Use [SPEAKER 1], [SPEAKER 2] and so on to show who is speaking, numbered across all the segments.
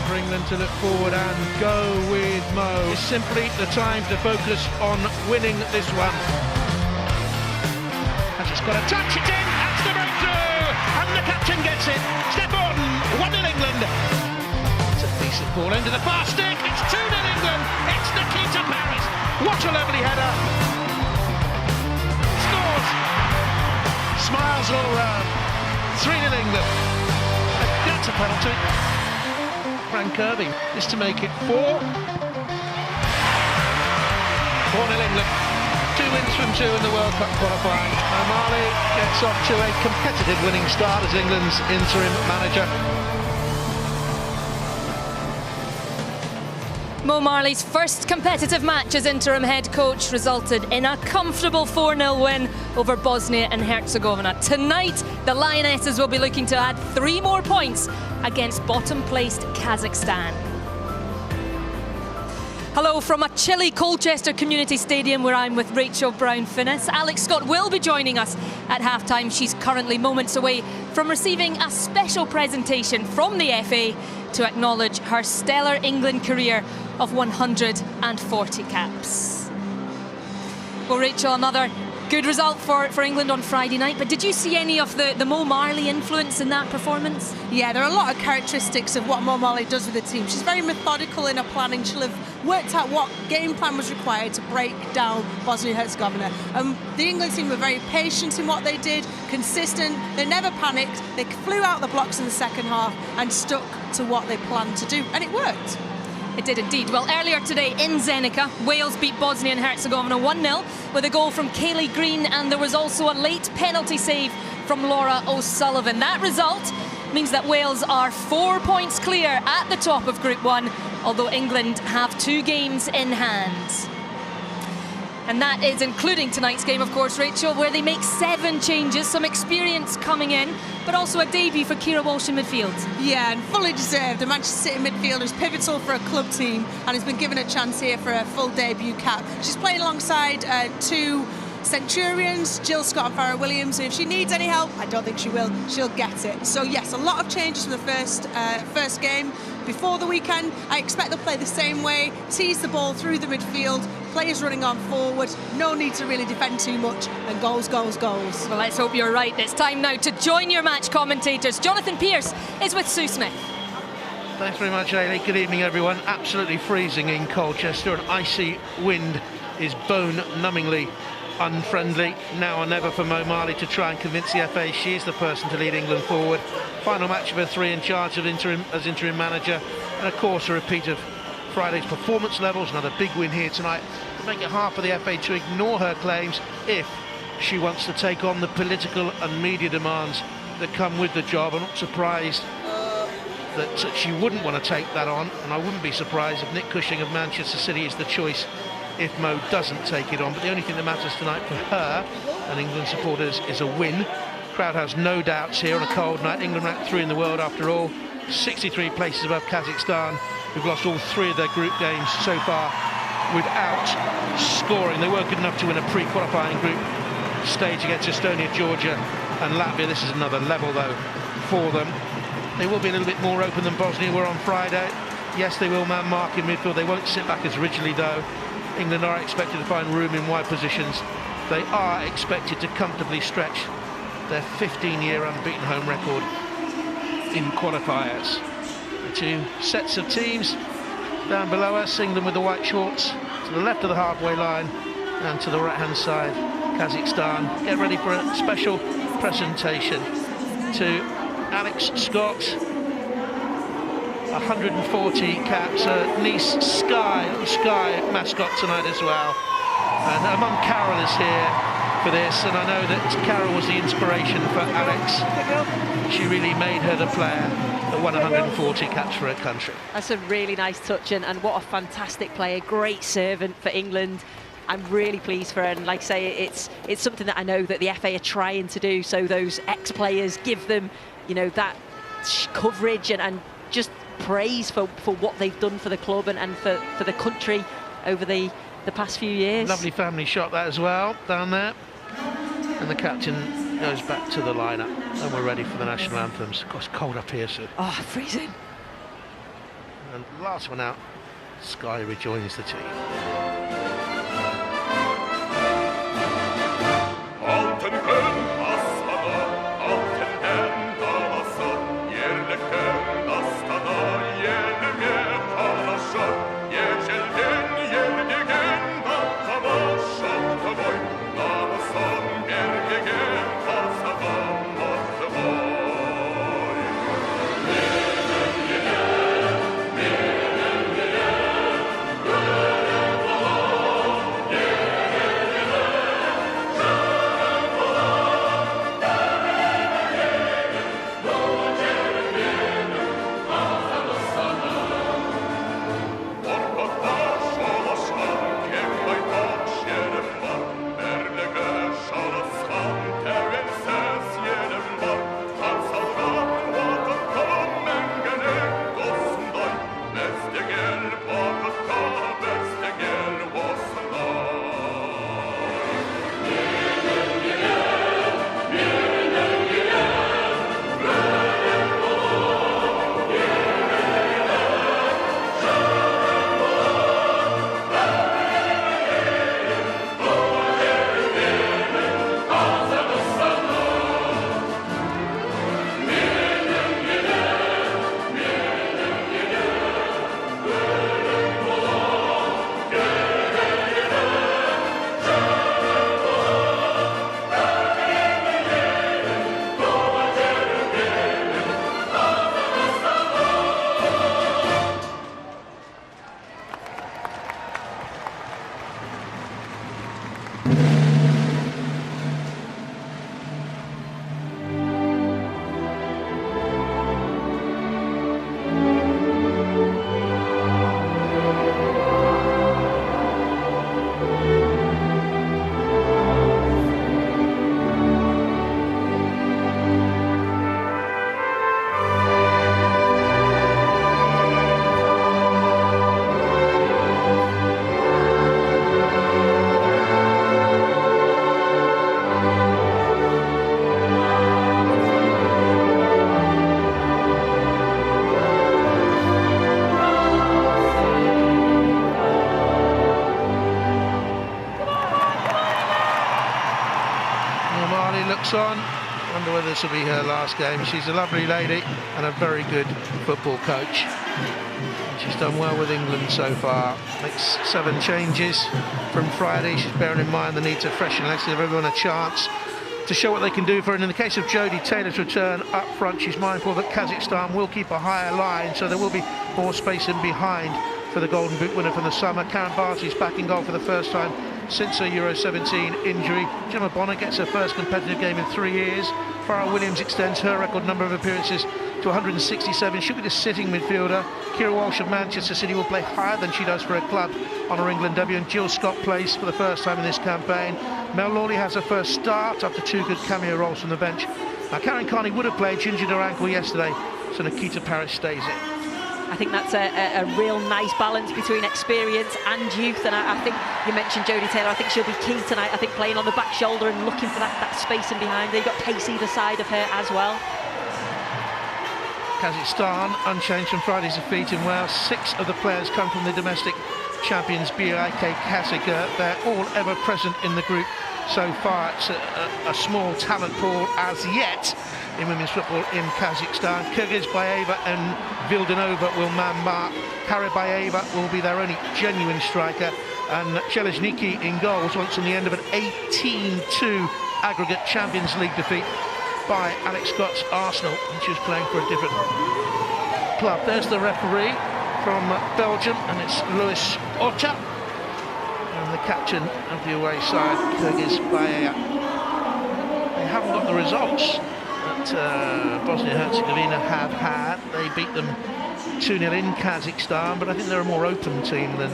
[SPEAKER 1] for England to look forward and go with Mo. It's simply the time to focus on winning this one. And she's got a touch, it's in, that's the breakthrough! And the captain gets it. Steph Orton, 1-0 England. It's a decent ball into the far stick, it's 2-0 England. It's Nikita Paris. What a lovely header. Scores. Smiles all round. 3-0 England. That's a penalty. Frank Kirby is to make it 4. 4-0 England. 2 wins from 2 in the World Cup qualifying. O'Malley gets off to a competitive winning start as England's interim manager.
[SPEAKER 2] Mo Marley's first competitive match as interim head coach resulted in a comfortable 4-0 win over Bosnia and Herzegovina. Tonight, the Lionesses will be looking to add 3 more points against bottom-placed Kazakhstan. Hello from a chilly Colchester Community Stadium where I'm with Rachel Brown-Finnis. Alex Scott will be joining us at half-time. She's currently moments away from receiving a special presentation from the FA to acknowledge her stellar England career of 140 caps. Well, Rachel, another good result for England on Friday night, but did you see any of the Mo Marley influence in that performance?
[SPEAKER 3] Yeah, there are a lot of characteristics of what Mo Marley does with the team. She's very methodical in her planning. She'll have worked out what game plan was required to break down Bosnia-Herzegovina. The England team were very patient in what they did, consistent, they never panicked, they flew out the blocks in the second half and stuck to what they planned to do, and it worked.
[SPEAKER 2] It did indeed. Well, earlier today in Zenica, Wales beat Bosnia and Herzegovina 1-0 with a goal from Kayleigh Green, and there was also a late penalty save from Laura O'Sullivan. That result means that Wales are 4 points clear at the top of Group 1, although England have 2 games in hand. And that is including tonight's game, of course, Rachel, where they make 7 changes, some experience coming in, but also a debut for Keira Walsh in midfield.
[SPEAKER 3] Yeah, and fully deserved. The Manchester City midfielder is pivotal for a club team and has been given a chance here for a full debut cap. She's playing alongside 2 Centurions, Jill Scott and Farrah Williams, and if she needs any help, I don't think she will, she'll get it. So yes, a lot of changes from the first game before the weekend. I expect they'll play the same way, tease the ball through the midfield, players running on forward, no need to really defend too much, and goals, goals, goals.
[SPEAKER 2] Well, let's hope you're right. It's time now to join your match commentators. Jonathan Pearce is with Sue Smith.
[SPEAKER 1] Thanks very much, Ailey. Good evening, everyone. Absolutely freezing in Colchester. An icy wind is bone-numbingly unfriendly. Now or never for Mo Marley to try and convince the FA she is the person to lead England forward. Final match of her 3 in charge of as interim manager, and of course a repeat of Friday's performance levels. Another big win here tonight to make it hard for the FA to ignore her claims if she wants to take on the political and media demands that come with the job. I'm not surprised that she wouldn't want to take that on, and I wouldn't be surprised if Nick Cushing of Manchester City is the choice if Mo doesn't take it on. But the only thing that matters tonight for her and England supporters is a win. Crowd has no doubts here on a cold night. England ranked 3 in the world after all, 63 places above Kazakhstan, who've lost all 3 of their group games so far without scoring. They were good enough to win a pre-qualifying group stage against Estonia, Georgia and Latvia. This is another level though for them. They will be a little bit more open than Bosnia were on Friday. Yes, they will man mark in midfield. They won't sit back as rigidly though. England are expected to find room in wide positions. They are expected to comfortably stretch their 15-year unbeaten home record in qualifiers. The 2 sets of teams down below us, England with the white shorts to the left of the halfway line, and to the right-hand side, Kazakhstan. Get ready for a special presentation to Alex Scott. 140 caps, Nice Sky mascot tonight as well. And her mum Carol is here for this, and I know that Carol was the inspiration for Alex. She really made her the player that won 140 caps for her country.
[SPEAKER 4] That's a really nice touch, and what a fantastic player, great servant for England. I'm really pleased for her, and like I say, it's something that I know that the FA are trying to do, so those ex-players give them, you know, that coverage and just praise for what they've done for the club and for the country over the past few years.
[SPEAKER 1] Lovely family shot that as well, down there. And the captain goes back to the lineup, and we're ready for the national anthems. Of course, cold up here, so.
[SPEAKER 4] Oh, freezing.
[SPEAKER 1] And last one out, Sky rejoins the team. On. Wonder whether this will be her last game. She's a lovely lady and a very good football coach. She's done well with England so far. Makes 7 changes from Friday. She's bearing in mind the need to freshen legs, give everyone a chance to show what they can do for her. And in the case of Jodie Taylor's return up front, she's mindful that Kazakhstan will keep a higher line, so there will be more space in behind for the Golden Boot winner from the summer. Karen Barty's back in goal for the first time since her Euro 17 injury. Gemma Bonner gets her first competitive game in 3 years. Farrah Williams extends her record number of appearances to 167. She'll be the sitting midfielder. Kira Walsh of Manchester City will play higher than she does for her club on her England debut, and Jill Scott plays for the first time in this campaign. Mel Lawley has her first start after 2 good cameo roles from the bench. Now Karen Carney would have played, she injured her ankle yesterday, so Nikita Parris stays in.
[SPEAKER 4] I think that's a real nice balance between experience and youth, and I think you mentioned Jodie Taylor. I think she'll be key tonight. I think playing on the back shoulder and looking for that space in behind. They've got pace either side of her as well.
[SPEAKER 1] Kazakhstan unchanged from Friday's defeat in Wales. 6 of the players come from the domestic champions BIK Kazakh. They're all ever present in the group so far. It's a small talent pool as yet in women's football in Kazakhstan. Kyrgyzbayeva and Vildanova will man mark. Karabayeva will be their only genuine striker, and Chelezniki in goals once on the end of an 18-2 aggregate Champions League defeat by Alex Scott's Arsenal, and she was playing for a different club. There's the referee from Belgium, and it's Louis Otta, and the captain of the away side, Kyrgyzbayeva. They haven't got the results that Bosnia-Herzegovina have had. They beat them 2-0 in Kazakhstan, but I think they're a more open team than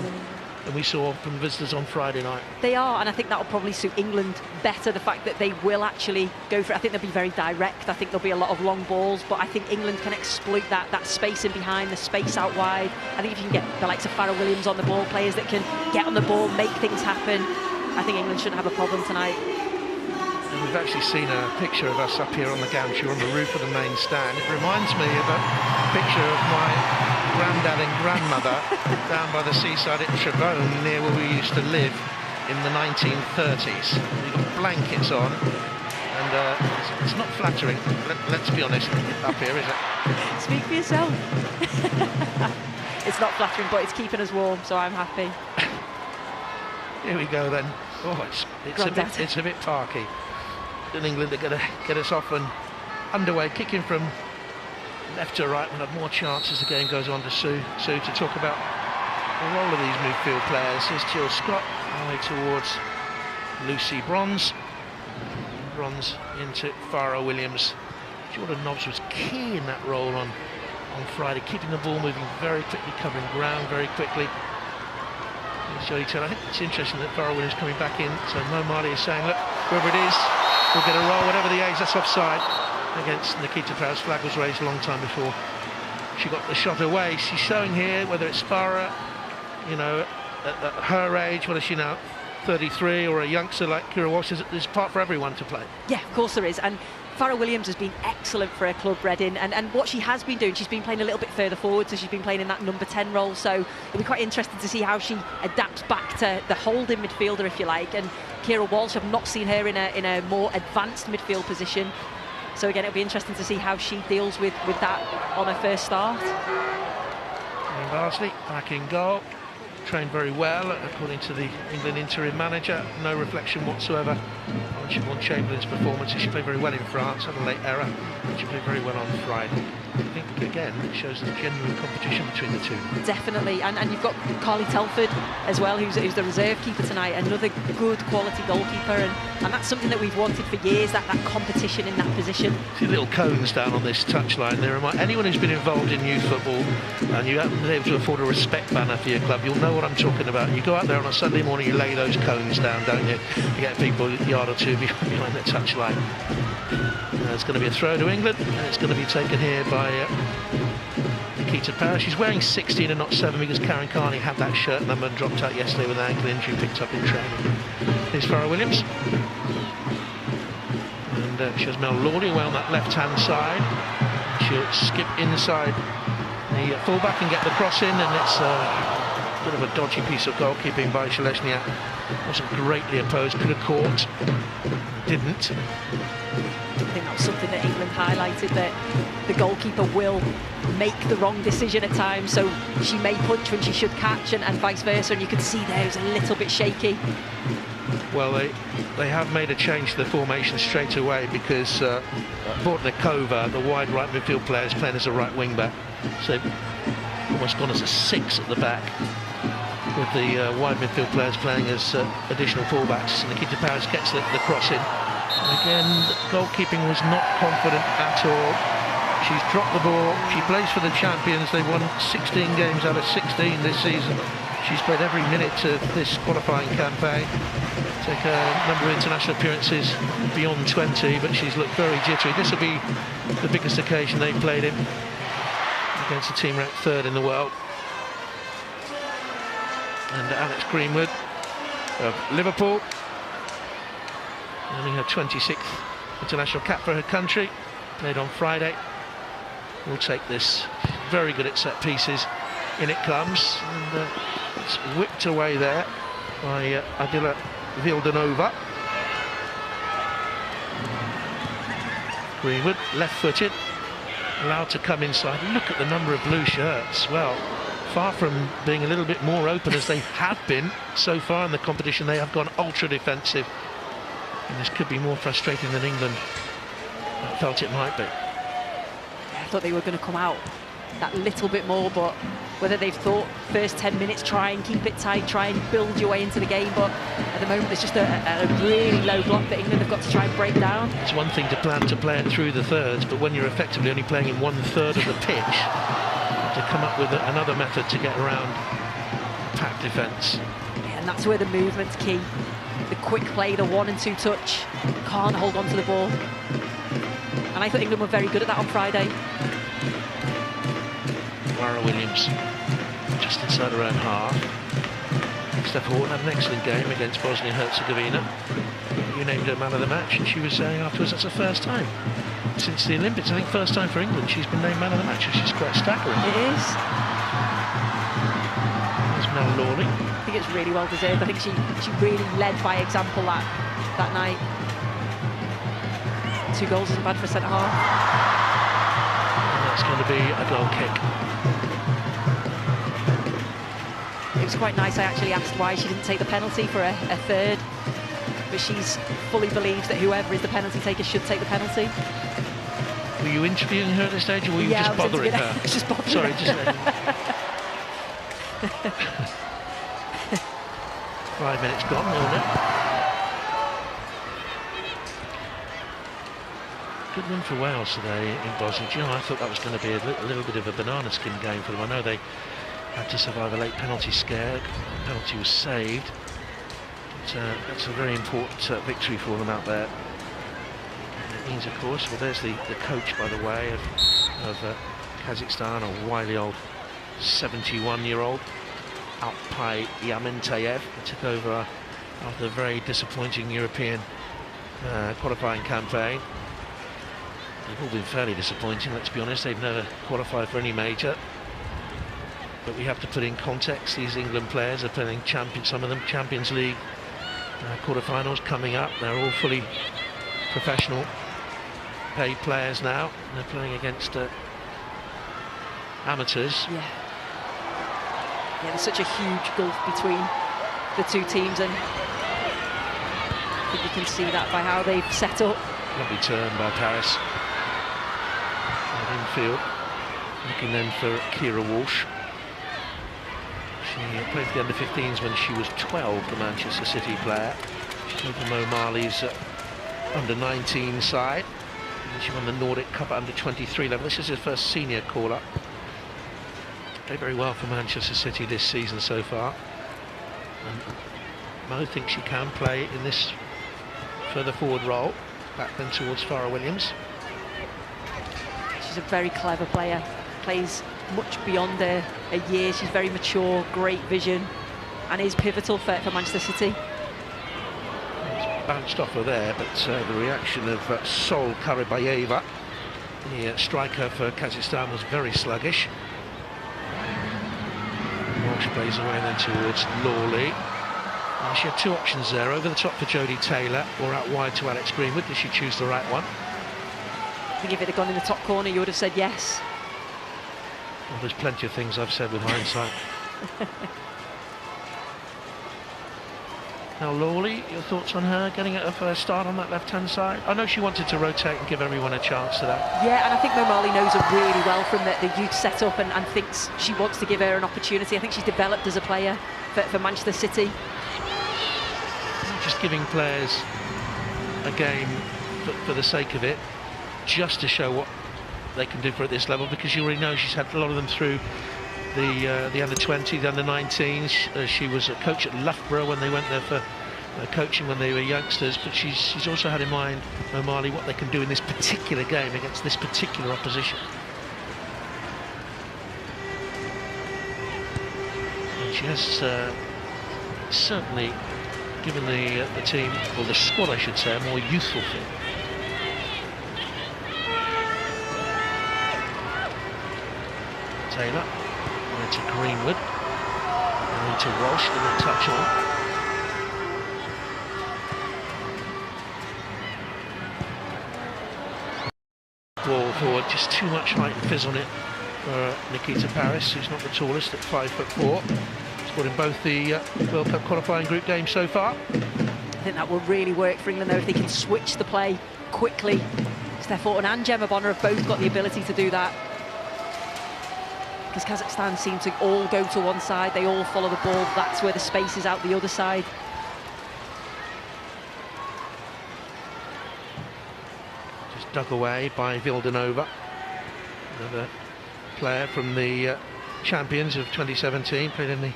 [SPEAKER 1] we saw from visitors on Friday night.
[SPEAKER 4] They are, and I think that will probably suit England better, the fact that they will actually go for it. I think they'll be very direct. I think there'll be a lot of long balls, but I think England can exploit that space in behind, the space out wide. I think if you can get the likes of Farrah Williams on the ball, players that can get on the ball, make things happen, I think England shouldn't have a problem tonight.
[SPEAKER 1] And we've actually seen a picture of us up here on the gantry on the roof of the main stand. It reminds me of a picture of my granddad and grandmother down by the seaside at Trevone, near where we used to live in the 1930s. We've got blankets on, and it's not flattering, let's be honest, up here, is it?
[SPEAKER 4] Speak for yourself. It's not flattering, but it's keeping us warm, so I'm happy.
[SPEAKER 1] Here we go then. Oh, it's a bit parky. And England are going to get us off and underway, kicking from left to right. We'll have more chances. The game goes on to Sue to talk about the role of these midfield players. Here's Jill Scott, our way towards Lucy Bronze. Bronze into Farah Williams. Jordan Nobbs was key in that role on Friday, keeping the ball moving very quickly, covering ground very quickly. Jodie Taylor, I think it's interesting that Farah Williams coming back in, so Mo Marley is saying, look, whoever it is, we'll get a roll, whatever the age, that's offside against Nikita Farah's flag was raised a long time before she got the shot away. She's showing here, whether it's Farah, you know, at her age, what is she now, 33, or a youngster like Kira Walsh, there's part for everyone to play.
[SPEAKER 4] Yeah, of course there is, and Farah Williams has been excellent for her club, Reading, and what she has been doing, she's been playing a little bit further forward, so she's been playing in that number 10 role, so it'll be quite interesting to see how she adapts back to the holding midfielder, if you like. And Kira Walsh, I've not seen her in a more advanced midfield position, so again, it'll be interesting to see how she deals with that on her first start.
[SPEAKER 1] And Barnsley back in goal, trained very well according to the England interim manager. No reflection whatsoever on Siobhan Chamberlain's performance. She played very well in France, had a late error. She played very well on Friday. I think again it shows the genuine competition between the two.
[SPEAKER 4] Definitely, and you've got Carly Telford as well, who's the reserve keeper tonight, another good quality goalkeeper, and that's something that we've wanted for years, that competition in that position.
[SPEAKER 1] See little cones down on this touchline there. Anyone who's been involved in youth football and you haven't been able to afford a respect banner for your club, you'll know what I'm talking about. You go out there on a Sunday morning, you lay those cones down, don't you? You get people a yard or two behind the touchline. It's going to be a throw to England, and it's going to be taken here by Nikita Farah. She's wearing 16 and not 7 because Karen Carney had that shirt number and dropped out yesterday with an ankle injury picked up in training. Here's Farah Williams. And she has Mel Lawley away on that left-hand side. She'll skip inside the fullback and get the cross in, and it's a bit of a dodgy piece of goalkeeping by Shaleshniak. Wasn't greatly opposed, could have caught, didn't.
[SPEAKER 4] I think that was something that England highlighted, that the goalkeeper will make the wrong decision at times, so she may punch when she should catch, and vice versa, and you can see there it was a little bit shaky.
[SPEAKER 1] Well, they have made a change to the formation straight away because Bortnikova, the wide right midfield player, is playing as a right wing back, so almost gone as a 6 at the back, with the wide midfield players playing as additional fullbacks. Nikita Farah gets the cross in. Again, goalkeeping was not confident at all. She's dropped the ball. She plays for the champions. They've won 16 games out of 16 this season. She's played every minute of this qualifying campaign. Take a number of international appearances beyond 20, but she's looked very jittery. This will be the biggest occasion they've played in against a team ranked 3rd in the world. And Alex Greenwood of Liverpool, earning her 26th international cap for her country, played on Friday, will take this. Very good at set pieces. In it comes, and it's whipped away there by Adila Vildanova. Greenwood, left-footed, allowed to come inside. Look at the number of blue shirts. Well, far from being a little bit more open as they have been so far in the competition, they have gone ultra defensive. And this could be more frustrating than England felt it might be.
[SPEAKER 4] I thought they were going to come out that little bit more, but whether they've thought first 10 minutes, try and keep it tight, try and build your way into the game, but at the moment there's just a really low block that England have got to try and break down.
[SPEAKER 1] It's one thing to plan to play it through the thirds, but when you're effectively only playing in 1/3 of the pitch, to come up with another method to get around packed defence.
[SPEAKER 4] Yeah, and that's where the movement's key. The quick play, the 1 and 2 touch, can't hold on to the ball. And I thought England were very good at that on Friday.
[SPEAKER 1] Farah Williams just inside her own half. Steph Horton had an excellent game against Bosnia and Herzegovina. You named her man of the match, and she was saying afterwards that's the first time since the Olympics. I think first time for England she's been named man of the match, which is quite staggering.
[SPEAKER 4] It is.
[SPEAKER 1] There's Mel Lawley.
[SPEAKER 4] I think it's really well deserved. I think she really led by example that night. 2 goals isn't bad for a centre half.
[SPEAKER 1] And that's going to be a goal kick.
[SPEAKER 4] It was quite nice. I actually asked why she didn't take the penalty for a third, but she's fully believes that whoever is the penalty taker should take the penalty.
[SPEAKER 1] Were you interviewing her at this stage, or were you just bothering her?
[SPEAKER 4] Just bothering
[SPEAKER 1] Sorry,
[SPEAKER 4] her.
[SPEAKER 1] just 5 minutes gone, 0-0. Good win for Wales today in Bosnia. Do you know, I thought that was going to be a little bit of a banana skin game for them. I know they had to survive a late penalty scare. The penalty was saved. But, that's a very important victory for them out there. And it means, of course, well, there's the coach, by the way, of Kazakhstan, a wily old 71-year-old, Alpay Yamintayev, who took over after a very disappointing European qualifying campaign. They've all been fairly disappointing, let's be honest. They've never qualified for any major. But we have to put in context, these England players are playing some of them Champions League quarterfinals coming up. They're all fully professional paid players now. They're playing against amateurs.
[SPEAKER 4] Yeah, there's such a huge gulf between the two teams, and I think you can see that by how they've set up.
[SPEAKER 1] Lovely turn by Paris. Infield, looking then for Kira Walsh. She played for the under-15s when she was 12, the Manchester City player. She played for Mo Marley's under-19 side. And she won the Nordic Cup at under-23 level. This is her first senior call-up. Played very well for Manchester City this season so far. And Mo thinks she can play in this further forward role, back then towards Farrah Williams.
[SPEAKER 4] She's a very clever player, plays much beyond her years. She's very mature, great vision, and is pivotal for Manchester City.
[SPEAKER 1] It's bounced off her there, but the reaction of Sol Karabayeva, the striker for Kazakhstan, was very sluggish. Walsh plays away then towards Lawley. She had 2 options there, over the top for Jodie Taylor or out wide to Alex Greenwood. Did she choose the right one?
[SPEAKER 4] I think if it had gone in the top corner, you would have said yes.
[SPEAKER 1] Well, there's plenty of things I've said with hindsight. Now, Lawley, your thoughts on her getting her first start on that left-hand side? I know she wanted to rotate and give everyone a chance to that.
[SPEAKER 4] Yeah, and I think Mo Marley knows her really well from the youth setup and thinks she wants to give her an opportunity. I think she's developed as a player for Manchester City.
[SPEAKER 1] Not just giving players a game for the sake of it, just to show what they can do for at this level, because you already know she's had a lot of them through the under-20, the under-19s. She was a coach at Loughborough when they went there for coaching when they were youngsters, but she's also had in mind, O'Malley, what they can do in this particular game against this particular opposition. And she has certainly given the team, or the squad I should say, a more youthful feel. Taylor, and to Greenwood, and then to Walsh with a touch on. Ball forward, just too much height and fizz on it for Nikita Paris, who's not the tallest at 5'4". Scored in both the World Cup qualifying group games so far.
[SPEAKER 4] I think that will really work for England though, if they can switch the play quickly. Steph Houghton and Gemma Bonner have both got the ability to do that. Because Kazakhstan seem to all go to one side, they all follow the ball, that's where the space is out the other side.
[SPEAKER 1] Just dug away by Vildanova, another player from the champions of 2017, played in the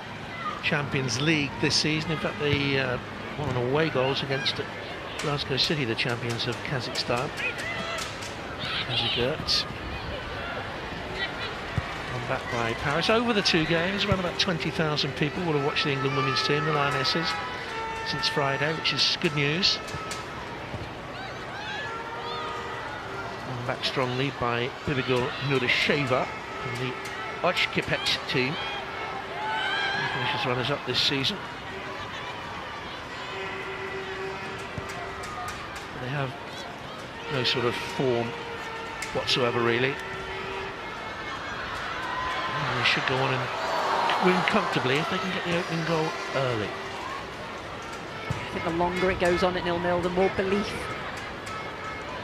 [SPEAKER 1] Champions League this season. In fact, they won away goals against Glasgow City, the champions of Kazakhstan. Kazagurt. Back by Paris. Over the 2 games, around about 20,000 people will have watched the England women's team, the Lionesses, since Friday, which is good news. And back strongly by Bibigul Nurisheva from the Ochkipet team. Finishes runners up this season. They have no sort of form whatsoever, really. And they should go on and win comfortably if they can get the opening goal early.
[SPEAKER 4] I think the longer it goes on at 0-0, the more belief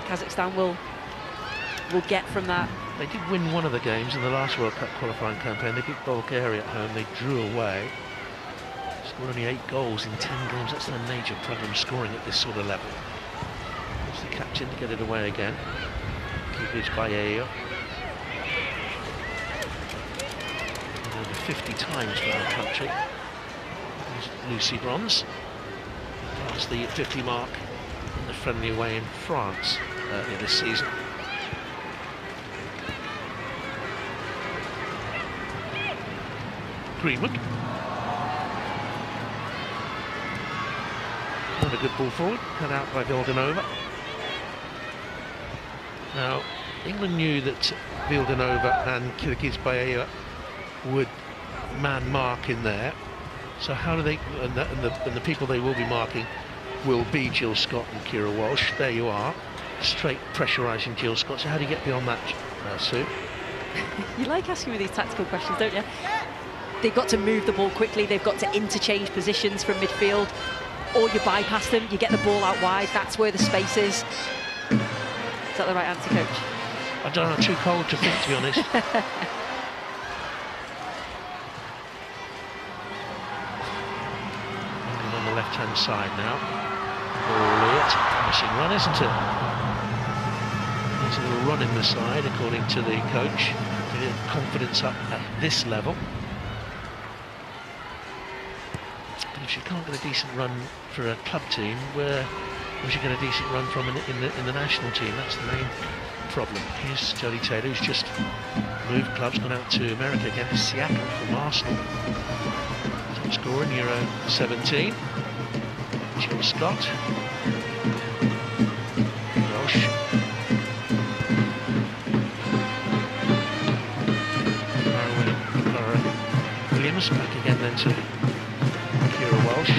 [SPEAKER 4] Kazakhstan will get from that.
[SPEAKER 1] They did win one of the games in the last World Cup qualifying campaign. They beat Bulgaria at home. They drew away. Scored only 8 goals in 10 games. That's their major problem, scoring at this sort of level. It's the captain to get it away again. Keepers by Ayo. 50 times for our country. There's Lucy Bronze. Past the 50 mark in the friendly away in France earlier this season. Greenwood. Not a good ball forward, cut out by Vildanova. Now, England knew that Vildanova and Kyrgyzbaeva would man mark in there. So how do they, and the people they will be marking will be Jill Scott and Kira Walsh. There you are, straight pressurising Jill Scott. So how do you get beyond that, Sue?
[SPEAKER 4] You like asking me these tactical questions, don't you? They've got to move the ball quickly, they've got to interchange positions from midfield, or you bypass them, you get the ball out wide, that's where the space is. Is that the right answer, Coach?
[SPEAKER 1] I don't know, too cold to think, to be honest. On the left-hand side now. It's a promising run, isn't it? There's a little run in the side, according to the coach. Getting confidence up at this level. But if she can't get a decent run for a club team, where will she get a decent run from in the national team? That's the main problem. Here's Jodie Taylor, who's just moved clubs, gone out to America against Siakam from Arsenal. Top scorer in Euro 17. Jill Scott. Walsh. Williams back again then to Kira Walsh.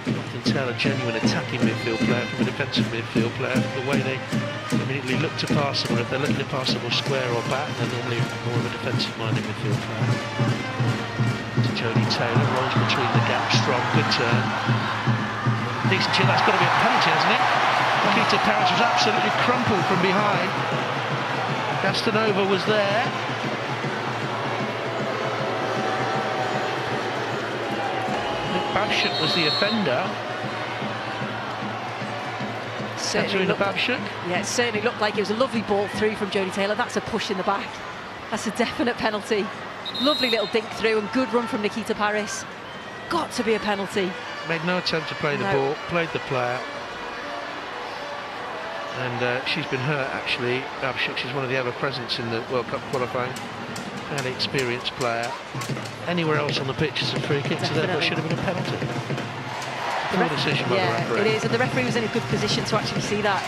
[SPEAKER 1] Often tell a genuine attacking midfield player from a defensive midfield player. The way they immediately look to pass them, or if they're looking to pass them square or back, they're normally more of a defensive-minded midfield player. To Jodie Taylor, rolls between the gaps, strong, good turn. Decent chip, that's got to be a penalty, hasn't it? Nikita Paris was absolutely crumpled from behind. Castanova was there. Babchuk was the offender.
[SPEAKER 4] Certainly
[SPEAKER 1] Babchuk.
[SPEAKER 4] Yeah, it certainly looked like it was a lovely ball through from Jodie Taylor. That's a push in the back. That's a definite penalty. Lovely little dink through and good run from Nikita Paris. Got to be a penalty.
[SPEAKER 1] Made no attempt to play the ball, played the player. And she's been hurt, actually. Babchuk, she's one of the ever-presents in the World Cup qualifying. Fairly experienced player. Anywhere else on the pitch is a free kick, so therefore it should have been a penalty. Poor decision by the referee.
[SPEAKER 4] It is, and the referee was in a good position to actually see that.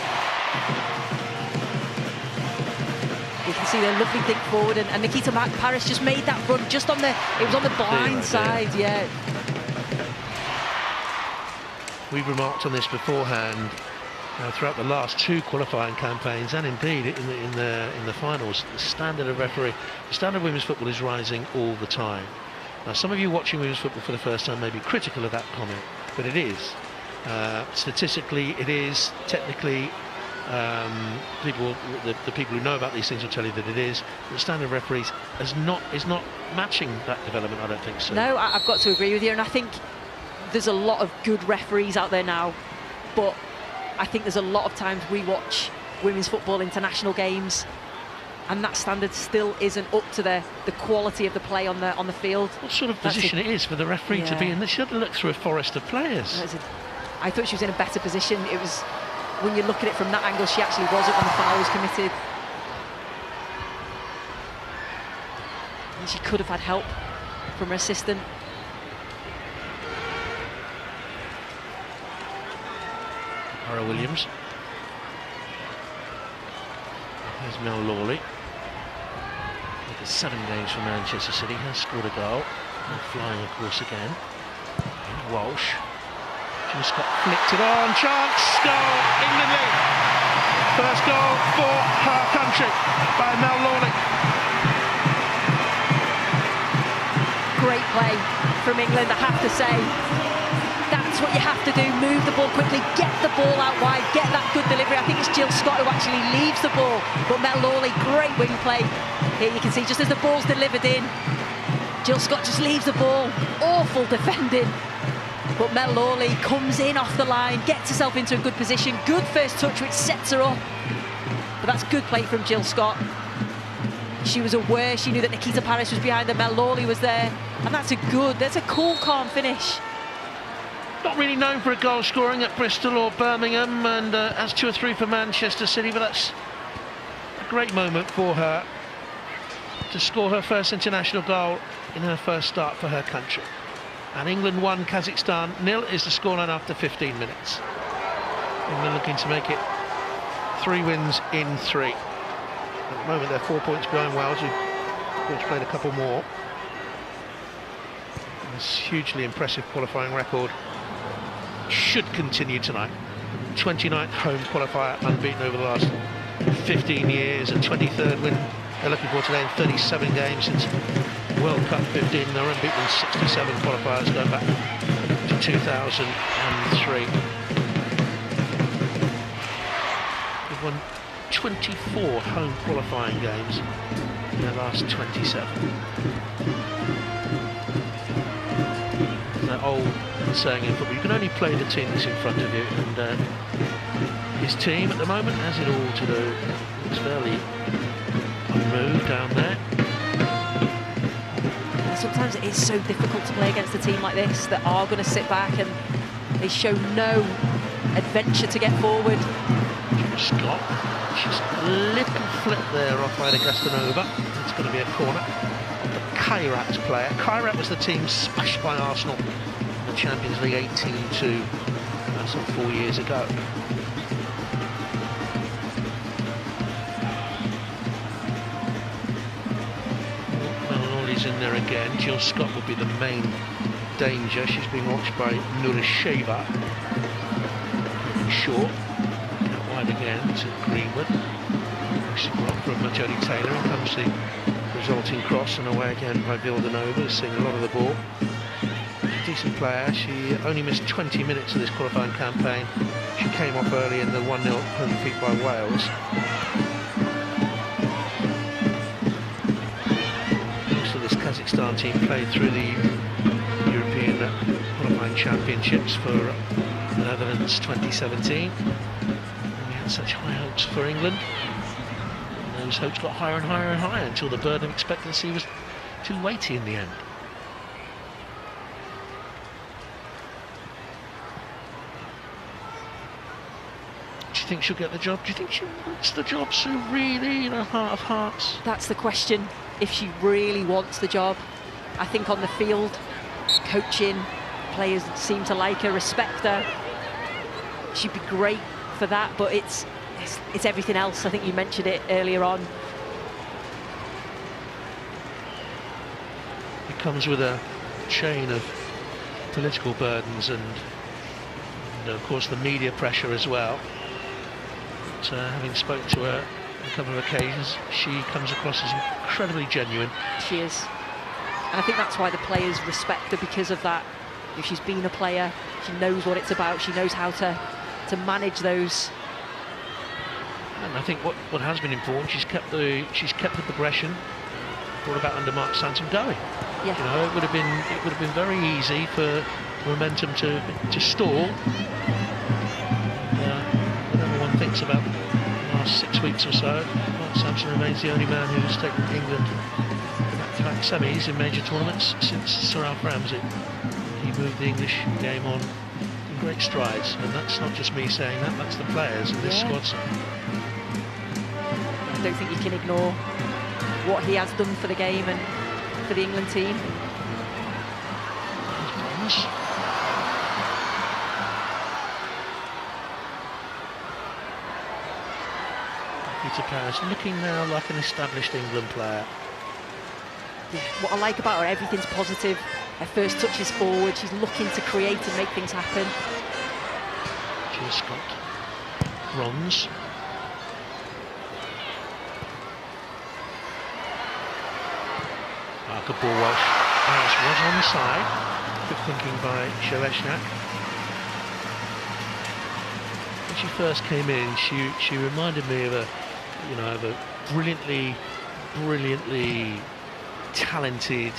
[SPEAKER 4] You can see the lovely dink forward, and Nikita Paris just made that run just on the, it was on the blind side, yeah.
[SPEAKER 1] We've remarked on this beforehand. Throughout the last 2 qualifying campaigns, and indeed in the finals, the standard of women's football is rising all the time. Now, some of you watching women's football for the first time may be critical of that comment, but it is. Statistically, it is. Technically, the people who know about these things will tell you that it is. But the standard of referees is not matching that development. I don't think so.
[SPEAKER 4] No, I've got to agree with you, and I think there's a lot of good referees out there now, but I think there's a lot of times we watch women's football international games and that standard still isn't up to the quality of the play on the field. What
[SPEAKER 1] sort of position it is for the referee to be in? She had to look through a forest of players.
[SPEAKER 4] I thought she was in a better position. It was, when you look at it from that angle, she actually wasn't when the foul was committed. And she could have had help from her assistant.
[SPEAKER 1] Cara Williams. There's Mel Lawley. Look at 7 games for Manchester City, has scored a goal. And flying, of course, again. Walsh. Just got flicked it on. Chance, goal, England lead. First goal for her country by Mel Lawley.
[SPEAKER 4] Great play from England, I have to say. That's what you have to do, move the ball quickly, get the ball out wide, get that good delivery. I think it's Jill Scott who actually leaves the ball, but Mel Lawley, great wing play. Here you can see, just as the ball's delivered in, Jill Scott just leaves the ball. Awful defending. But Mel Lawley comes in off the line, gets herself into a good position, good first touch which sets her up. But that's good play from Jill Scott. She was aware, she knew that Nikita Paris was behind her, Mel Lawley was there. And that's a cool, calm finish.
[SPEAKER 1] Not really known for a goal scoring at Bristol or Birmingham, and has 2 or 3 for Manchester City, but that's a great moment for her to score her first international goal in her first start for her country. And England 1, Kazakhstan 0 is the scoreline after 15 minutes. England looking to make it 3 wins in 3. At the moment they're 4 points behind Wales, who of course played a couple more. This hugely impressive qualifying record should continue tonight. 29th home qualifier, unbeaten over the last 15 years, and 23rd win they're looking for today in 37 games since World Cup 15. They're unbeaten in 67 qualifiers going back to 2003. They've won 24 home qualifying games in their last 27. That old saying in football, you can only play the team that's in front of you, and his team at the moment has it all to do. It's fairly unmoved down there.
[SPEAKER 4] Sometimes it is so difficult to play against a team like this that are going to sit back, and they show no adventure to get forward.
[SPEAKER 1] Scott, just a little flip there off Ida Gastanova. It's going to be a corner. The Kairat's player. Kairat was the team smashed by Arsenal in the Champions League 18-2. That's not 4 years ago. Melonoli's in there again. Jill Scott will be the main danger. She's being watched by Nurisheva. Short. Out wide again to Greenwood. Block from Jodie Taylor. And comes the resulting cross, and away again by Vildanova, seeing a lot of the ball. Decent player. She only missed 20 minutes of this qualifying campaign. She came off early in the 1-0 home defeat by Wales. Most of this Kazakhstan team played through the European qualifying championships for the Netherlands 2017. And we had such high hopes for England. Those hopes got higher and higher and higher until the burden of expectancy was too weighty in the end. Do you think she'll get the job? Do you think she wants the job so really, in her heart of hearts?
[SPEAKER 4] That's the question, if she really wants the job. I think on the field, coaching, players seem to like her, respect her. She'd be great for that, but it's everything else. I think you mentioned it earlier on.
[SPEAKER 1] It comes with a chain of political burdens and of course the media pressure as well. But, having spoken to her on a couple of occasions, she comes across as incredibly genuine.
[SPEAKER 4] She is. And I think that's why the players respect her, because of that. If she's been a player, she knows what it's about, she knows how to manage those.
[SPEAKER 1] And I think what has been important, she's kept the progression brought about under Mark Sansom going.
[SPEAKER 4] Yeah.
[SPEAKER 1] You know, it would have been very easy for momentum to stall. What everyone thinks about the last 6 weeks or so, Mark Sansom remains the only man who's taken England back-to-back semis in major tournaments since Sir Alf Ramsey. He moved the English game on in great strides, and that's not just me saying that, that's the players in this squad.
[SPEAKER 4] I don't think you can ignore what he has done for the game and for the England team.
[SPEAKER 1] Peter Paris looking now like an established England player.
[SPEAKER 4] What I like about her, everything's positive. Her first touch is forward. She's looking to create and make things happen.
[SPEAKER 1] Jill Scott, bronze. Parker ball Welsh. Harris was onside. Good thinking by Sheleshnak. When she first came in, she reminded me of a brilliantly talented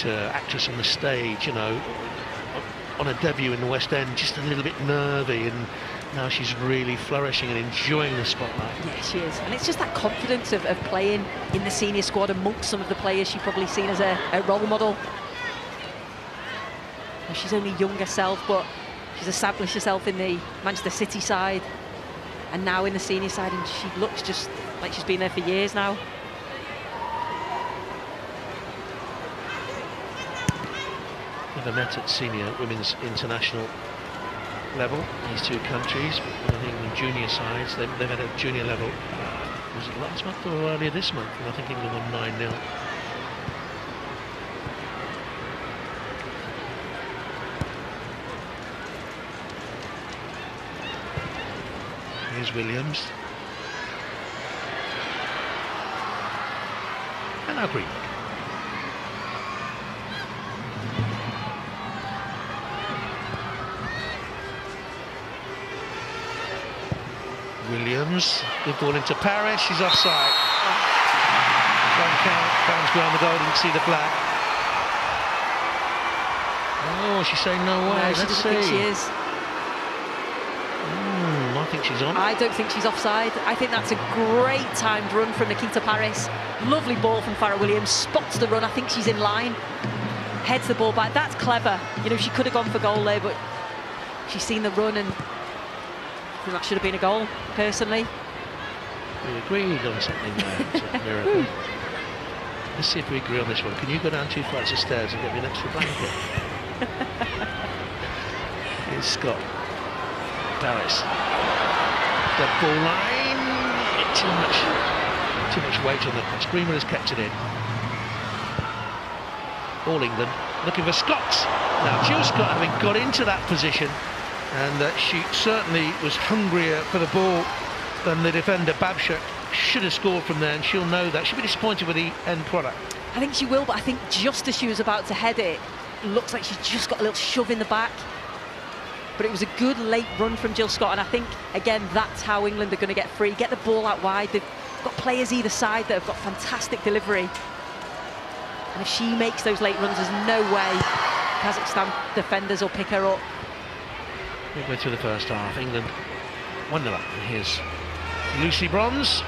[SPEAKER 1] actress on the stage, on a debut in the West End, just a little bit nervy, and now she's really flourishing and enjoying the spotlight.
[SPEAKER 4] Yeah, she is, and it's just that confidence of playing in the senior squad amongst some of the players she's probably seen as a role model. She's only young herself, but she's established herself in the Manchester City side and now in the senior side, and she looks just like she's been there for years now.
[SPEAKER 1] Never met at senior women's international level, these two countries. I think the junior sides, they've had a junior level. Was it last month or earlier this month? And I think England won 9-0. Here's Williams. And now Greenwood. Williams, good ball into Paris, she's offside. One count, fans behind the goal, didn't see the flag. Oh, she's saying no way,
[SPEAKER 4] No,
[SPEAKER 1] let's
[SPEAKER 4] she doesn't
[SPEAKER 1] see.
[SPEAKER 4] think she is.
[SPEAKER 1] I think she's on.
[SPEAKER 4] I don't think she's offside. I think that's a great timed run from Nikita Paris. Lovely ball from Farrah Williams, spots the run, I think she's in line. Heads the ball back, that's clever. She could have gone for goal there, but she's seen the run, and I think that should have been a goal, personally.
[SPEAKER 1] We agreed on something there, it's a miracle. Let's see if we agree on this one. Can you go down 2 flights of stairs and get me an extra blanket? Here's Scott. Paris. The ball line. Too much weight on the cross. Greenwood has kept it in. All England looking for Scott. Now Jill Scott, having got into that position, and she certainly was hungrier for the ball than the defender. Babchuk should have scored from there, and she'll know that. She'll be disappointed with the end product.
[SPEAKER 4] I think she will, but I think just as she was about to head it, looks like she's just got a little shove in the back. But it was a good late run from Jill Scott, and I think, again, that's how England are going to get free. Get the ball out wide. They've got players either side that have got fantastic delivery. And if she makes those late runs, there's no way Kazakhstan defenders will pick her up.
[SPEAKER 1] Midway through the first half, England 1-0 up. And here's Lucy Bronze.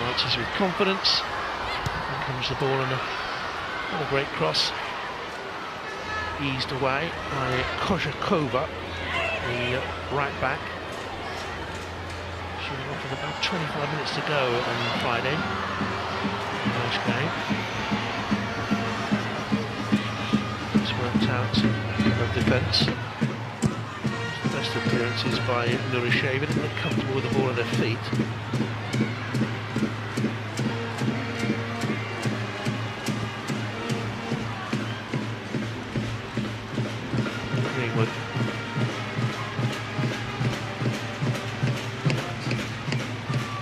[SPEAKER 1] Archers with confidence. Here comes the ball, and a great cross. Eased away by Kozhakova, the right back. She was off with about 25 minutes to go on Friday. Nice game. It's worked out of defence. The best appearances by Nurisheva. Didn't look comfortable with the ball at her feet. Greenwood.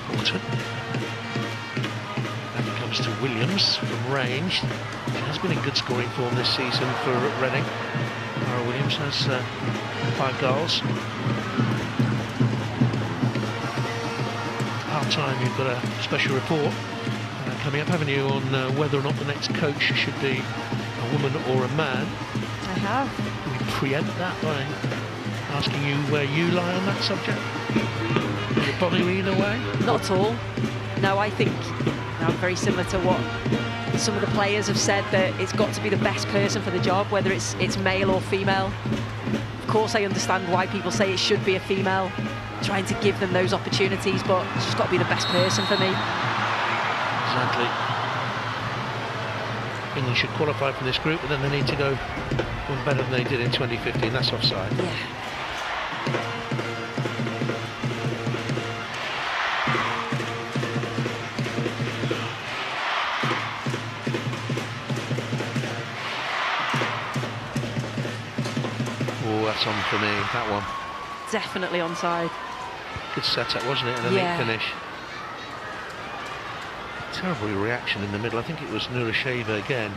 [SPEAKER 1] Horton. That comes to Williams from range. She has been in good scoring form this season for Reading. Farrah Williams has 5 goals. Half time, you've got a special report coming up, haven't you, on whether or not the next coach should be a woman or a man.
[SPEAKER 4] I have.
[SPEAKER 1] Can we preempt that by asking you where you lie on that subject? Would it bother you either way?
[SPEAKER 4] Not at all. No, I think I'm very similar to what some of the players have said, that it's got to be the best person for the job, whether it's male or female. Of course, I understand why people say it should be a female, trying to give them those opportunities, but it's just got to be the best person for me.
[SPEAKER 1] Exactly. England should qualify from this group, but then they need to go one better than they did in 2015. That's offside.
[SPEAKER 4] Yeah.
[SPEAKER 1] That's on for me, that one.
[SPEAKER 4] Definitely onside.
[SPEAKER 1] Good setup, wasn't it? And a neat finish. Terrible reaction in the middle. I think it was Nurasheva again.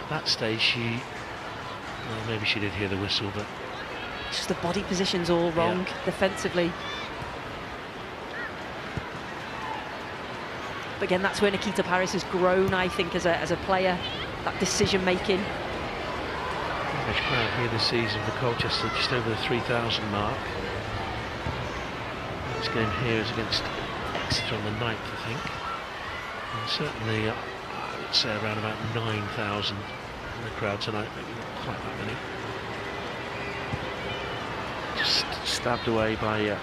[SPEAKER 1] At that stage, well, maybe she did hear the whistle, but
[SPEAKER 4] It's just the body position's all wrong defensively. But again, that's where Nikita Paris has grown, I think, as a player. That decision making.
[SPEAKER 1] Average crowd here this season for Colchester, just over the 3,000 mark. This game here is against Exeter on the 9th, I think. And certainly, I would say around about 9,000 in the crowd tonight, maybe not quite that many. Just stabbed away by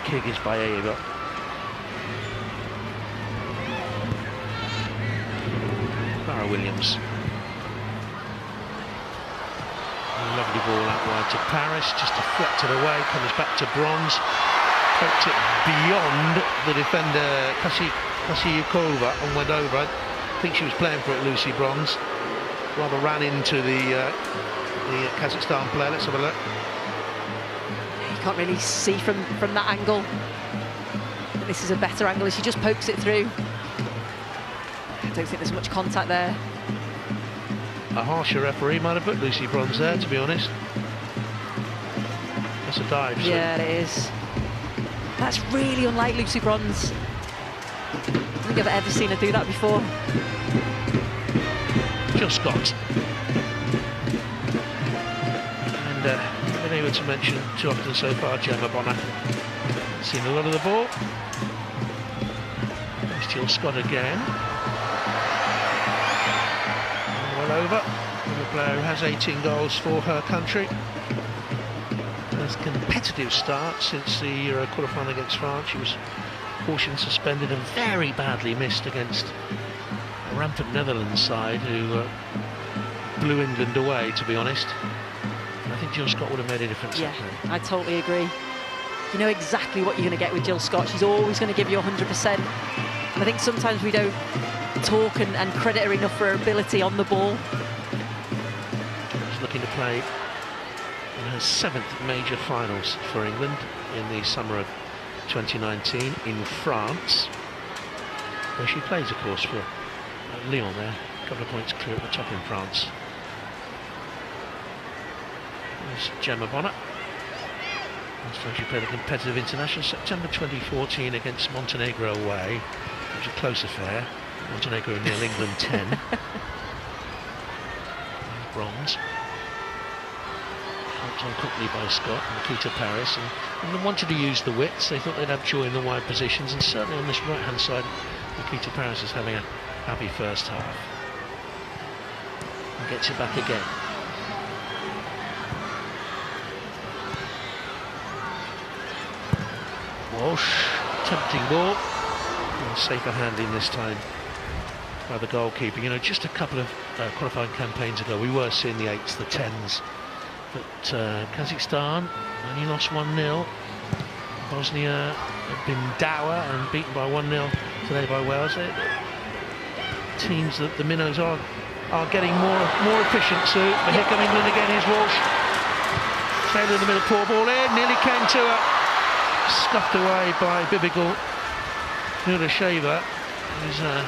[SPEAKER 1] Kyrgyz Bayeva. Barra Williams. Lovely ball out wide to Paris, just deflected away, comes back to Bronze. Poked it beyond the defender Kasiyukova and went over. I think she was playing for it, Lucy Bronze. Rather ran into the Kazakhstan player. Let's have a look.
[SPEAKER 4] You can't really see from that angle. This is a better angle as she just pokes it through. I don't think there's much contact there.
[SPEAKER 1] A harsher referee might have put Lucy Bronze there, to be honest. That's a dive. So.
[SPEAKER 4] Yeah, it is. That's really unlike Lucy Bronze. I don't think I've ever seen her do that before.
[SPEAKER 1] Jill Scott. And I've been able to mention too often so far Gemma Bonner. Seen a lot of the ball. There's Jill Scott again. And well over. And the player who has 18 goals for her country. A competitive start since the Euro quarter-final against France. She was caution suspended and very badly missed against a rampant Netherlands side who blew England away, to be honest. And I think Jill Scott would have made a difference.
[SPEAKER 4] Yeah, I totally agree. You know exactly what you're going to get with Jill Scott. She's always going to give you 100%. And I think sometimes we don't talk and credit her enough for her ability on the ball.
[SPEAKER 1] She's looking to play in her 7th major finals for England in the summer of 2019 in France, where she plays, of course, for Lyon there, a couple of points clear at the top in France. There's Gemma Bonner. Last time she played a competitive international, September 2014 against Montenegro away. It was a close affair. Montenegro 0, England 10. Bronze. On quickly by Scott and Nikita Paris, and they wanted to use the widths. They thought they'd have joy in the wide positions, and certainly on this right hand side Nikita Paris is having a happy first half and gets it back again. Walsh, tempting ball, and safer handling this time by the goalkeeper. You know, just a couple of qualifying campaigns ago we were seeing the 8s, the 10s. But Kazakhstan only lost 1-0. Bosnia have been dour and beaten by 1-0 today by Wales. Teams that the minnows are getting more efficient. So but here come England again. Here's Walsh. Taylor in the middle, poor ball in, nearly came to her. Scuffed away by Bibigal. Nurasheva, who's a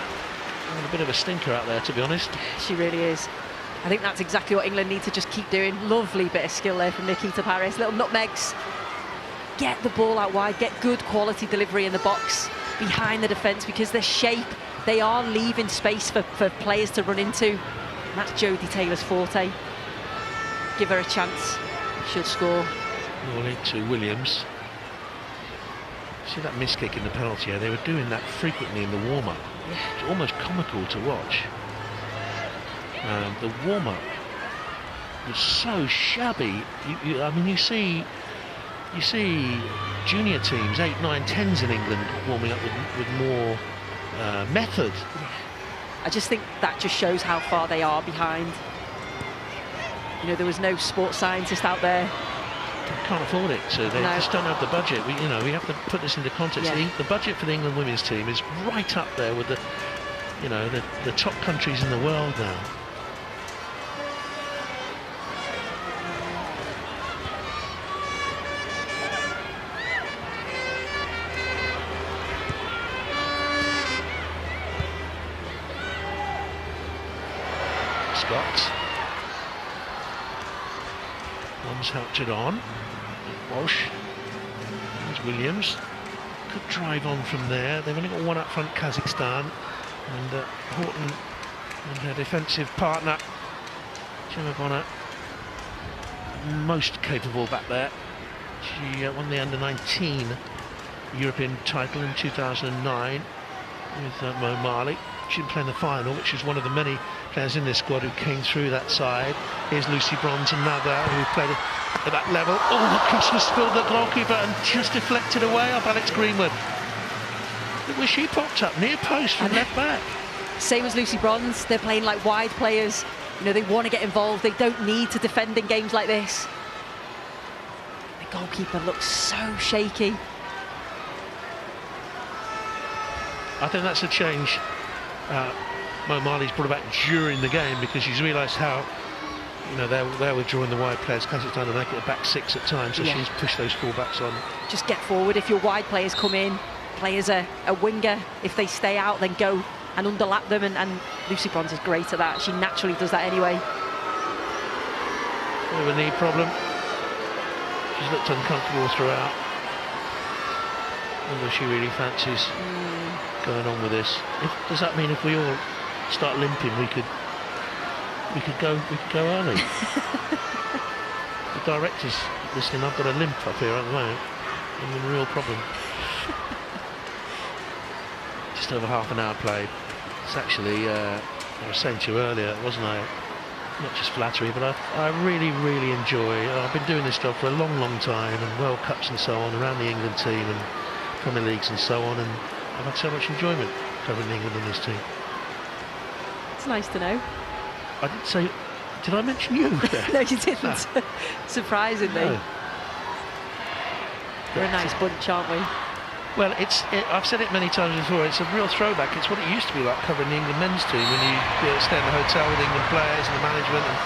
[SPEAKER 1] bit of a stinker out there, to be honest.
[SPEAKER 4] She really is. I think that's exactly what England need to just keep doing. Lovely bit of skill there from Nikita Paris. Little nutmegs. Get the ball out wide, get good quality delivery in the box behind the defence, because their shape, they are leaving space for players to run into. And that's Jodie Taylor's forte. Give her a chance, she'll score.
[SPEAKER 1] Ball into Williams. See that miss kick in the penalty area? They were doing that frequently in the warm-up.
[SPEAKER 4] Yeah.
[SPEAKER 1] It's almost comical to watch. The warm-up was so shabby. I mean, you see junior teams, 8, 9, 10s in England warming up with more method.
[SPEAKER 4] I just think that just shows how far they are behind. You know, there was no sports scientist out there.
[SPEAKER 1] They can't afford it, so they just don't have the budget. We have to put this into context.
[SPEAKER 4] Yeah.
[SPEAKER 1] The budget for the England women's team is right up there with the top countries in the world now. Scott. One's helped it on. Walsh. There's Williams. Could drive on from there. They've only got one up front, Kazakhstan. And Horton and their defensive partner, Gemma Bonner, most capable back there. She won the under-19 European title in 2009 with Mo Marley. She didn't play in the final, which is one of the many players in this squad who came through that side. Here's Lucy Bronze, another who played at that level. Oh, the cross was spilled the goalkeeper and just deflected away off Alex Greenwood. Look where she popped up, near post from left back.
[SPEAKER 4] Same as Lucy Bronze, they're playing like wide players. You know, they want to get involved. They don't need to defend in games like this. The goalkeeper looks so shaky.
[SPEAKER 1] I think that's a change Mo Marley's brought about during the game, because she's realised how, you know, they're withdrawing the wide players. Kazakhstan to make it a back six at times, so she's pushed those full-backs on.
[SPEAKER 4] Just get forward. If your wide players come in, play as a winger. If they stay out, then go and underlap them, and Lucy Bronze is great at that. She naturally does that anyway.
[SPEAKER 1] Bit of a knee problem. She's looked uncomfortable throughout. Whether she really fancies going on with this. Does that mean if we all start limping, we could go early? The director's listening. I've got a limp up here at the moment. I'm in a real problem. Just over half an hour played. It's actually, I was saying to you earlier, wasn't I? Not just flattery, but I really, really enjoy. I've been doing this job for a long, long time, and World Cups and so on, around the England team and Premier Leagues and so on, and I've had so much enjoyment covering England and this team.
[SPEAKER 4] It's nice to know.
[SPEAKER 1] I did say, did I mention you?
[SPEAKER 4] No, you didn't. No. Surprisingly.
[SPEAKER 1] No.
[SPEAKER 4] We're a nice bunch, aren't we?
[SPEAKER 1] Well, I've said it many times before, it's a real throwback. It's what it used to be like covering the England men's team, when you stay in the hotel with England players and the management and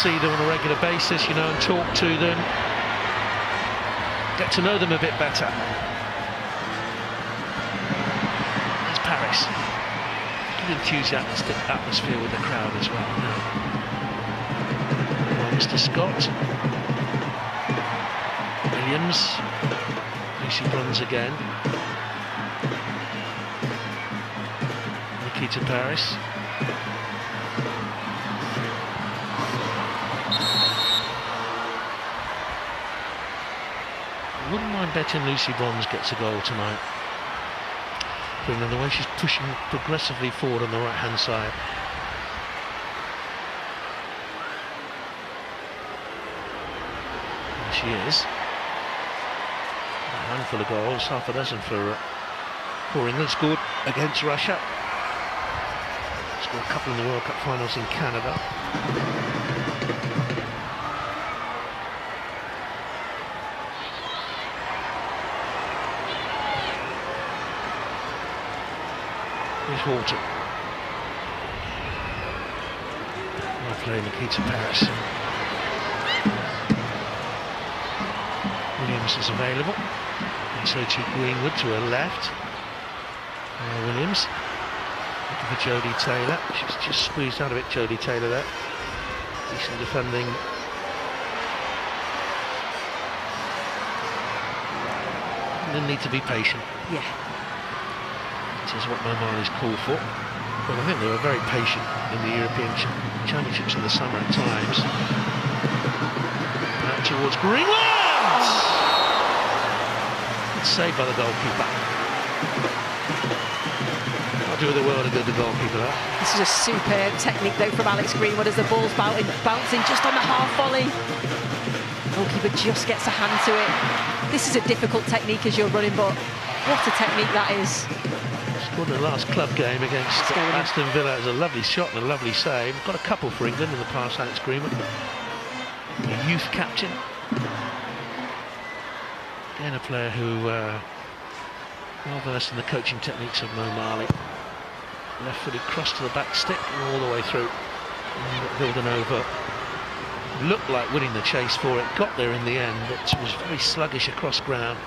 [SPEAKER 1] see them on a regular basis, you know, and talk to them, get to know them a bit better. There's Paris. Good enthusiastic atmosphere with the crowd as well. Well, Mr. Scott. Williams. Lucy Bronze again. Nikita Paris. I wouldn't mind betting Lucy Bronze gets a goal tonight. And the way she's pushing progressively forward on the right hand side. There she is. A handful of goals, half a dozen for England. Scored against Russia. Scored a couple in the World Cup finals in Canada. Here's Horton. Well played, Nikita Paris. Williams is available. And so to Greenwood to her left. Williams looking for Jodie Taylor. She's just squeezed out of it, Jodie Taylor there. Decent defending. They need to be patient.
[SPEAKER 4] Yeah.
[SPEAKER 1] Which is what Mo Marley's called for. But I think they were very patient in the European Championships in the summer at times. Out towards Greenwood! Saved by the goalkeeper. I'll do the world a good, the goalkeeper that.
[SPEAKER 4] This is a superb technique though from Alex Greenwood as the ball's bouncing just on the half volley. Goalkeeper just gets a hand to it. This is a difficult technique as you're running, but what a technique that is.
[SPEAKER 1] Scored in the last club game against Aston Villa. It was a lovely shot and a lovely save. Got a couple for England in the past, Alex Greenwood. The youth captain. Again, a player who well versed in the coaching techniques of Mo Marley. Left-footed cross to the back stick and all the way through. And Villanova looked like winning the chase for it. Got there in the end, but was very sluggish across ground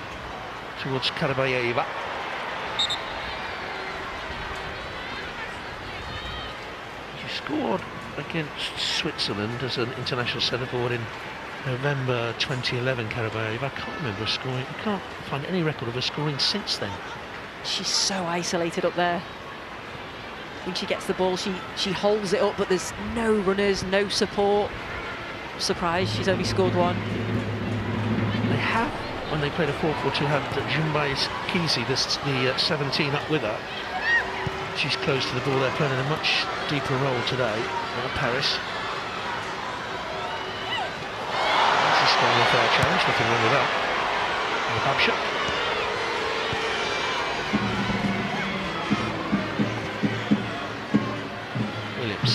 [SPEAKER 1] towards Karabayeva. She scored against Switzerland as an international centre forward in November 2011, Karabayev. I can't remember her scoring. I can't find any record of her scoring since then.
[SPEAKER 4] She's so isolated up there. When she gets the ball, she holds it up, but there's no runners, no support. Surprised she's only scored one.
[SPEAKER 1] They have, when they played a 4-4-2, had Jumbai Kizi, the 17, up with her. She's close to the ball. They're playing in a much deeper role today. Paris. That's a strong and fair challenge. Nothing wrong with that. Babshuk. Williams.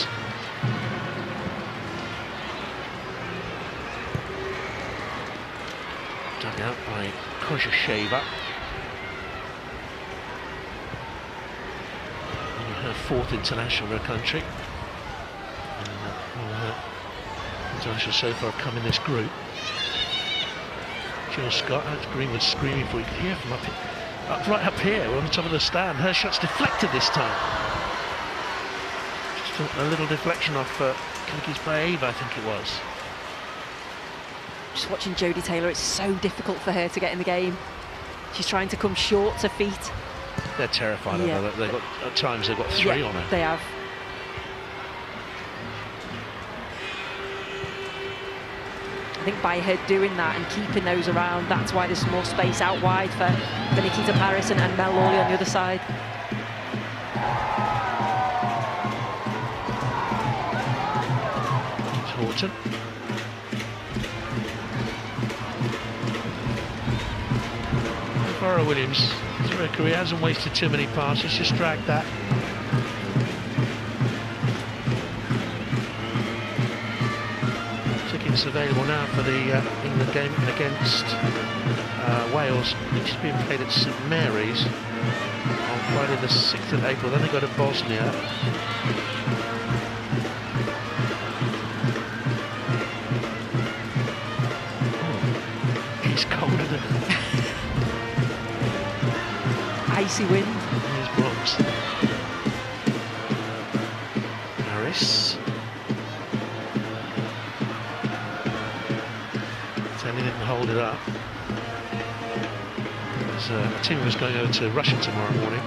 [SPEAKER 1] Dug out by Koshasheva. Her 4th international of her country. All her internationals so far have come in this group. Jill Scott, that's Greenwood screaming for you. You can hear from right up here, we're on the top of the stand. Her shot's deflected this time. Just a little deflection off Kazakhstan, I think it was.
[SPEAKER 4] Just watching Jodie Taylor, it's so difficult for her to get in the game. She's trying to come short to feet.
[SPEAKER 1] They're terrified of her. They've got, at times they've got 3 on her.
[SPEAKER 4] They have. I think by her doing that and keeping those around, that's why there's more space out wide for Nikita Paris and Mel Lawley on the other side.
[SPEAKER 1] It's Horton. Farrah Williams, through her career, hasn't wasted too many passes, just dragged that. Tickets available now for the England game against Wales, which is being played at St Mary's on Friday the 6th of April. Then they go to Bosnia. It's colder than
[SPEAKER 4] icy wind.
[SPEAKER 1] Here's Bronx. Harris. Telly didn't hold it up. There's a team was going over to Russia tomorrow morning.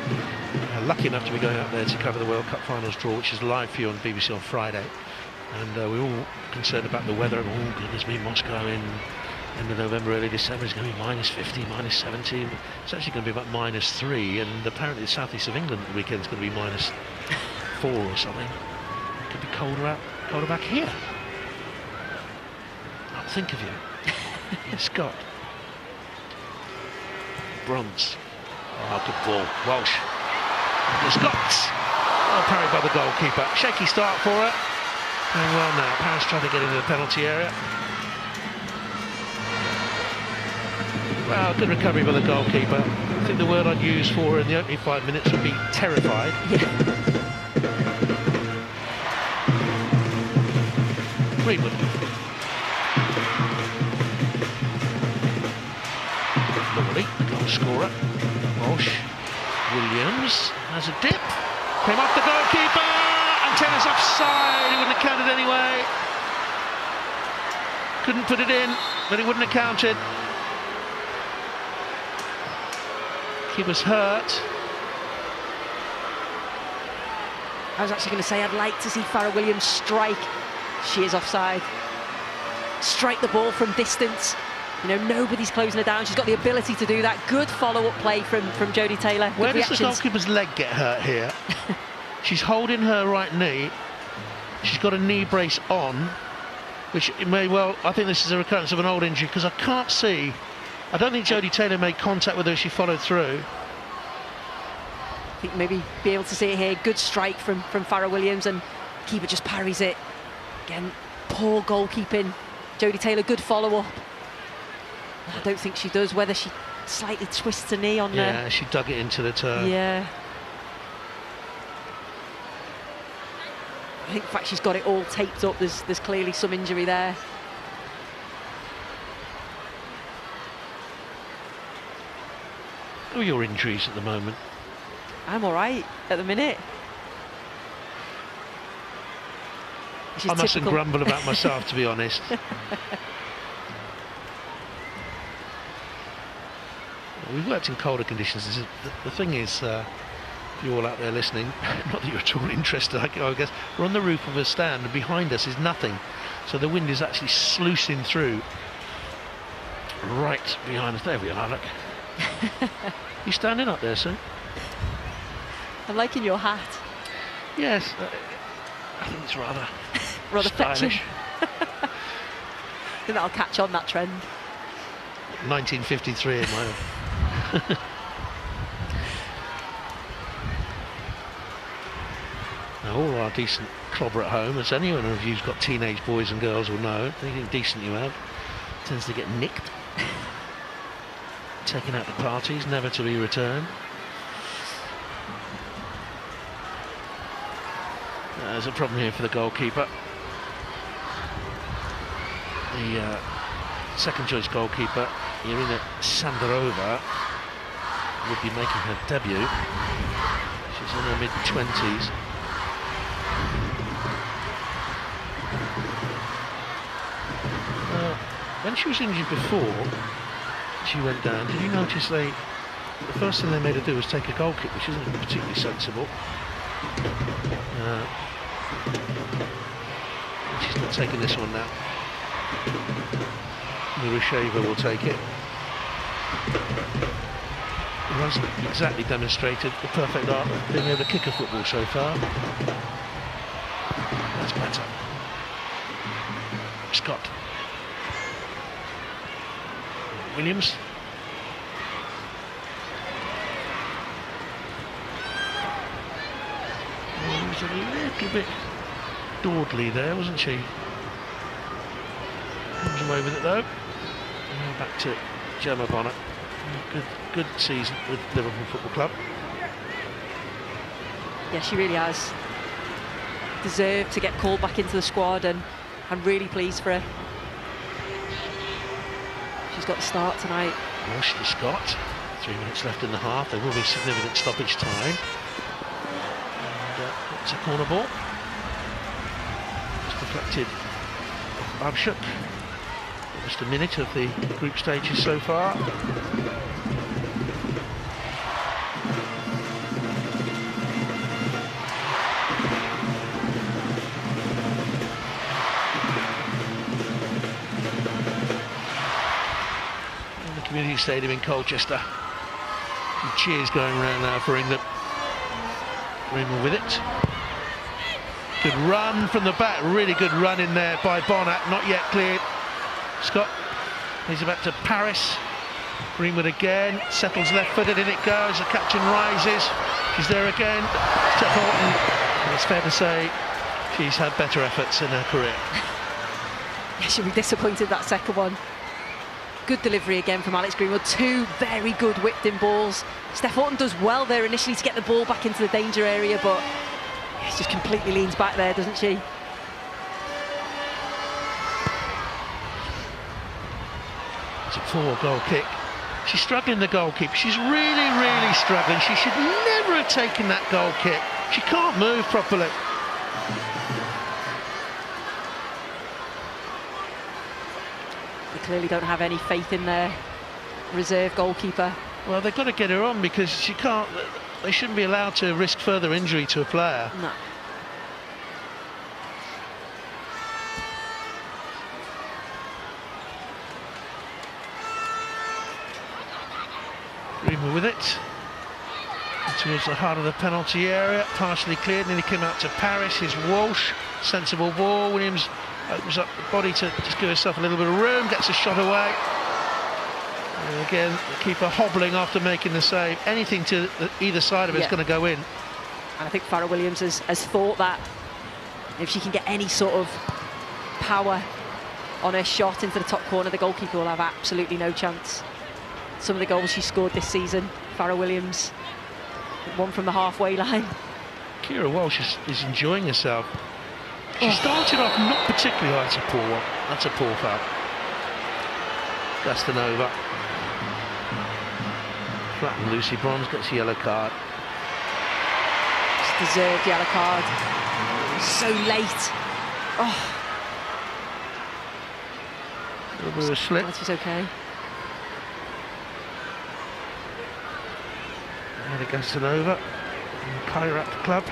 [SPEAKER 1] Lucky enough to be going out there to cover the World Cup finals draw, which is live for you on BBC on Friday. And we're all concerned about the weather. And oh goodness me, Moscow in end of November, early December is going to be -50, -17. It's actually going to be about -3, and apparently the southeast of England at the weekend is going to be -4 or something. It could be colder back here. I'll think of you. Scott. Bronze. Oh, good ball. Walsh. The Scots. Oh, parried by the goalkeeper. Shaky start for her. Going well now. Paris trying to get into the penalty area. Well, good recovery by the goalkeeper. I think the word I'd use for her in the opening 5 minutes would be terrified.
[SPEAKER 4] Yeah.
[SPEAKER 1] Greenwood. Lawley, the goal scorer. Walsh. Williams has a dip. Came off the goalkeeper. Antenna's offside. He wouldn't have counted anyway. Couldn't put it in, but he wouldn't have counted. He was hurt.
[SPEAKER 4] I was actually going to say I'd like to see Farrah Williams strike. She is offside. Strike the ball from distance. You know, nobody's closing her down. She's got the ability to do that. Good follow-up play from Jodie Taylor. Good
[SPEAKER 1] Where does
[SPEAKER 4] reactions.
[SPEAKER 1] the goalkeeper's leg get hurt here? She's holding her right knee. She's got a knee brace on, which it may well, I think this is a recurrence of an old injury, because I can't see. I don't think Jodie Taylor made contact with her as she followed through.
[SPEAKER 4] I think maybe be able to see it here. Good strike from Farrah Williams, and keeper just parries it. Again, poor goalkeeping. Jodie Taylor, good follow-up. I don't think she does, whether she slightly twists her knee on
[SPEAKER 1] Yeah, she dug it into the turf.
[SPEAKER 4] Yeah. I think, in fact, she's got it all taped up. There's clearly some injury there.
[SPEAKER 1] Who are your injuries at the moment?
[SPEAKER 4] I'm all right at the minute.
[SPEAKER 1] I mustn't grumble about myself, to be honest. We've worked in colder conditions. The thing is, if you're all out there listening, not that you're at all interested, I guess, we're on the roof of a stand and behind us is nothing. So the wind is actually sluicing through right behind us. There we are, look. You standing up there, sir?
[SPEAKER 4] I'm liking your hat.
[SPEAKER 1] Yes, I think it's rather
[SPEAKER 4] stylish. I think that'll catch on, that trend.
[SPEAKER 1] 1953 in my Now, all our decent clobber at home, as anyone of you's got teenage boys and girls will know, anything decent you have tends to get nicked, taken out to parties, never to be returned. There's a problem here for the goalkeeper. The second choice goalkeeper, Irina Sandarova, would be making her debut. She's in her mid-20s. When she was injured before, she went down. Did you notice the first thing they made her do was take a goal kick, which isn't particularly sensible. She's not taking this one now. Murasheva will take it. He hasn't exactly demonstrated the perfect art of being able to kick a football so far. That's better. Scott. Williams. She was a little bit dawdly there, wasn't she? Comes away with it though. Now back to Gemma Bonner. Good season with Liverpool Football Club.
[SPEAKER 4] Yeah, she really has deserved to get called back into the squad, and I'm really pleased for her. She's got the start tonight.
[SPEAKER 1] Ashley Scott. 3 minutes left in the half. There will be significant stoppage time. And it's a corner ball. It's deflected off Babchuk. Just a minute of the group stages so far. In the community stadium in Colchester. Some cheers going around now for England. Greenwood with it. Good run from the back, really good run in there by Bonner, not yet cleared. Scott, he's about to Paris. Greenwood again, settles left-footed, in it goes, the captain rises. She's there again, to Horton. And it's fair to say she's had better efforts in her career.
[SPEAKER 4] Yeah, she'll be disappointed that second one. Good delivery again from Alex Greenwood. Two very good whipped-in balls. Steph Horton does well there initially to get the ball back into the danger area, but she just completely leans back there, doesn't she?
[SPEAKER 1] It's a 4-goal kick. She's struggling, the goalkeeper. She's really struggling. She should never have taken that goal kick. She can't move properly.
[SPEAKER 4] They clearly don't have any faith in their reserve goalkeeper.
[SPEAKER 1] Well, they've got to get her on because she can't. They shouldn't be allowed to risk further injury to a player.
[SPEAKER 4] No.
[SPEAKER 1] Greenwood with it. Towards the heart of the penalty area, partially cleared, nearly came out to Paris. Here's Walsh, sensible ball. Williams opens up the body to just give herself a little bit of room, gets a shot away. And again, the keeper hobbling after making the save. Anything to either side of it is going to go in.
[SPEAKER 4] And I think Farrah Williams has thought that if she can get any sort of power on her shot into the top corner, the goalkeeper will have absolutely no chance. Some of the goals she scored this season, Farrah Williams, one from the halfway line.
[SPEAKER 1] Kira Walsh is enjoying herself. She started off not particularly high. That's a poor one. That's a poor foul. Gastanova. Flattened Lucy Bronze, gets a yellow card.
[SPEAKER 4] Just deserved yellow card. So late Oh,
[SPEAKER 1] A little bit of a slip.
[SPEAKER 4] that was okay.
[SPEAKER 1] And it goes to Nova. Kairat club.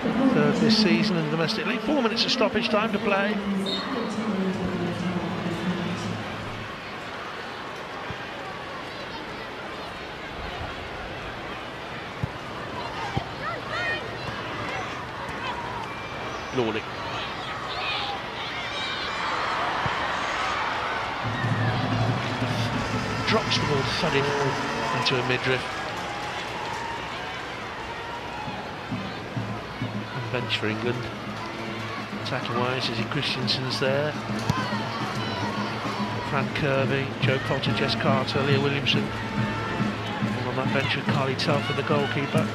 [SPEAKER 1] Third this season in the domestic league. 4 minutes of stoppage time to play. Lawley. Drops the ball thudding into a midriff. And bench for England. Attacking wise, Izzy Christensen's there. Fran Kirby, Joe Potter, Jess Carter, Leah Williamson. All on that bench with Carly Telford, the goalkeeper.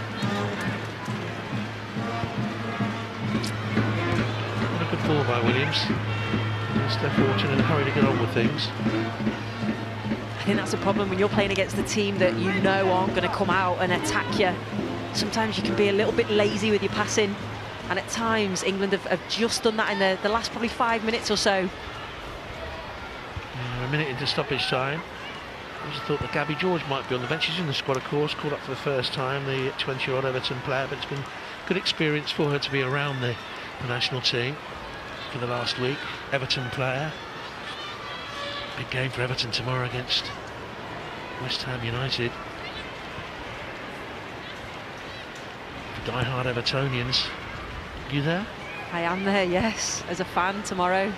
[SPEAKER 1] Good ball by Williams. Steph Horton in a hurry to get on with things.
[SPEAKER 4] I think that's a problem when you're playing against a team that you know aren't going to come out and attack you. Sometimes you can be a little bit lazy with your passing, and at times England have just done that in the last probably 5 minutes or so.
[SPEAKER 1] A minute into stoppage time. I just thought that Gabby George might be on the bench. She's in the squad, of course, called up for the first time, the 20-year-old Everton player, but it's been good experience for her to be around the national team for the last week. Everton player. Big game for Everton tomorrow against West Ham United. For die-hard Evertonians. You there?
[SPEAKER 4] I am there, yes, as a fan tomorrow.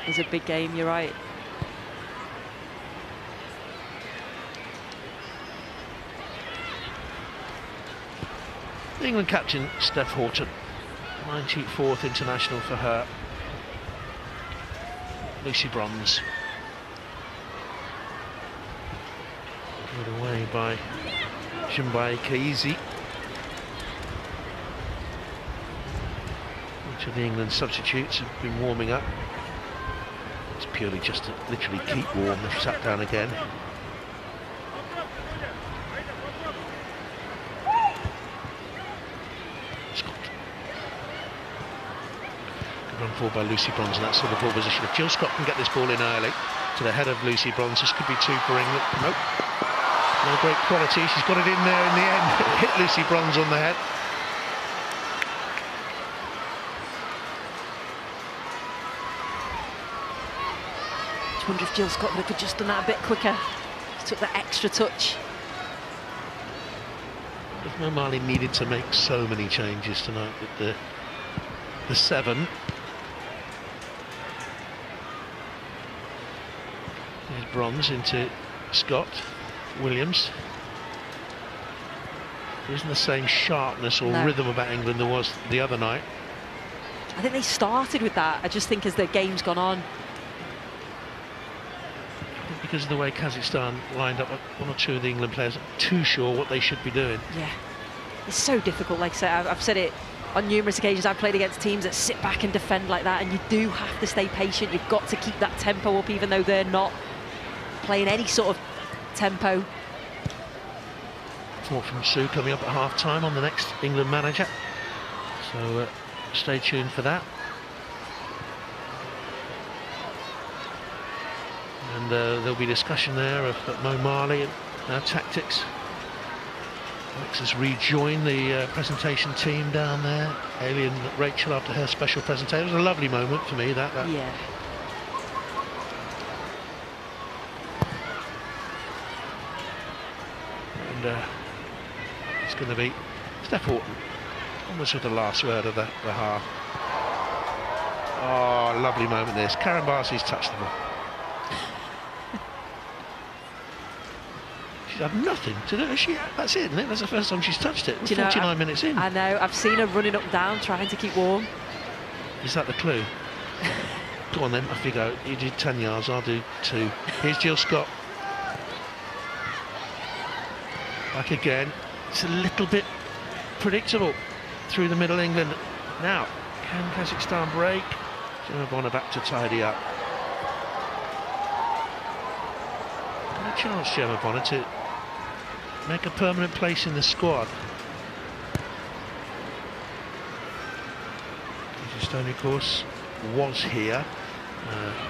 [SPEAKER 4] It's a big game, you're right.
[SPEAKER 1] The England captain, Steph Horton. 94th international for her. Lucy Bronze. Put away by Jumbai Kaizi. Each of the England substitutes have been warming up. It's purely just to literally keep warm. They've sat down again. Run forward by Lucy Bronze in that sort of ball position. If Jill Scott can get this ball in early to the head of Lucy Bronze, this could be two for England. Nope. No great quality. She's got it in there in the end. Hit Lucy Bronze on the head.
[SPEAKER 4] I wonder if Jill Scott could have just done that a bit quicker. Just took that extra touch.
[SPEAKER 1] If O'Malley needed to make so many changes tonight with the 7. There's Bronze into Scott. Williams. There isn't the same sharpness or rhythm about England there was the other night.
[SPEAKER 4] I think they started with that. I just think as the game's gone on.
[SPEAKER 1] I think because of the way Kazakhstan lined up, one or two of the England players aren't too sure what they should be doing.
[SPEAKER 4] Yeah, it's so difficult. Like I said, I've said it on numerous occasions. I've played against teams that sit back and defend like that, and you do have to stay patient. You've got to keep that tempo up, even though they're not playing any sort of tempo.
[SPEAKER 1] Talk from Sue coming up at half-time on the next England manager. So stay tuned for that. And there'll be discussion there of Mo Marley and our tactics. Alex has rejoined the presentation team down there. Hayley and Rachel after her special presentation. It was a lovely moment for me, that.
[SPEAKER 4] Yeah.
[SPEAKER 1] And it's going to be Steph Horton, almost with the last word of the half. Oh, lovely moment this. Karen Barsi's touched the ball. She's had nothing to do. That's it, isn't it? That's the first time she's touched it. We're 49 minutes in.
[SPEAKER 4] I know. I've seen her running up and down, trying to keep warm.
[SPEAKER 1] Is that the clue? Go on then, off you go. You do 10 yards, I'll do 2. Here's Jill Scott. Back again. It's a little bit predictable through the middle England. Now, can Kazakhstan break? Gemma Bonner back to tidy up. Got a chance, Gemma Bonner, to make a permanent place in the squad. Stone, of course, was here,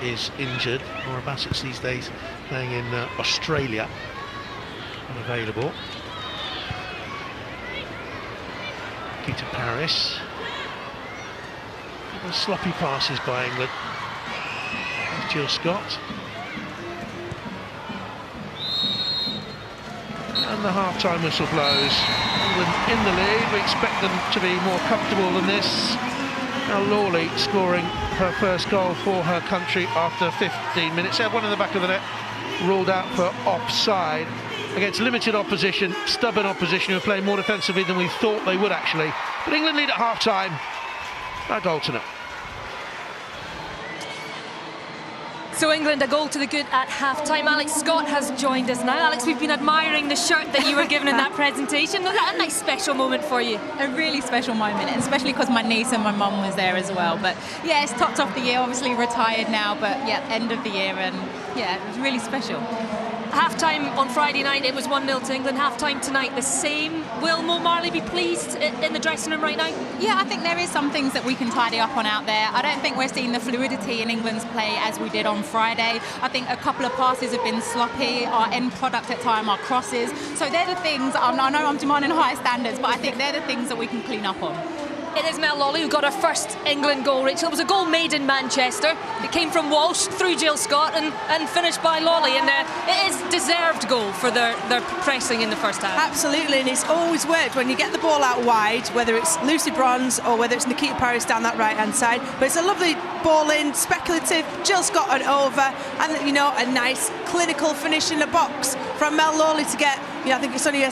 [SPEAKER 1] is injured. Laura Bassett's these days playing in Australia, unavailable. Nikita Paris. Sloppy passes by England. Jill Scott. And the half-time whistle blows. England in the lead. We expect them to be more comfortable than this. Now Lawley scoring her first goal for her country after 15 minutes. They had one in the back of the net, ruled out for offside against limited opposition, stubborn opposition who are playing more defensively than we thought they would actually. But England lead at half-time. A goal to nil.
[SPEAKER 2] So England a goal to the good at half-time. Alex Scott has joined us now. Alex, we've been admiring the shirt that you were given in that presentation. Was that a nice special moment for you?
[SPEAKER 5] A really special moment, and especially because my niece and my mum was there as well. But yeah, it's topped off the year, obviously retired now, but yeah, end of the year, and yeah, it was really special.
[SPEAKER 2] Half-time on Friday night, it was 1-0 to England. Half-time tonight, the same. Will Mo Marley be pleased in the dressing room right now? Yeah,
[SPEAKER 5] I think there is some things that we can tidy up on out there. I don't think we're seeing the fluidity in England's play as we did on Friday. I think a couple of passes have been sloppy. Our end product at time are crosses. So they're the things, I know I'm demanding higher standards, but I think they're the things that we can clean up on.
[SPEAKER 2] It is Mel Lawley who got her first England goal, Rachel. It was a goal made in Manchester. It came from Walsh through Jill Scott and finished by Lawley. And it is deserved goal for their pressing in the first half.
[SPEAKER 3] Absolutely, and it's always worked when you get the ball out wide, whether it's Lucy Bronze or whether it's Nikita Paris down that right-hand side. But it's a lovely ball in, speculative. Jill Scott on over, and you know, a nice clinical finish in the box from Mel Lawley to get. I think it's only a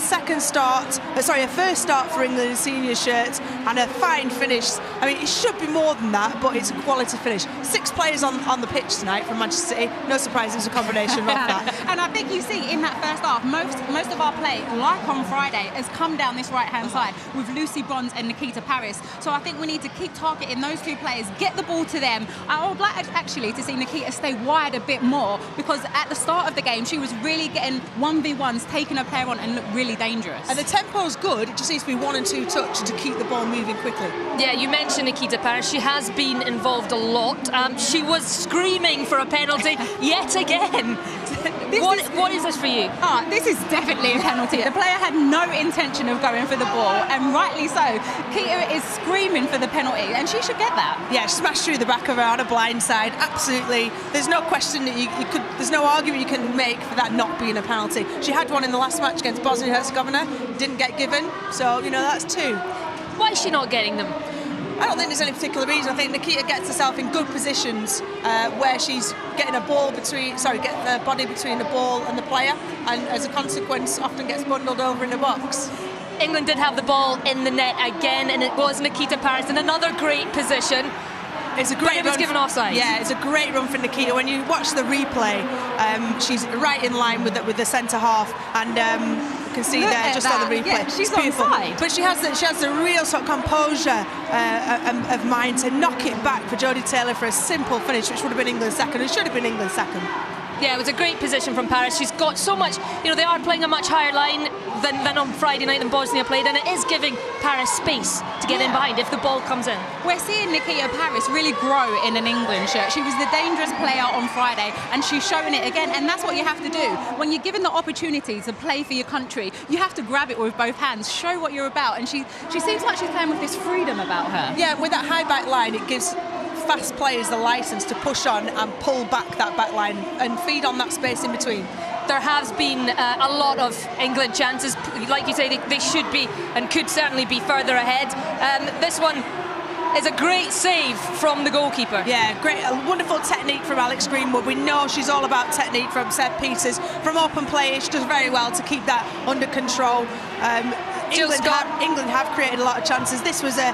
[SPEAKER 3] first start for England in senior shirts, and a fine finish. I mean, it should be more than that, but it's a quality finish. 6 players on the pitch tonight from Manchester City. No surprise, it was a combination of that.
[SPEAKER 5] And I think you see in that first half, most of our play, like on Friday, has come down this right-hand side with Lucy Bronze and Nikita Paris. So I think we need to keep targeting those 2 players, get the ball to them. I would like actually to see Nikita stay wide a bit more, because at the start of the game, she was really getting 1v1s, taking her player on and looked really dangerous.
[SPEAKER 3] And the tempo's good, it just needs to be 1 and 2 touch to keep the ball moving quickly.
[SPEAKER 2] Yeah, you mentioned Nikita Paris. She has been involved a lot. She was screaming for a penalty yet again. What is this for you?
[SPEAKER 5] This is definitely a penalty. The player had no intention of going for the ball, and rightly so. Kita is screaming for the penalty, and she should get that.
[SPEAKER 3] Yeah, smashed through the back of her on a blind side. Absolutely. There's no question that you could. There's no argument you can make for that not being a penalty. She had one in the last match against Bosnia-Herzegovina, didn't get given. So that's 2.
[SPEAKER 2] Why is she not getting them?
[SPEAKER 3] I don't think there's any particular reason. I think Nikita gets herself in good positions where she's getting get the body between the ball and the player, and as a consequence often gets bundled over in the box.
[SPEAKER 2] England did have the ball in the net again, and it was Nikita Paris in another great position.
[SPEAKER 3] It's a great
[SPEAKER 2] but it was given offside.
[SPEAKER 3] Yeah, it's a great run for Nikita. When you watch the replay, she's right in line with the centre half, and you can see there just on the replay.
[SPEAKER 5] Yeah, she's
[SPEAKER 3] beautiful.
[SPEAKER 5] onside.
[SPEAKER 3] But she has the real sort of composure of mind to knock it back for Jodie Taylor for a simple finish, which would have been England's second. It should have been England's second.
[SPEAKER 2] Yeah, it was a great position from Paris. She's got so much, they are playing a much higher line than on Friday night than Bosnia played, and it is giving Paris space to get in behind if the ball comes in.
[SPEAKER 5] We're seeing Nikita Paris really grow in an England shirt. She was the dangerous player on Friday, and she's showing it again, and that's what you have to do. When you're given the opportunity to play for your country, you have to grab it with both hands, show what you're about, and she seems like she's playing with this freedom about her.
[SPEAKER 3] Yeah, with that high back line, it gives fast players the licence to push on and pull back that back line and feed on that space in between.
[SPEAKER 2] There has been a lot of England chances. Like you say, they should be and could certainly be further ahead. This one is a great save from the goalkeeper.
[SPEAKER 3] Yeah, great, a wonderful technique from Alex Greenwood. We know she's all about technique from set pieces, from open play. She does very well to keep that under control. England have created a lot of chances. This was a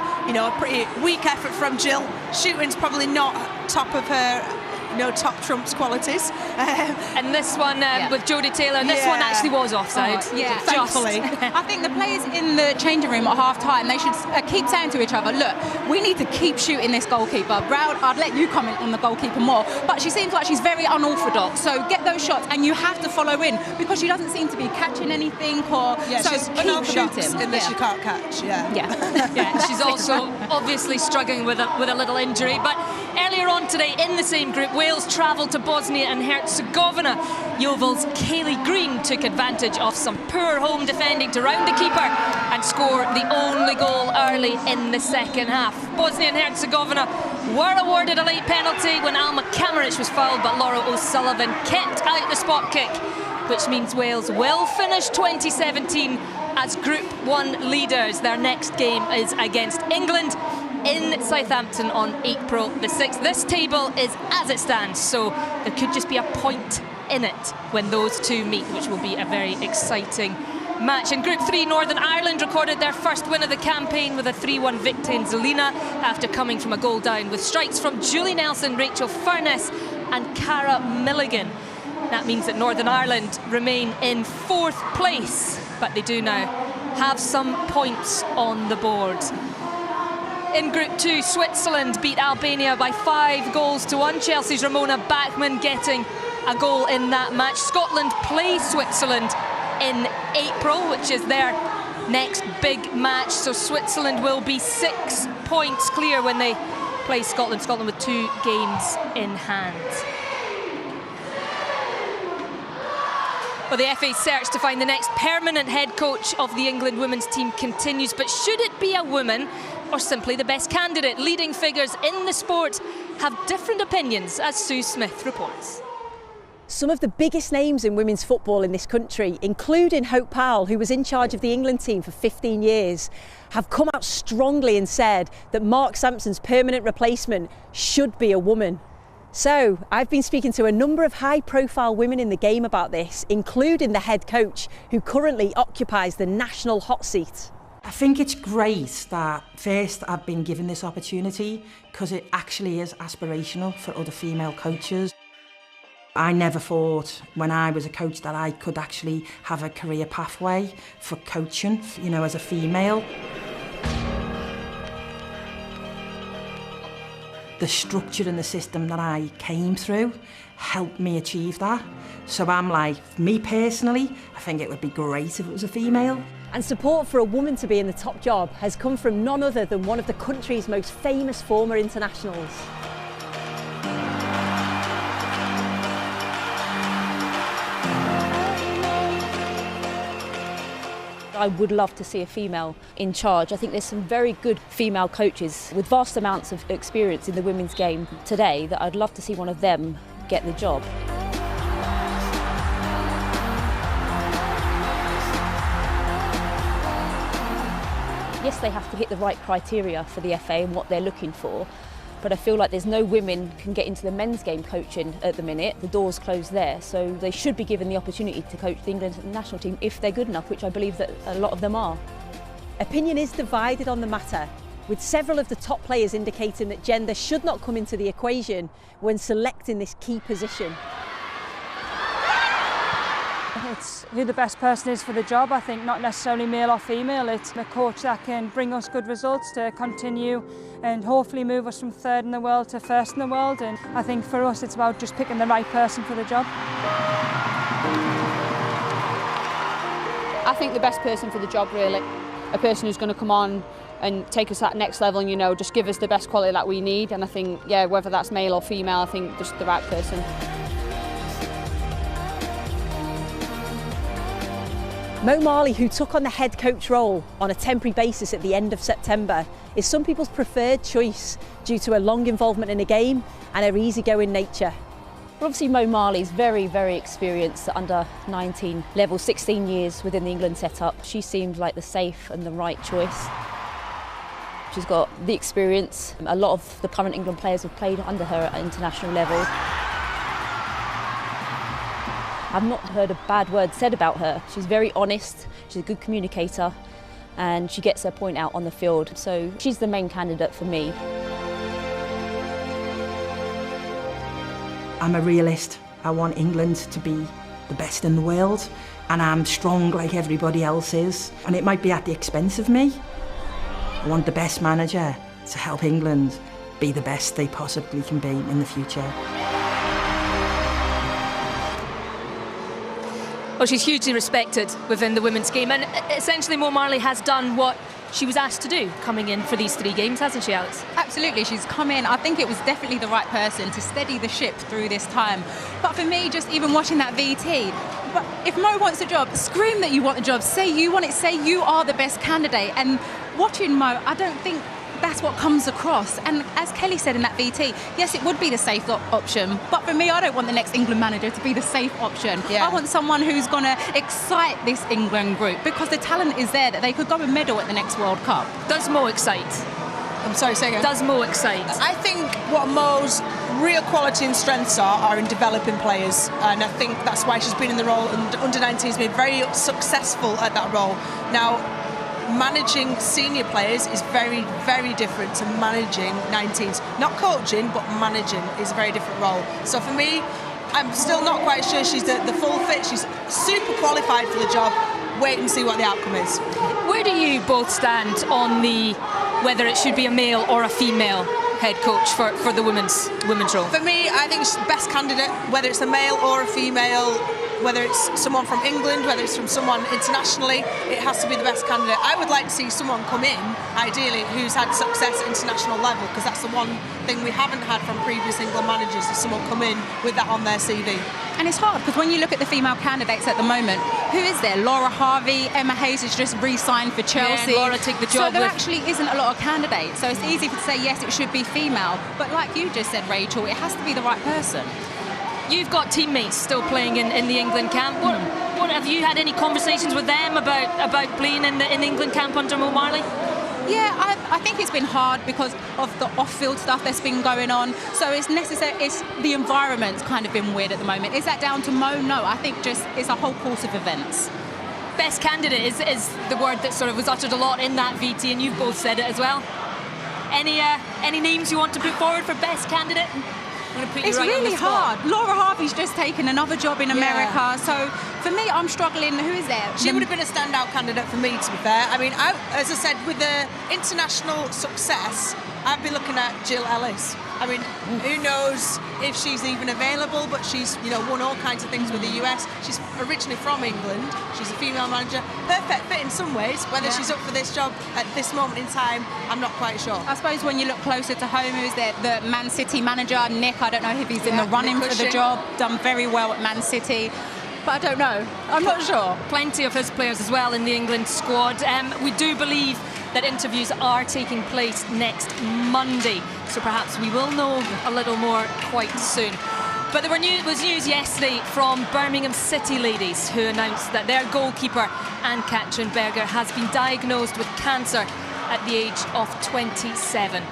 [SPEAKER 3] pretty weak effort from Jill. Shooting's probably not top of her no top trumps qualities.
[SPEAKER 2] And this one with Jodie Taylor, and this one actually was offside.
[SPEAKER 3] Thankfully.
[SPEAKER 5] I think the players in the changing room at half-time, they should keep saying to each other, look, we need to keep shooting this goalkeeper. Brown, I'd let you comment on the goalkeeper more, but she seems like she's very unorthodox, so get those shots and you have to follow in, because she doesn't seem to be catching anything, or so
[SPEAKER 3] she's
[SPEAKER 5] keep shooting.
[SPEAKER 3] Unless you can't catch,
[SPEAKER 2] She's also obviously struggling with a little injury. But earlier on today, in the same group, Wales travelled to Bosnia and Herzegovina. Yeovil's Kaylee Green took advantage of some poor home defending to round the keeper and score the only goal early in the second half. Bosnia and Herzegovina were awarded a late penalty when Alma Kamaric was fouled, but Laura O'Sullivan kept out the spot kick, which means Wales will finish 2017 as Group 1 leaders. Their next game is against England in Southampton on April the 6th. This table is as it stands, so there could just be a point in it when those two meet, which will be a very exciting match. In Group 3, Northern Ireland recorded their first win of the campaign with a 3-1 victory in Zelina after coming from a goal down, with strikes from Julie Nelson, Rachel Furness and Cara Milligan. That means that Northern Ireland remain in 4th place, but they do now have some points on the board. In Group 2, Switzerland beat Albania by 5-1. Chelsea's Ramona Bachmann getting a goal in that match. Scotland play Switzerland in April, which is their next big match, so Switzerland will be 6 points clear when they play Scotland. Scotland with 2 games in hand. Well, the FA's search to find the next permanent head coach of the England women's team continues, but should it be a woman or simply the best candidate? Leading figures in the sport have different opinions, as Sue Smith reports.
[SPEAKER 4] Some of the biggest names in women's football in this country, including Hope Powell, who was in charge of the England team for 15 years, have come out strongly and said that Mark Sampson's permanent replacement should be a woman. So I've been speaking to a number of high-profile women in the game about this, including the head coach, who currently occupies the national hot seat.
[SPEAKER 6] I think it's great that first I've been given this opportunity, because it actually is aspirational for other female coaches. I never thought when I was a coach that I could actually have a career pathway for coaching, you know, as a female. The structure and the system that I came through helped me achieve that. So I'm like, me personally, I think it would be great if it was a female.
[SPEAKER 4] And support for a woman to be in the top job has come from none other than one of the country's most famous former internationals. I would love to see a female in charge. I think there's some very good female coaches with vast amounts of experience in the women's game today that I'd love to see one of them get the job. Yes, they have to hit the right criteria for the FA and what they're looking for, but I feel like there's no women can get into the men's game coaching at the minute. The door's closed there, so they should be given the opportunity to coach the England national team if they're good enough, which I believe that a lot of them are. Opinion is divided on the matter, with several of the top players indicating that gender should not come into the equation when selecting this key position.
[SPEAKER 7] It's who the best person is for the job. I think not necessarily male or female. It's a coach that can bring us good results to continue and hopefully move us from 3rd in the world to 1st in the world. And I think for us it's about just picking the right person for the job.
[SPEAKER 8] I think the best person for the job, really. A person who's going to come on and take us to that next level and, you know, just give us the best quality that we need. And I think, yeah, whether that's male or female, I think just the right person.
[SPEAKER 4] Mo Marley, who took on the head coach role on a temporary basis at the end of September, is some people's preferred choice due to her long involvement in the game and her easygoing nature.
[SPEAKER 9] Well, obviously Mo Marley's very, very experienced at under 19 level, 16 years within the England setup. She seemed like the safe and the right choice. She's got the experience. A lot of the current England players have played under her at international level. I've not heard a bad word said about her. She's very honest, she's a good communicator, and she gets her point out on the field. So she's the main candidate for me.
[SPEAKER 6] I'm a realist. I want England to be the best in the world, and I'm strong like everybody else is. And it might be at the expense of me. I want the best manager to help England be the best they possibly can be in the future.
[SPEAKER 2] Well, she's hugely respected within the women's game, and essentially Mo Marley has done what she was asked to do coming in for these 3 games, hasn't she, Alex?
[SPEAKER 5] Absolutely, she's come in. I think it was definitely the right person to steady the ship through this time. But for me, just even watching that VT, but if Mo wants a job, scream that you want the job. Say you want it. Say you are the best candidate. And watching Mo, I don't think that's what comes across. And as Kelly said in that VT, yes, it would be the safe option, but for me, I don't want the next England manager to be the safe option.
[SPEAKER 3] Yeah.
[SPEAKER 5] I want someone who's going to excite this England group, because the talent is there that they could go and medal at the next World Cup.
[SPEAKER 2] Does Mo excite?
[SPEAKER 3] I'm sorry, say again.
[SPEAKER 2] Does Mo excite?
[SPEAKER 3] I think what Mo's real quality and strengths are in developing players, and I think that's why she's been in the role, and under 19's been very successful at that role. Now, managing senior players is very, very different to managing 19s. Not coaching, but managing is a very different role. So for me, I'm still not quite sure she's the full fit. She's super qualified for the job. Wait and see what the outcome is.
[SPEAKER 2] Where do you both stand on the whether it should be a male or a female head coach for the women's role?
[SPEAKER 3] For me, I think it's the best candidate, whether it's a male or a female, whether it's someone from England, whether it's from someone internationally, it has to be the best candidate. I would like to see someone come in, ideally, who's had success at international level, because that's the one thing we haven't had from previous England managers, is someone come in with that on their CV.
[SPEAKER 5] And it's hard, because when you look at the female candidates at the moment, who is there? Laura Harvey, Emma Hayes has just re-signed for Chelsea.
[SPEAKER 2] Yeah, Laura take the job.
[SPEAKER 5] So there actually isn't a lot of candidates. So it's easy to say, yes, it should be female. But like you just said, Rachel, it has to be the right person.
[SPEAKER 2] You've got teammates still playing in the England camp. What have you had any conversations with them about playing in the England camp under Mo Marley?
[SPEAKER 5] Yeah, I think it's been hard because of the off-field stuff that's been going on. So it's necessary. It's the environment's kind of been weird at the moment. Is that down to Mo? No, I think just it's a whole course of events.
[SPEAKER 2] Best candidate is the word that sort of was uttered a lot in that VT, and you've both said it as well. Any names you want to put forward for best candidate?
[SPEAKER 5] It's really hard. Laura Harvey's just taken another job in America. Yeah. So for me, I'm struggling. Who is there?
[SPEAKER 3] She would have been a standout candidate for me, to be fair. I mean, as I said, with the international success, I'd be looking at Jill Ellis. I mean, who knows if she's even available, but she's, won all kinds of things with the US. She's originally from England. She's a female manager. Perfect fit in some ways. Whether she's up for this job at this moment in time, I'm not quite sure.
[SPEAKER 5] I suppose when you look closer to home, who's there? The Man City manager, Nick. I don't know if he's in the running for the job. Done very well at Man City. But I don't know. I'm not sure.
[SPEAKER 2] Plenty of his players as well in the England squad. We do believe that interviews are taking place next Monday, so perhaps we will know a little more quite soon. But there was news yesterday from Birmingham City ladies, who announced that their goalkeeper, Ann-Katrin Berger, has been diagnosed with cancer at the age of 27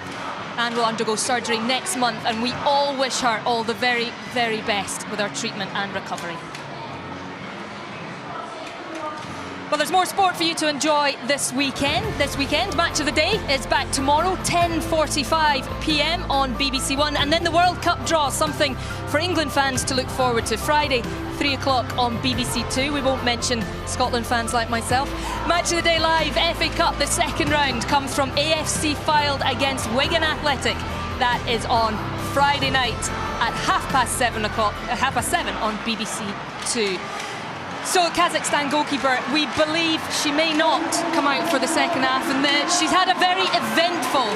[SPEAKER 2] and will undergo surgery next month, and we all wish her all the very, very best with her treatment and recovery. Well, there's more sport for you to enjoy this weekend. Match of the day is back tomorrow, 10:45 p.m. on BBC One. And then the World Cup draw, something for England fans to look forward to. Friday, 3 o'clock on BBC Two. We won't mention Scotland fans like myself. Match of the day live, FA Cup, the second round comes from AFC Fylde against Wigan Athletic. That is on Friday night at 7:30 on BBC Two. So Kazakhstan goalkeeper, we believe she may not come out for the second half, and she's had a very eventful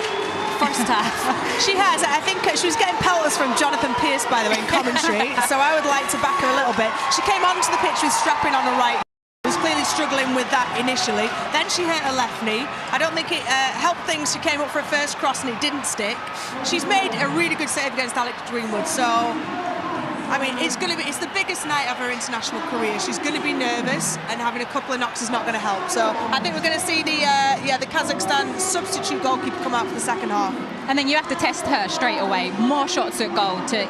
[SPEAKER 2] first half.
[SPEAKER 3] She has. I think she was getting pelters from Jonathan Pearce, by the way, in commentary, so I would like to back her a little bit. She came onto the pitch with strapping on her right. Was clearly struggling with that initially. Then she hurt her left knee. I don't think it helped things. She came up for a first cross and it didn't stick. She's made a really good save against Alex Greenwood, so I mean, it's the biggest night of her international career. She's going to be nervous, and having a couple of knocks is not going to help. So I think we're going to see the Kazakhstan substitute goalkeeper come out for the second half.
[SPEAKER 5] And then you have to test her straight away. More shots at goal to,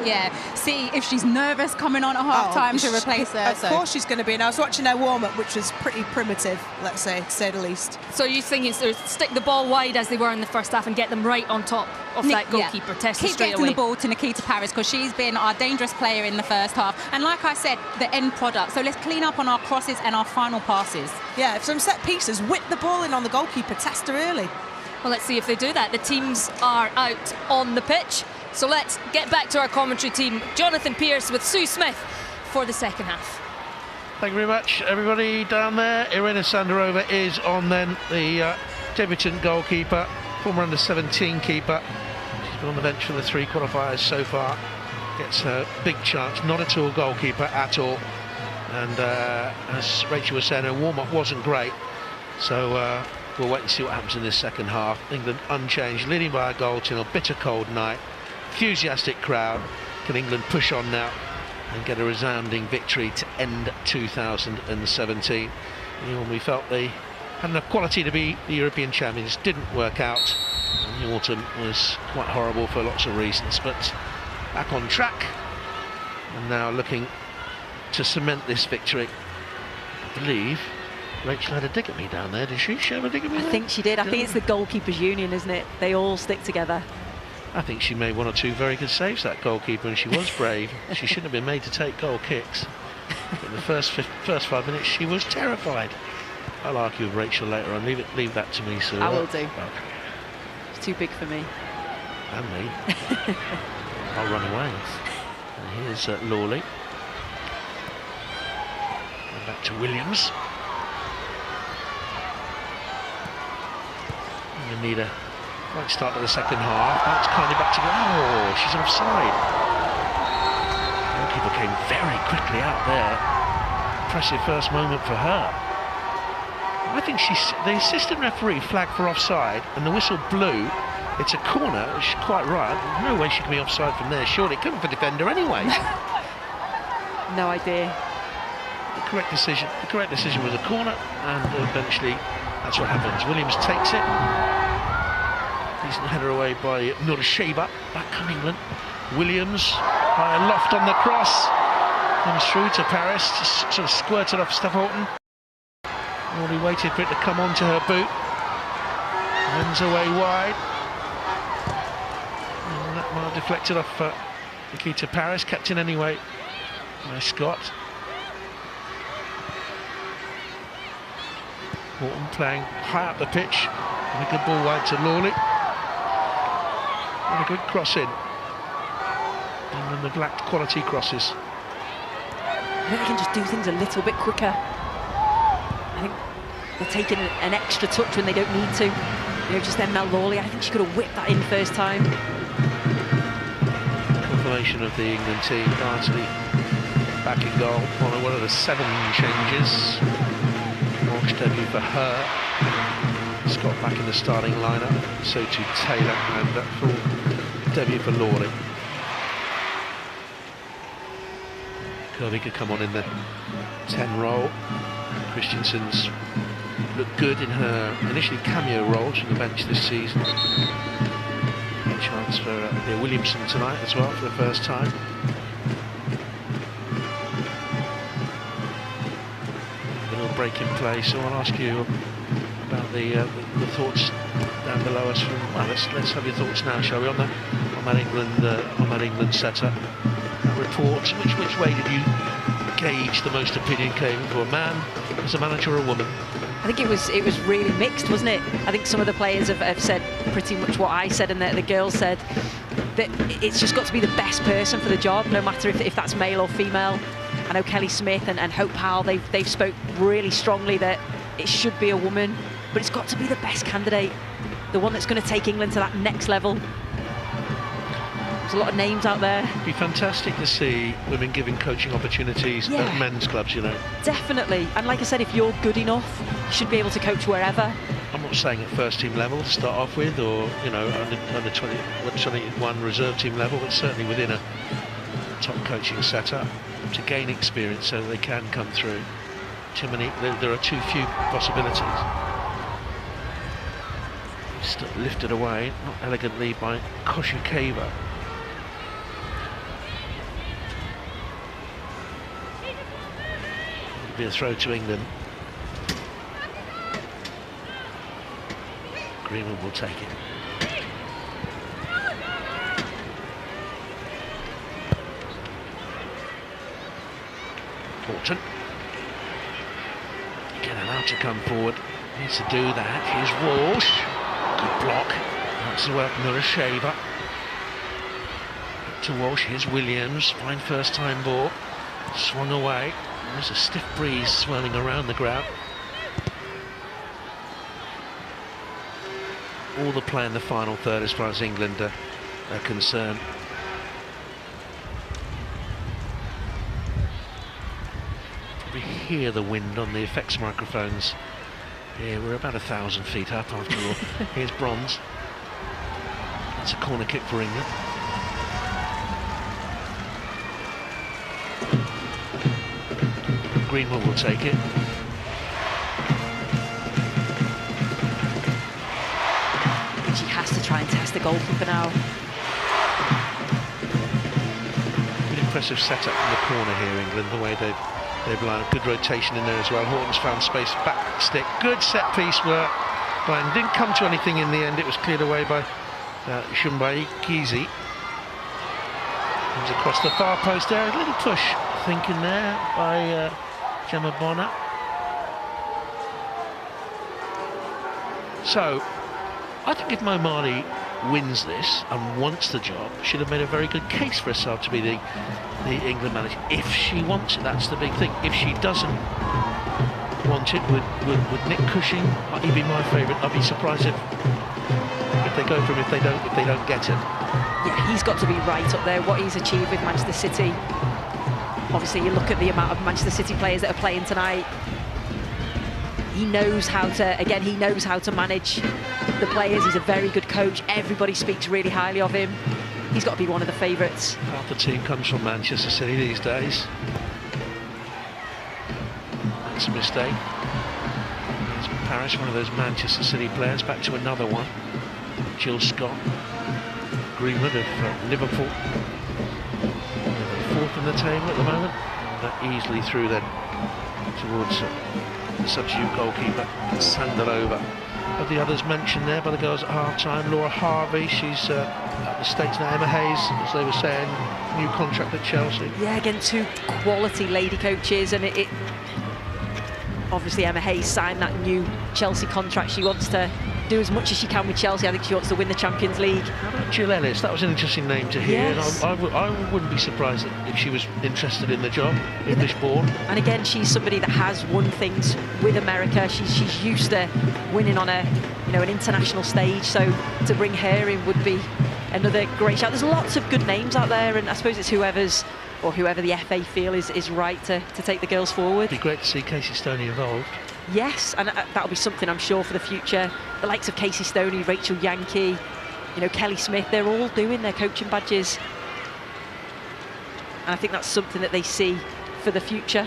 [SPEAKER 5] see if she's nervous coming on at half-time to replace her.
[SPEAKER 3] Of course she's going to be. And I was watching her warm-up, which was pretty primitive, let's say, to say the least.
[SPEAKER 2] So you're thinking stick the ball wide as they were in the first half and get them right on top of that goalkeeper, test
[SPEAKER 5] Keep
[SPEAKER 2] straight
[SPEAKER 5] getting
[SPEAKER 2] away.
[SPEAKER 5] the ball to Nikita Paris, because she's been our dangerous player in the first half. And like I said, the end product. So let's clean up on our crosses and our final passes.
[SPEAKER 3] Yeah, if some set pieces, whip the ball in on the goalkeeper, test her early.
[SPEAKER 2] Well, let's see if they do that. The teams are out on the pitch. So let's get back to our commentary team. Jonathan Pearce with Sue Smith for the second half.
[SPEAKER 1] Thank you very much, everybody down there. Irina Sandarova is on then, the debutant goalkeeper, former under-17 keeper. She's been on the bench for the 3 qualifiers so far. Gets a big chance, not at all goalkeeper at all. And as Rachel was saying, her warm-up wasn't great. So we'll wait and see what happens in this second half. England unchanged, leading by a goal to a bitter cold night. Enthusiastic crowd. Can England push on now and get a resounding victory to end 2017? When we felt they had enough quality to be the European champions, didn't work out. And the autumn was quite horrible for lots of reasons, but back on track and now looking to cement this victory. I believe Rachel had a dig at me down there, did she? She have a dig at me?
[SPEAKER 4] I think she did. I think it's the goalkeepers' union, isn't it? They all stick together.
[SPEAKER 1] I think she made 1 or 2 very good saves, that goalkeeper, and she was brave. She shouldn't have been made to take goal kicks. But in the first 5 minutes, she was terrified. I'll argue with Rachel later on. Leave that to me, Sue.
[SPEAKER 4] I will do.
[SPEAKER 1] Okay.
[SPEAKER 4] It's too big for me.
[SPEAKER 1] And me. I'll run away. And here's Lawley. And back to Williams. And we need a right start to the second half. That's kindly back to go. Oh, she's offside. The goalkeeper came very quickly out there. Impressive first moment for her. I think the assistant referee flagged for offside and the whistle blew. It's a corner, she's quite right. There's no way she can be offside from there, surely. It couldn't be for defender anyway.
[SPEAKER 4] No idea.
[SPEAKER 1] The correct decision was a corner, and eventually that's what happens. Williams takes it. Decent header away by Nursheba. Back on England. Williams by a loft on the cross. Comes through to Paris, just sort of squirted off Steph Houghton. Already waited for it to come onto her boot. Runs away wide. And that might have deflected off Nikita Paris, kept in anyway by Scott. Houghton playing high up the pitch. And a good ball wide to Lawley. And a good cross in. And they've lacked quality crosses.
[SPEAKER 4] I think they can just do things a little bit quicker. I think they're taking an extra touch when they don't need to. Just then Mel Lawley, I think she could have whipped that in first time.
[SPEAKER 1] Confirmation of the England team, Bartley back in goal. One of the 7 changes. Launch debut for her. Scott back in the starting lineup. So too Taylor, and full debut for Lawley. Kirby could come on in the 10 role. Christensen's looked good in her initially cameo role from the bench this season. A chance for Leah Williamson tonight as well for the first time. A little break in play, so I'll ask you about the thoughts down below us. Well, let's have your thoughts now, shall we, on that England setup. Report. Which way did you gauge the most opinion came for a man, as a manager, or a woman?
[SPEAKER 4] I think it was really mixed, wasn't it? I think some of the players have said pretty much what I said, and the girls said that it's just got to be the best person for the job, no matter if that's male or female. I know Kelly Smith and Hope Powell, they've spoke really strongly that it should be a woman, but it's got to be the best candidate, the one that's going to take England to that next level. There's a lot of names out there.
[SPEAKER 1] It'd be fantastic to see women given coaching opportunities at men's clubs,
[SPEAKER 4] Definitely. And like I said, if you're good enough, you should be able to coach wherever.
[SPEAKER 1] I'm not saying at first team level to start off with, or under 21 reserve team level, but certainly within a top coaching setup to gain experience so that they can come through. There are too few possibilities. lifted away, not elegantly, by Koshikeva. It'll be a throw to England. Greenwood will take it. Horton. Again, allowed to come forward. Needs to do that. Here's Walsh. Good block. That's the work Nurasheva. To Walsh. Here's Williams. Fine first time ball. Swung away. There's a stiff breeze swirling around the ground. All the play in the final third as far as England are concerned. We hear the wind on the effects microphones. Yeah, we're about 1,000 feet up after all. Here's Bronze. That's a corner kick for England. Greenwood will take it.
[SPEAKER 4] She has to try and test the goalkeeper now.
[SPEAKER 1] Good impressive setup from the corner here, England, the way they've lined up. Good rotation in there as well. Horton's found space, back stick, good set piece work. But didn't come to anything in the end. It was cleared away by Shumbai Kizi. Comes across the far post there. A little push, I think, in there by Gemma Bonner. So, I think if Mo Mali wins this and wants the job, she'd have made a very good case for herself to be the England manager. If she wants it, that's the big thing. If she doesn't want it, would Nick Cushing, he'd be my favourite. I'd be surprised if they go for him if they don't get him.
[SPEAKER 4] Yeah, he's got to be right up there. What he's achieved with Manchester City. Obviously, you look at the amount of Manchester City players that are playing tonight. He knows how to, again, he knows how to manage the players. He's a very good coach. Everybody speaks really highly of him. He's got to be one of the favourites.
[SPEAKER 1] Half the team comes from Manchester City these days. That's a mistake. It's Paris, one of those Manchester City players, back to another one. Jill Scott. Greenwood of Liverpool. Fourth in the table at the moment. That easily through then towards the substitute goalkeeper, Sandelova. Of the others mentioned there by the girls at half-time, Laura Harvey, she's at the States now. Emma Hayes, as they were saying, new contract at Chelsea.
[SPEAKER 4] Yeah, again, two quality lady coaches, and it obviously Emma Hayes signed that new Chelsea contract. She wants to do as much as she can with Chelsea. I think she wants to win the Champions League.
[SPEAKER 1] How about Jill Ellis? That was an interesting name to hear.
[SPEAKER 4] Yes.
[SPEAKER 1] And I wouldn't be surprised if she was interested in the job, English-born.
[SPEAKER 4] And again, she's somebody that has won things with America. She's used to winning on an international stage. So to bring her in would be another great shout. There's lots of good names out there, and I suppose it's whoever the FA feel is right to take the girls forward.
[SPEAKER 1] It'd be great to see Casey Stoney involved.
[SPEAKER 4] Yes, and that'll be something I'm sure for the future. The likes of Casey Stoney, Rachel Yankee, Kelly Smith, they're all doing their coaching badges. And I think that's something that they see for the future.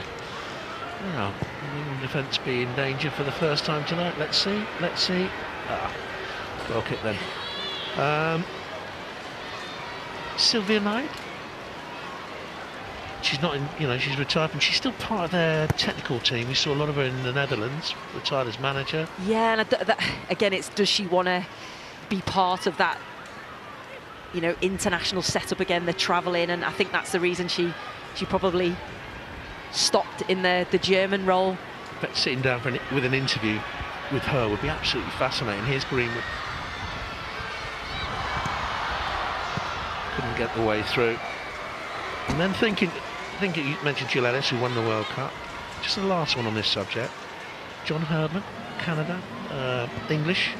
[SPEAKER 1] Well, England defence be in danger for the first time tonight. Let's see. Well kick then. Sylvia Knight. She's not in, she's retired, and she's still part of their technical team. We saw a lot of her in the Netherlands, retired as manager.
[SPEAKER 4] Yeah, and again, it's does she want to be part of that, international setup again, the travelling, and I think that's the reason she probably stopped in the German role.
[SPEAKER 1] But sitting down with an interview with her would be absolutely fascinating. Here's Greenwood. Couldn't get the way through. And then thinking you mentioned Jill Ellis, who won the World Cup. Just the last one on this subject. John Herdman, Canada, English,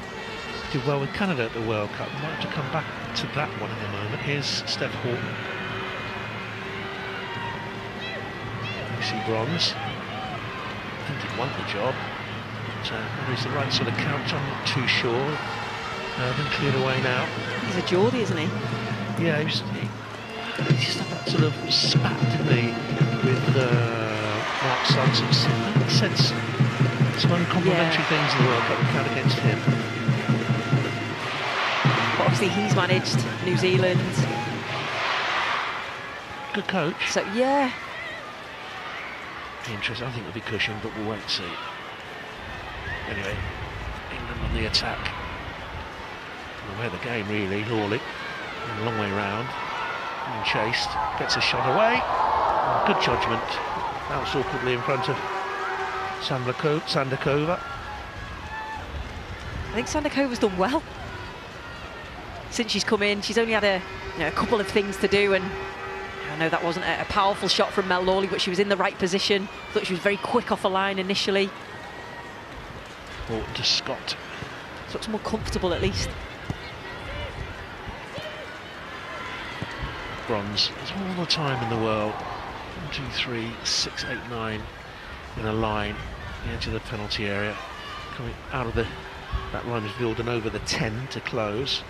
[SPEAKER 1] did well with Canada at the World Cup. We might have to come back to that one in a moment. Here's Steph Horton. You see Bronze. I think he won the job. But whether he's the right sort of couch, I'm not too sure. Been cleared away now.
[SPEAKER 4] He's a Geordie, isn't he?
[SPEAKER 1] Yeah, he just had that sort of spat, didn't he, with Mark Sanson. He said some uncomplimentary things in the World Cup that count against him.
[SPEAKER 4] obviously he's managed New Zealand.
[SPEAKER 1] Good coach.
[SPEAKER 4] So, yeah.
[SPEAKER 1] Interesting. I think it'll be Cushing, but we'll wait and see. Anyway, England on the attack. Away the game, really. Lawley, a long way round. Being chased, gets a shot away. Good judgment. Bounced awkwardly in front of Sandakova.
[SPEAKER 4] I think Sandakova's done well since she's come in. She's only had a couple of things to do, and I know that wasn't a powerful shot from Mel Lawley, but she was in the right position. Thought she was very quick off the line initially.
[SPEAKER 1] Ball to Scott.
[SPEAKER 4] Looks more comfortable at least.
[SPEAKER 1] Bronze. There's all the time in the world. 1, 2, 3, 6, 8, 9 in a line, the edge of the penalty area. Coming out of that line is built and over the 10 to close.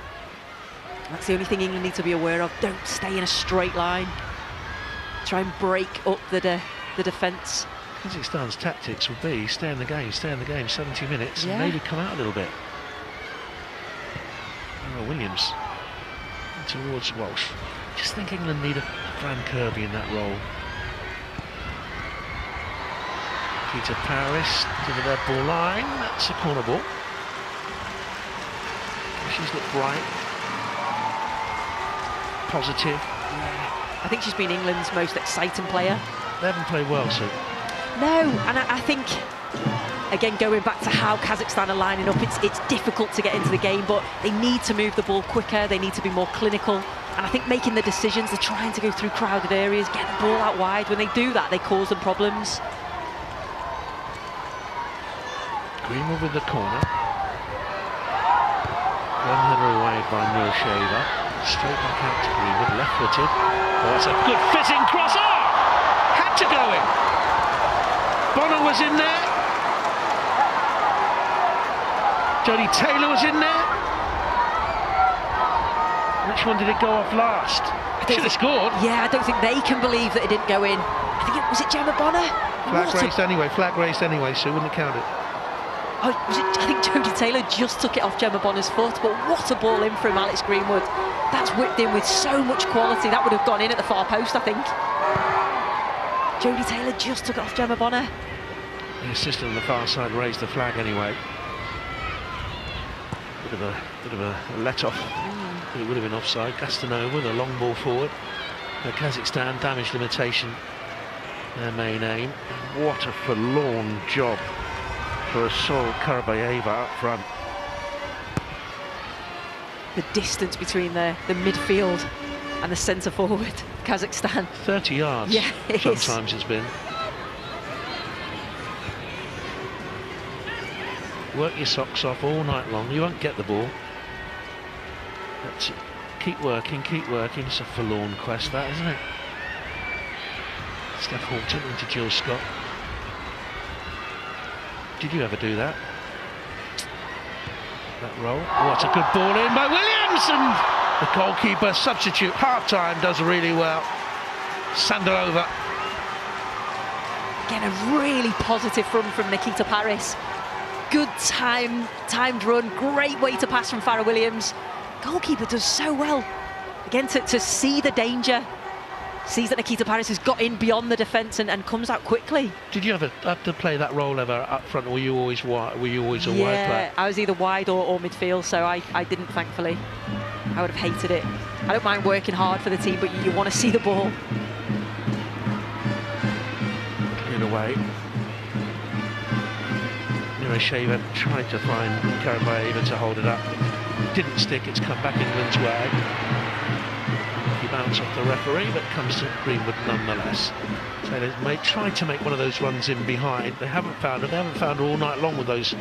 [SPEAKER 4] That's the only thing England need to be aware of. Don't stay in a straight line. Try and break up the defence.
[SPEAKER 1] Kazakhstan's tactics would be stay in the game, 70 minutes, and maybe come out a little bit. Williams towards Walsh. Just think England need a Fran Kirby in that role. Peter Paris to the red ball line. That's a corner ball. She's looked bright, positive.
[SPEAKER 4] Yeah. I think she's been England's most exciting player.
[SPEAKER 1] They haven't played well, Sue.
[SPEAKER 4] No, and I think, again, going back to how Kazakhstan are lining up, it's difficult to get into the game, but they need to move the ball quicker, they need to be more clinical, and I think making the decisions, they're trying to go through crowded areas, get the ball out wide. When they do that, they cause them problems.
[SPEAKER 1] Greenwood with the corner. One header away by Neil Shaver. Straight back out to Greenwood, left-footed. Oh, that's a good fitting cross. Oh! Had to go in. Bonner was in there. Jodie Taylor was in there. Which one did it go off last? Should have scored.
[SPEAKER 4] Yeah, I don't think they can believe that it didn't go in. I think was it Gemma Bonner?
[SPEAKER 1] Flag raised anyway, so wouldn't count it.
[SPEAKER 4] Oh, I think Jodie Taylor just took it off Gemma Bonner's foot, but what a ball in from Alex Greenwood. That's whipped in with so much quality. That would have gone in at the far post, I think. Jodie Taylor just took it off Gemma Bonner.
[SPEAKER 1] The assistant on the far side raised the flag anyway. Bit of a let-off. It would have been offside. Gastanova with a long ball forward. Kazakhstan, damage limitation, their main aim. What a forlorn job for Sol Karabayeva up front.
[SPEAKER 4] The distance between the midfield and the centre forward, Kazakhstan.
[SPEAKER 1] 30 yards,
[SPEAKER 4] yeah,
[SPEAKER 1] sometimes it's been. Work your socks off all night long, you won't get the ball. But keep working, it's a forlorn quest that, isn't it? Steph Horton into Jill Scott. Did you ever do that? That roll. Oh, it's a good ball in by Williams, and the goalkeeper substitute half-time does really well. Sandalova.
[SPEAKER 4] Again, a really positive run from Nikita Paris. Good timed run, great way to pass from Farrah Williams. Goalkeeper does so well. Again, to see the danger, sees that Nikita Paris has got in beyond the defence and comes out quickly.
[SPEAKER 1] Did you ever have to play that role ever up front, or were you always a wide player?
[SPEAKER 4] Yeah, I was either wide or midfield, so I didn't, thankfully. I would have hated it. I don't mind working hard for the team, but you want to see the ball.
[SPEAKER 1] In a way. Shaver tried to find Karabayeva to hold it up. It didn't stick, it's come back England's way. He bounced off the referee, but comes to Greenwood nonetheless. So they tried to make one of those runs in behind. They haven't found it. They haven't found it all night long with those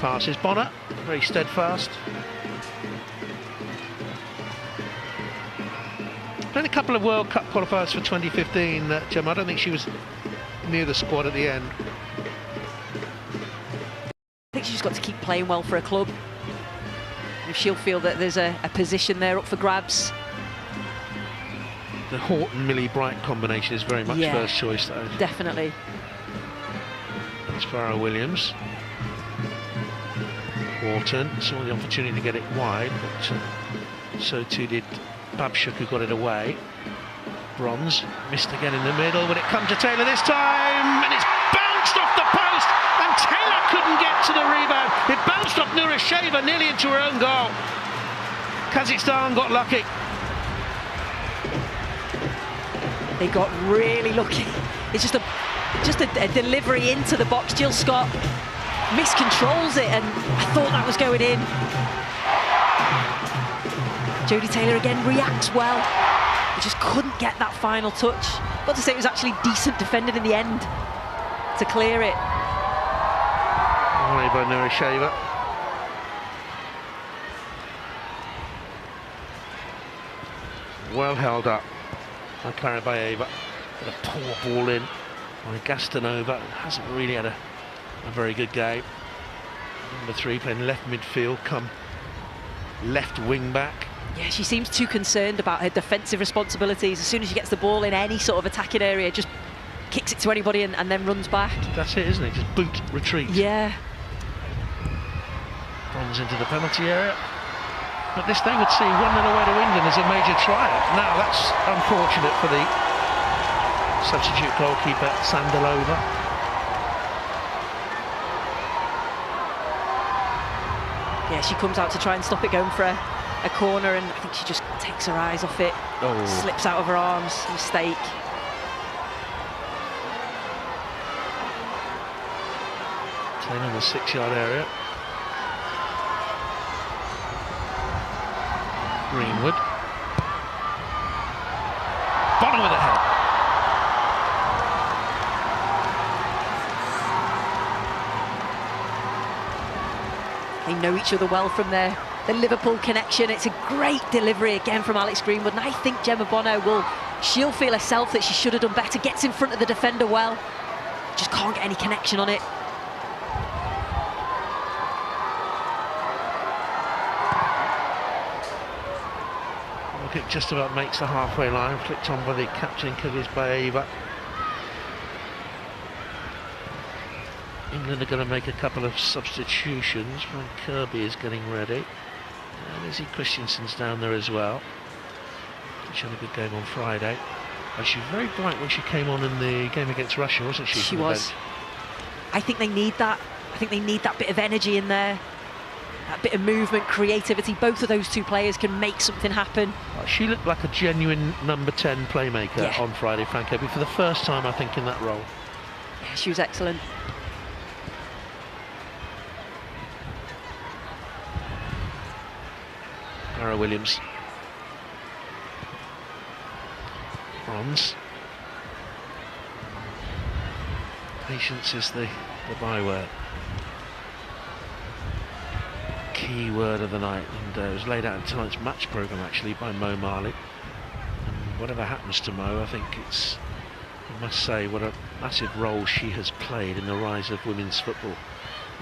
[SPEAKER 1] passes. Bonner, very steadfast. Played a couple of World Cup qualifiers for 2015, Gemma. I don't think she was near the squad at the end.
[SPEAKER 4] I think she's got to keep playing well for her club. If she'll feel that there's a position there up for grabs.
[SPEAKER 1] The Horton-Millie-Bright combination is very much first choice, though.
[SPEAKER 4] Definitely.
[SPEAKER 1] That's Farrah Williams. Horton saw the opportunity to get it wide, but So too did Babchuk, who got it away. Bronze missed again in the middle, but it come to Taylor this time, and it's bounced off the post, and Taylor couldn't get to the rebound. It bounced off Nurasheva nearly into her own goal. Kazakhstan got lucky.
[SPEAKER 4] They got really lucky. It's just a delivery into the box. Jill Scott miscontrols it, and I thought that was going in. Jodie Taylor again reacts well, but just couldn't get that final touch. Got to say, it was actually decent defending in the end to clear it.
[SPEAKER 1] Away by Nurasheva. Well held up by Karabayeva. But a poor ball in by Gastonova. Hasn't really had a very good game. Number 3 playing left midfield, come left wing back.
[SPEAKER 4] Yeah, she seems too concerned about her defensive responsibilities. As soon as she gets the ball in any sort of attacking area, just kicks it to anybody and then runs back.
[SPEAKER 1] That's it, isn't it? Just boot, retreat.
[SPEAKER 4] Yeah.
[SPEAKER 1] Bronze into the penalty area. But this they would see 1-0 away to England as a major triumph. Now that's unfortunate for the substitute goalkeeper, Sandalova.
[SPEAKER 4] Yeah, she comes out to try and stop it going for a corner, and I think she just takes her eyes off it. Slips out of her arms. Mistake.
[SPEAKER 1] Taylor in the 6-yard area. Greenwood. Bottom of the head.
[SPEAKER 4] They know each other well from the Liverpool connection. It's a great delivery again from Alex Greenwood, and I think Gemma Bono she'll feel herself that she should have done better. Gets in front of the defender well, just can't get any connection on it.
[SPEAKER 1] Kick just about makes the halfway line, flicked on by the captain Kazakhstan. England are going to make a couple of substitutions when Kirby is getting ready. And Izzy Christensen's down there as well. She had a good game on Friday. And she was very bright when she came on in the game against Russia, wasn't she?
[SPEAKER 4] She was. I think they need that. I think they need that bit of energy in there. That bit of movement, creativity. Both of those two players can make something happen.
[SPEAKER 1] She looked like a genuine number 10 playmaker on Friday, Frank Kirby, for the first time, I think, in that role.
[SPEAKER 4] Yeah, she was excellent.
[SPEAKER 1] Ara Williams. Bronze. Patience is the byword. Key word of the night, and it was laid out in tonight's match programme actually by Mo Marley. And whatever happens to Mo, I think I must say, what a massive role she has played in the rise of women's football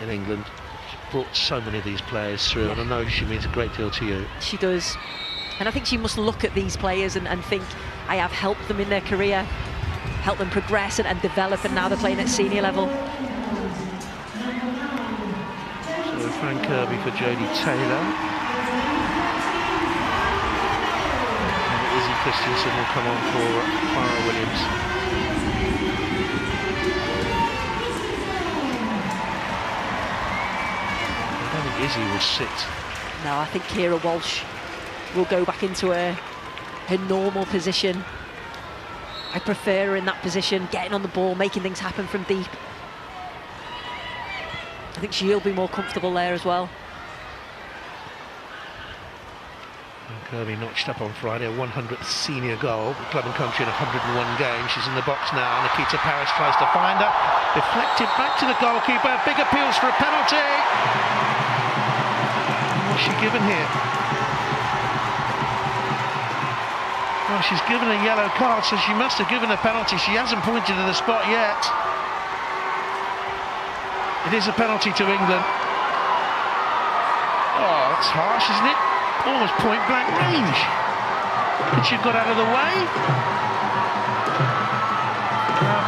[SPEAKER 1] in England. She's brought so many of these players through, and I know she means a great deal to you.
[SPEAKER 4] She does, and I think she must look at these players and think, I have helped them in their career, helped them progress and develop, and now they're playing at senior level.
[SPEAKER 1] Frank Kirby for Jodie Taylor. And Izzy Christensen will come on for Farah Williams. I don't think Izzy will sit.
[SPEAKER 4] No, I think Kira Walsh will go back into her normal position. I prefer her in that position, getting on the ball, making things happen from deep. I think she'll be more comfortable there as well.
[SPEAKER 1] And Kirby notched up on Friday a 100th senior goal. The club and country in 101 games. She's in the box now. Nikita Paris tries to find her. Deflected back to the goalkeeper. Big appeals for a penalty. What's she given here? Well, she's given a yellow card, so she must have given a penalty. She hasn't pointed to the spot yet. It is a penalty to England. Oh, that's harsh, isn't it? Almost point-blank range. And she got out of the way.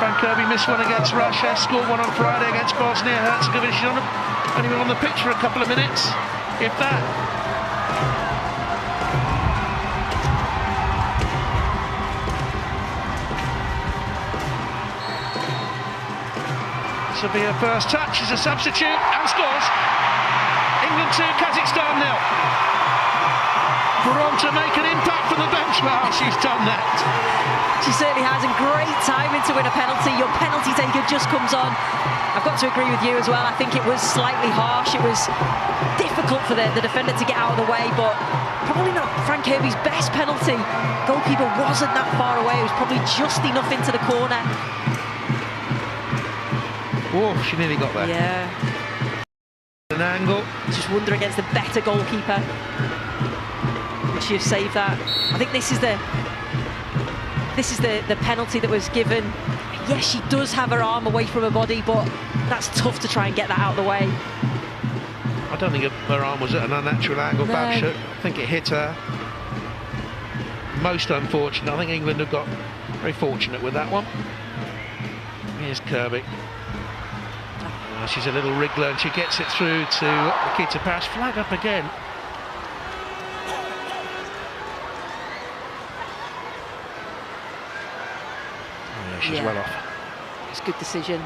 [SPEAKER 1] Frank Kirby missed one against Russia, scored one on Friday against Bosnia-Herzegovina. She's only been on the pitch for a couple of minutes, if that. This will be her first touch. She's a substitute and scores. England 2, Kazakhstan 0. Bron to make an impact from the bench. Well, she's done that.
[SPEAKER 4] She certainly has, and great timing to win a penalty. Your penalty taker just comes on. I've got to agree with you as well. I think it was slightly harsh. It was difficult for the defender to get out of the way, but probably not Frank Kirby's best penalty. Goalkeeper wasn't that far away. It was probably just enough into the corner.
[SPEAKER 1] Oh, she nearly got there.
[SPEAKER 4] Yeah.
[SPEAKER 1] An angle.
[SPEAKER 4] Just wonder against the better goalkeeper. Would she have saved that? I think this is the penalty that was given. Yes, she does have her arm away from her body, but that's tough to try and get that out of the way.
[SPEAKER 1] I don't think her arm was at an unnatural angle,
[SPEAKER 4] No.
[SPEAKER 1] Babshut. I think it hit her. Most unfortunate. I think England have got very fortunate with that one. Here's Kirby. She's a little wriggler and she gets it through to Nikita Paris. Flag up again. Oh, yeah, she's well off.
[SPEAKER 4] It's a good decision.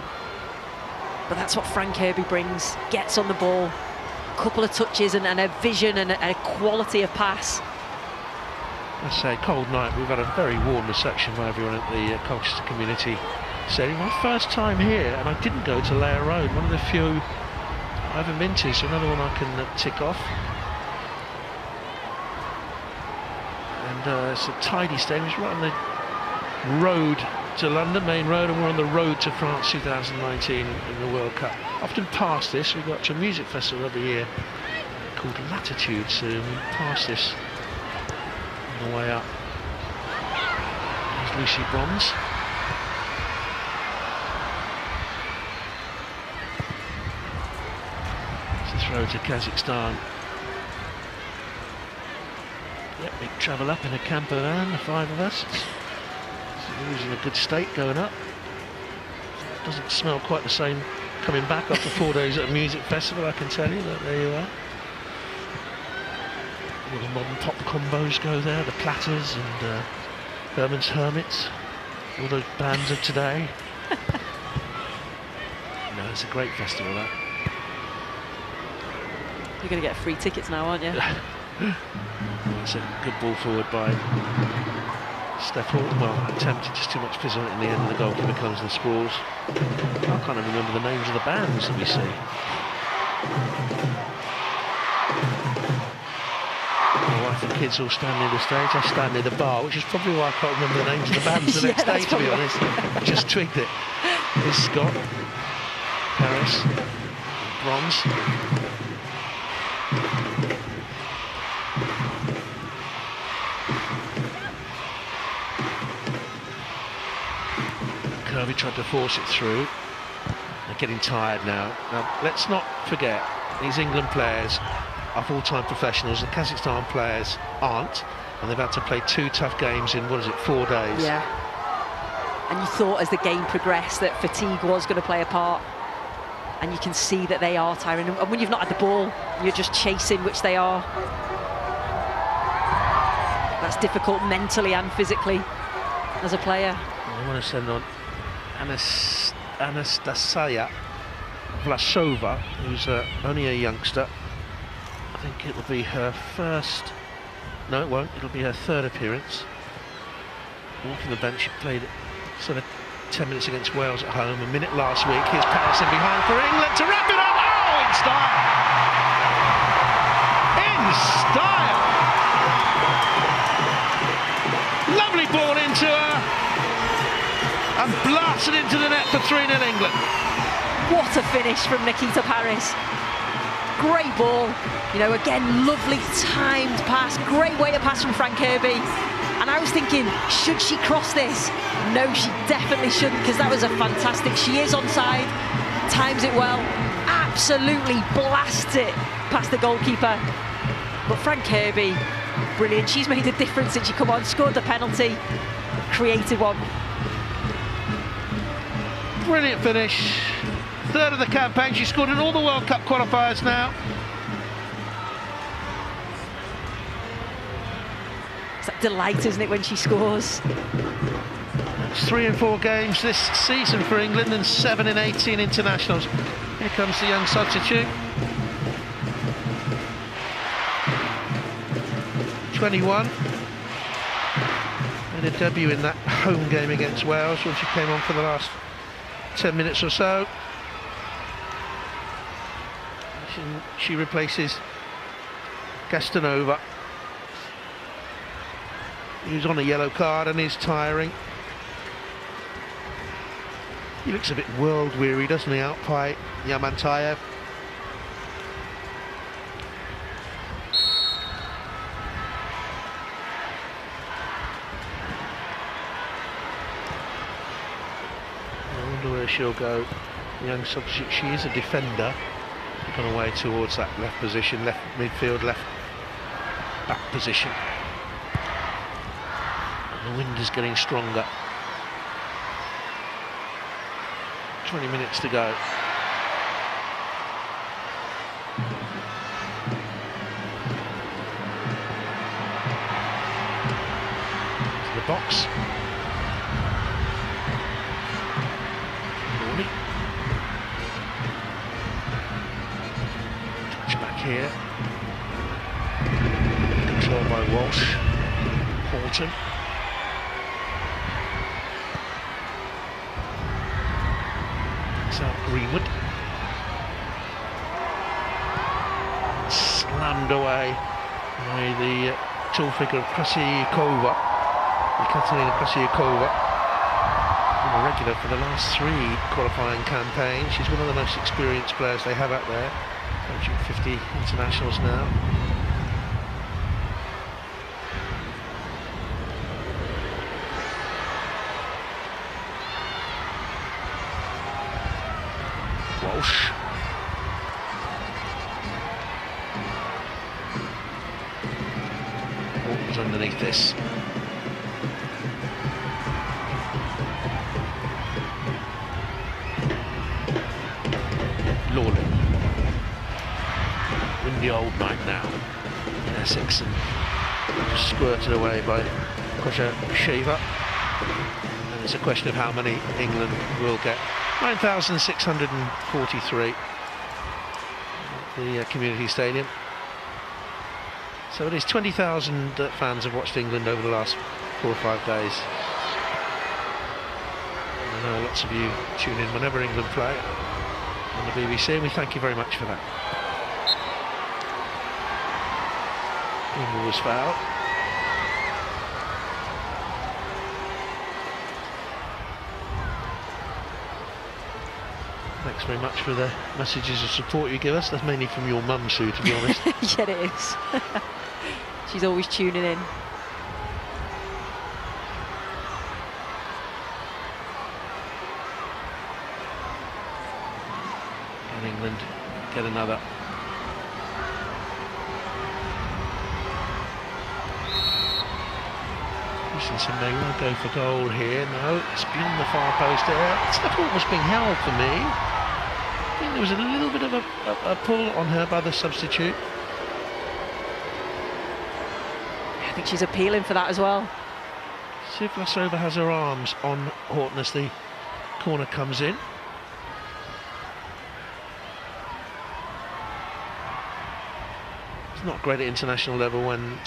[SPEAKER 4] But that's what Frank Kirby brings. Gets on the ball, a couple of touches and a vision and a quality of pass.
[SPEAKER 1] I say, cold night. We've had a very warm reception by everyone at the Colchester community. Saying my first time here, and I didn't go to Layer Road, one of the few I haven't been to, so another one I can tick off. And it's a tidy stadium. It's right on the road to London, main road, and we're on the road to France 2019 in the World Cup. Often past this, we go to a music festival every year called Latitude, so we pass this on the way up. There's Lucy Bronze. Throw to Kazakhstan. Yep, big travel up in a camper van, the 5 of us. So we're in a good state going up. Doesn't smell quite the same coming back after 4 days at a music festival, I can tell you. But there you are. All the modern pop combos go there, the Platters and Herman's Hermits, all those bands of today. No, it's a great festival, that.
[SPEAKER 4] You're going to get free tickets now, aren't you?
[SPEAKER 1] It's a good ball forward by Steph Hall. Well, attempted, just too much fizz on it in the end, and the goalkeeper comes and scores. I can't even remember the names of the bands that we see. My wife and kids all stand near the stage. I stand near the bar, which is probably why I can't remember the names of the bands the next day, to be honest. I just twigged it. Here's Scott, Paris, Bronze. Kirby tried to force it through. They're getting tired now. Now, let's not forget, these England players are full-time professionals. The Kazakhstan players aren't, and they've had to play 2 tough games in, 4 days?
[SPEAKER 4] Yeah. And you thought as the game progressed that fatigue was going to play a part. And you can see that they are tiring. And when you've not had the ball, you're just chasing, which they are. That's difficult mentally and physically as a player.
[SPEAKER 1] I want to send on Anastasia Vlasova, who's only a youngster. I think it'll be her first... No, it won't. It'll be her 3rd appearance. Walking the bench, she played sort of 10 minutes against Wales at home, a minute last week. Here's Paris in behind for England to wrap it up. Oh, in style! In style! Lovely ball into her and blasted into the net for 3-0 England.
[SPEAKER 4] What a finish from Nikita Paris. Great ball. You know, again, lovely timed pass. Great way to pass from Frank Kirby. And I was thinking, should she cross this? No, she definitely shouldn't, because that was a fantastic... She is onside, times it well, absolutely blasts it past the goalkeeper. But Frank Kirby, brilliant. She's made a difference since she come on, scored the penalty, created one.
[SPEAKER 1] Brilliant finish. 3rd of the campaign. She scored in all the World Cup qualifiers now.
[SPEAKER 4] It's that delight, isn't it, when she scores?
[SPEAKER 1] It's 3 in 4 games this season for England and 7 in 18 internationals. Here comes the young substitute. 21. Made a debut in that home game against Wales when she came on for the last 10 minutes or so. She replaces Castanova, who's on a yellow card and is tiring. He looks a bit world weary, doesn't he, out by Yamantayev. I wonder where she'll go. The young substitute, she is a defender. Gone away towards that left position, left midfield, left back position. And the wind is getting stronger. 20 minutes to go. To the box. Morley. Touch back here. Controlled by Walsh. Horton. Greenwood. Slammed away by the tall figure of Krasikova, Ekaterina Krasikova, a regular for the last 3 qualifying campaigns. She's one of the most experienced players they have out there, approaching 50 internationals now. Walsh. Walton's underneath this. Lawley. Windy old night now in Essex, and squirted away by Kosheva. And it's a question of how many England will get. 9,643 at the community stadium. So at least 20,000 fans have watched England over the last 4 or 5 days. I know lots of you tune in whenever England play on the BBC, and we thank you very much for that. England was fouled. Thanks very much for the messages of support you give us. That's mainly from your mum, Sue, to be honest.
[SPEAKER 4] Yeah, it is. She's always tuning in.
[SPEAKER 1] Can England get another? Christensen may well go for goal here. No, it's beyond the far post area. It's like almost being held for me. I think there was a little bit of a pull on her by the substitute.
[SPEAKER 4] I think she's appealing for that as well.
[SPEAKER 1] Sivlasova has her arms on Horton as the corner comes in. It's not great at international level when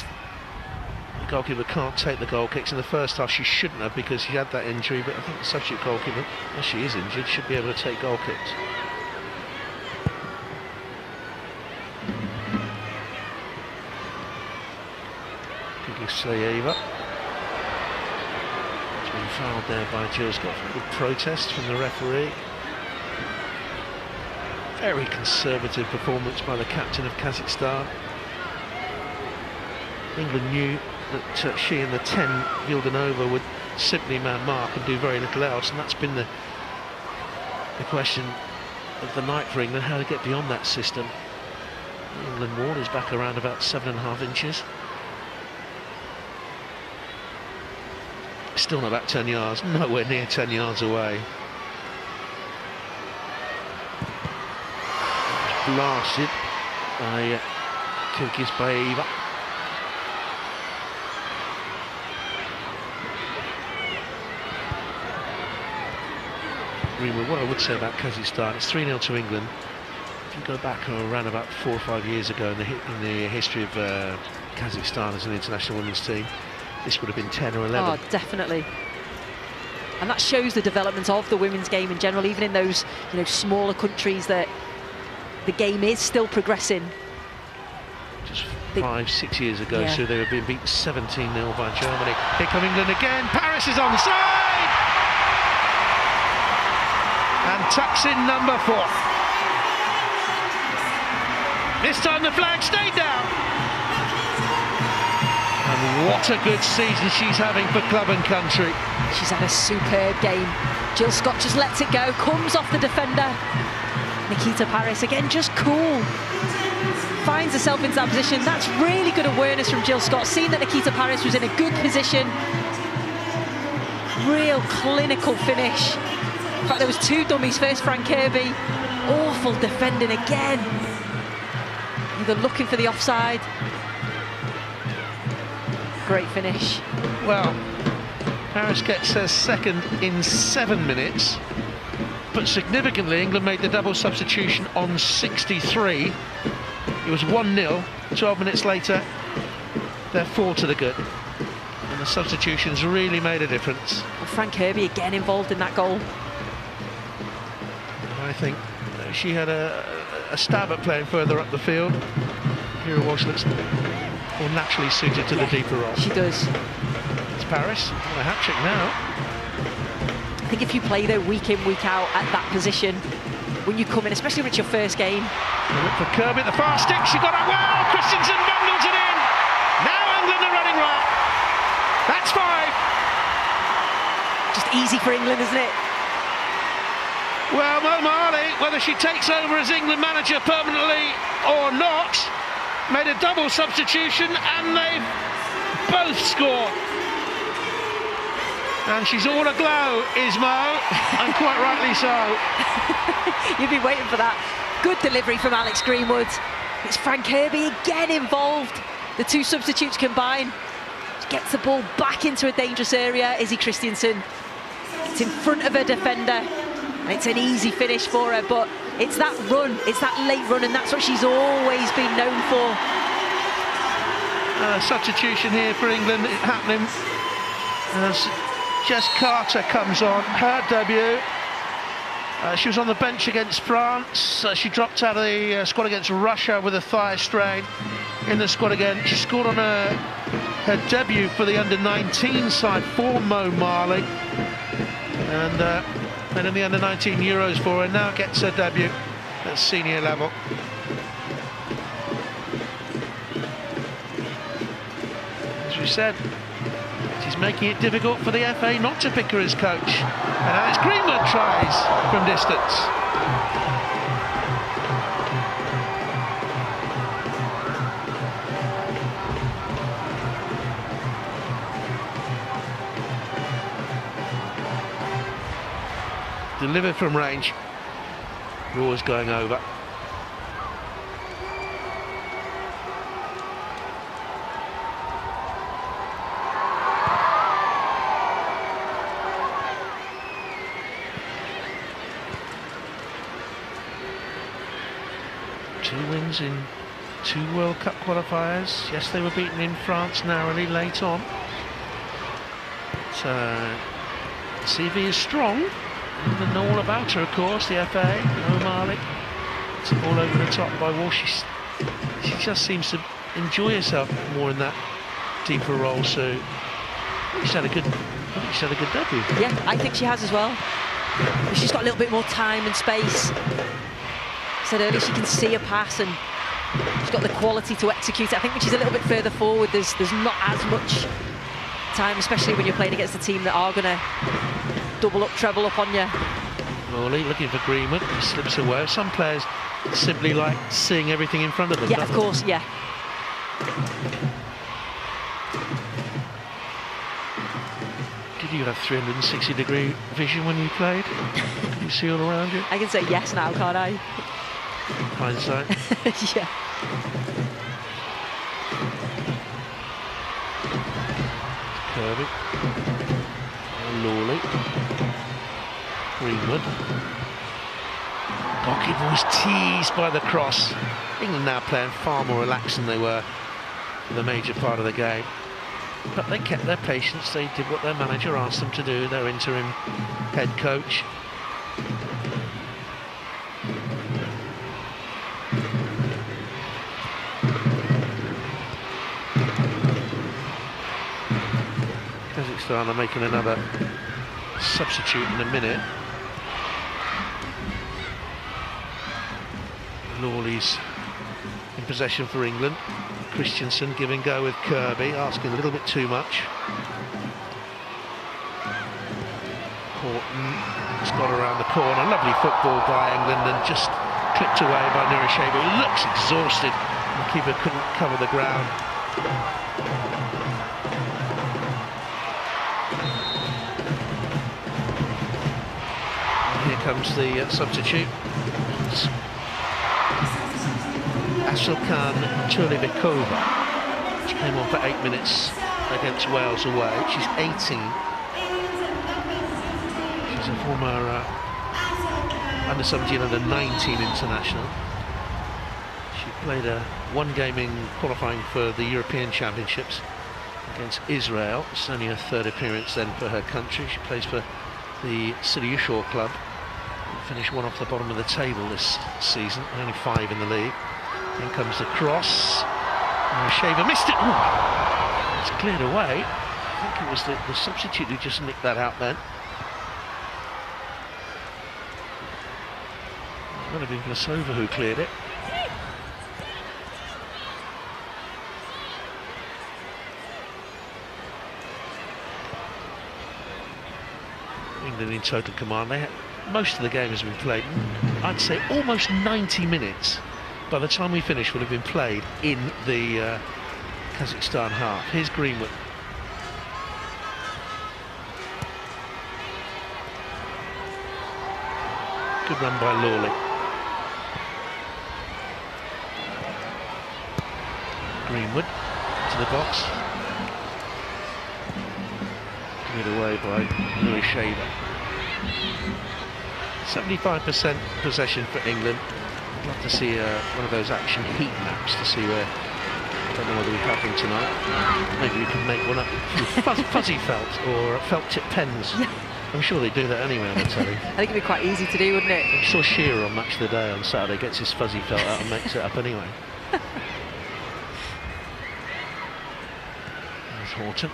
[SPEAKER 1] the goalkeeper can't take the goal kicks. In the first half she shouldn't have, because she had that injury, but I think the substitute goalkeeper, as she is injured, should be able to take goal kicks. Sayeva. It's been fouled there by Jill Scott. Good protest from the referee. Very conservative performance by the captain of Kazakhstan. England knew that she and the 10, Vildanova, would simply man mark and do very little else, and that's been the question of the night for England, how to get beyond that system. The England wall is back around about 7.5 inches. Still not about 10 yards, nowhere near 10 yards away. Blasted by Kyrgyzbayeva. Greenwood, what I would say about Kazakhstan, it's 3-0 to England. If you go back around about 4 or 5 years ago in the history of Kazakhstan as an international women's team, this would have been 10 or 11.
[SPEAKER 4] Oh, definitely. And that shows the development of the women's game in general, even in those, you know, smaller countries, that the game is still progressing.
[SPEAKER 1] Just 5-6 years ago, so they were being beaten 17-0 by Germany. Here come England again. Paris is onside and tucks in number 4. This time the flag stayed down. And what a good season she's having for club and country.
[SPEAKER 4] She's had a superb game. Jill Scott just lets it go, comes off the defender. Nikita Paris again, just cool. Finds herself into that position. That's really good awareness from Jill Scott, seeing that Nikita Paris was in a good position. Real clinical finish. In fact, there was 2 dummies. First, Frank Kirby. Awful defending again. Either looking for the offside. Great finish.
[SPEAKER 1] Well, Paris gets her second in 7 minutes, but significantly England made the double substitution on 63. It was 1-0. 12 minutes later, they're 4 to the good. And the substitutions really made a difference.
[SPEAKER 4] Well, Frank Kirby again involved in that goal.
[SPEAKER 1] I think she had a stab at playing further up the field. Here Walsh looks more naturally suited to the deeper role.
[SPEAKER 4] She does.
[SPEAKER 1] It's Paris on a hat-trick now.
[SPEAKER 4] I think if you play though week in, week out at that position, when you come in, especially when it's your first game.
[SPEAKER 1] Look for Kirby at the far stick. She got it well. Christensen bundles it in. Now England are running right. That's 5.
[SPEAKER 4] Just easy for England, isn't it?
[SPEAKER 1] Well, Mo Marley, whether she takes over as England manager permanently or not, made a double substitution and they've both scored. And she's all aglow, is Mo, and quite rightly so.
[SPEAKER 4] You've been waiting for that. Good delivery from Alex Greenwood. It's Frank Kirby again involved. The 2 substitutes combine. She gets the ball back into a dangerous area. Izzy Christiansen. It's in front of her defender. And it's an easy finish for her, but it's that run, it's that late run, and that's what she's always been known for.
[SPEAKER 1] Substitution here for England happening as Jess Carter comes on, her debut. She was on the bench against France. She dropped out of the squad against Russia with a thigh strain. In the squad again. She scored on her debut for the under-19 side for Mo Marley. And in the under-19 Euros for her, now gets her debut at senior level. As we said, she's making it difficult for the FA not to pick her as coach. And Alex Greenwood tries from distance. Delivered from range. Raw's going over. Two wins in 2 World Cup qualifiers. Yes, they were beaten in France narrowly late on. So CV is strong. And know all about her, of course, the FA, O'Malley. It's all over the top by Walsh. She just seems to enjoy herself more in that deeper role, so she's had a good debut.
[SPEAKER 4] Yeah, I think she has as well. She's got a little bit more time and space. I said earlier, she can see a pass and she's got the quality to execute it. I think when she's a little bit further forward, there's not as much time, especially when you're playing against a team that are going to double up, treble up on you.
[SPEAKER 1] Morley looking for Greenwood, slips away. Some players simply like seeing everything in front of them.
[SPEAKER 4] Yeah, of course, yeah.
[SPEAKER 1] Did you have 360-degree vision when you played? Could you see all around you?
[SPEAKER 4] I can say yes now, can't I?
[SPEAKER 1] Hindsight.
[SPEAKER 4] Yeah.
[SPEAKER 1] Kirby. Lawley. Greenwood. Goalkeeper was teased by the cross. England now playing far more relaxed than they were for the major part of the game. But they kept their patience, they did what their manager asked them to do, their interim head coach. Kazakhstan are making another substitute in a minute. Lawley's in possession for England. Christensen giving go with Kirby, asking a little bit too much. Horton has got around the corner. Lovely football by England and just clipped away by Nurisheva, who looks exhausted. The keeper couldn't cover the ground. And here comes the substitute. Ashilkan Turlivikova. She came on for 8 minutes against Wales away. She's 18. She's a former under-17, under-19 international. She played one game in qualifying for the European Championships against Israel. It's only her third appearance then for her country. She plays for the City Ushore club. Finished one off the bottom of the table this season, only 5 in the league. In comes the cross. Shaver missed it. Ooh, it's cleared away. I think it was the substitute who just nicked that out then. It might have been Vlasova who cleared it. England in total command. Most of the game has been played, I'd say almost 90 minutes. By the time we finish, would have been played in the Kazakhstan half. Here's Greenwood. Good run by Lawley. Greenwood to the box. Given away by Nurisheva. 75% possession for England. I'd love to see one of those action heat maps to see where. I don't know whether we have them tonight. Maybe we could make one up with fuzzy felt or felt tip pens. I'm sure they do that anyway on the telly.
[SPEAKER 4] I think it'd be quite easy to do, wouldn't it?
[SPEAKER 1] I saw Shearer on Match of the Day on Saturday, gets his fuzzy felt out and makes it up anyway. There's Horton.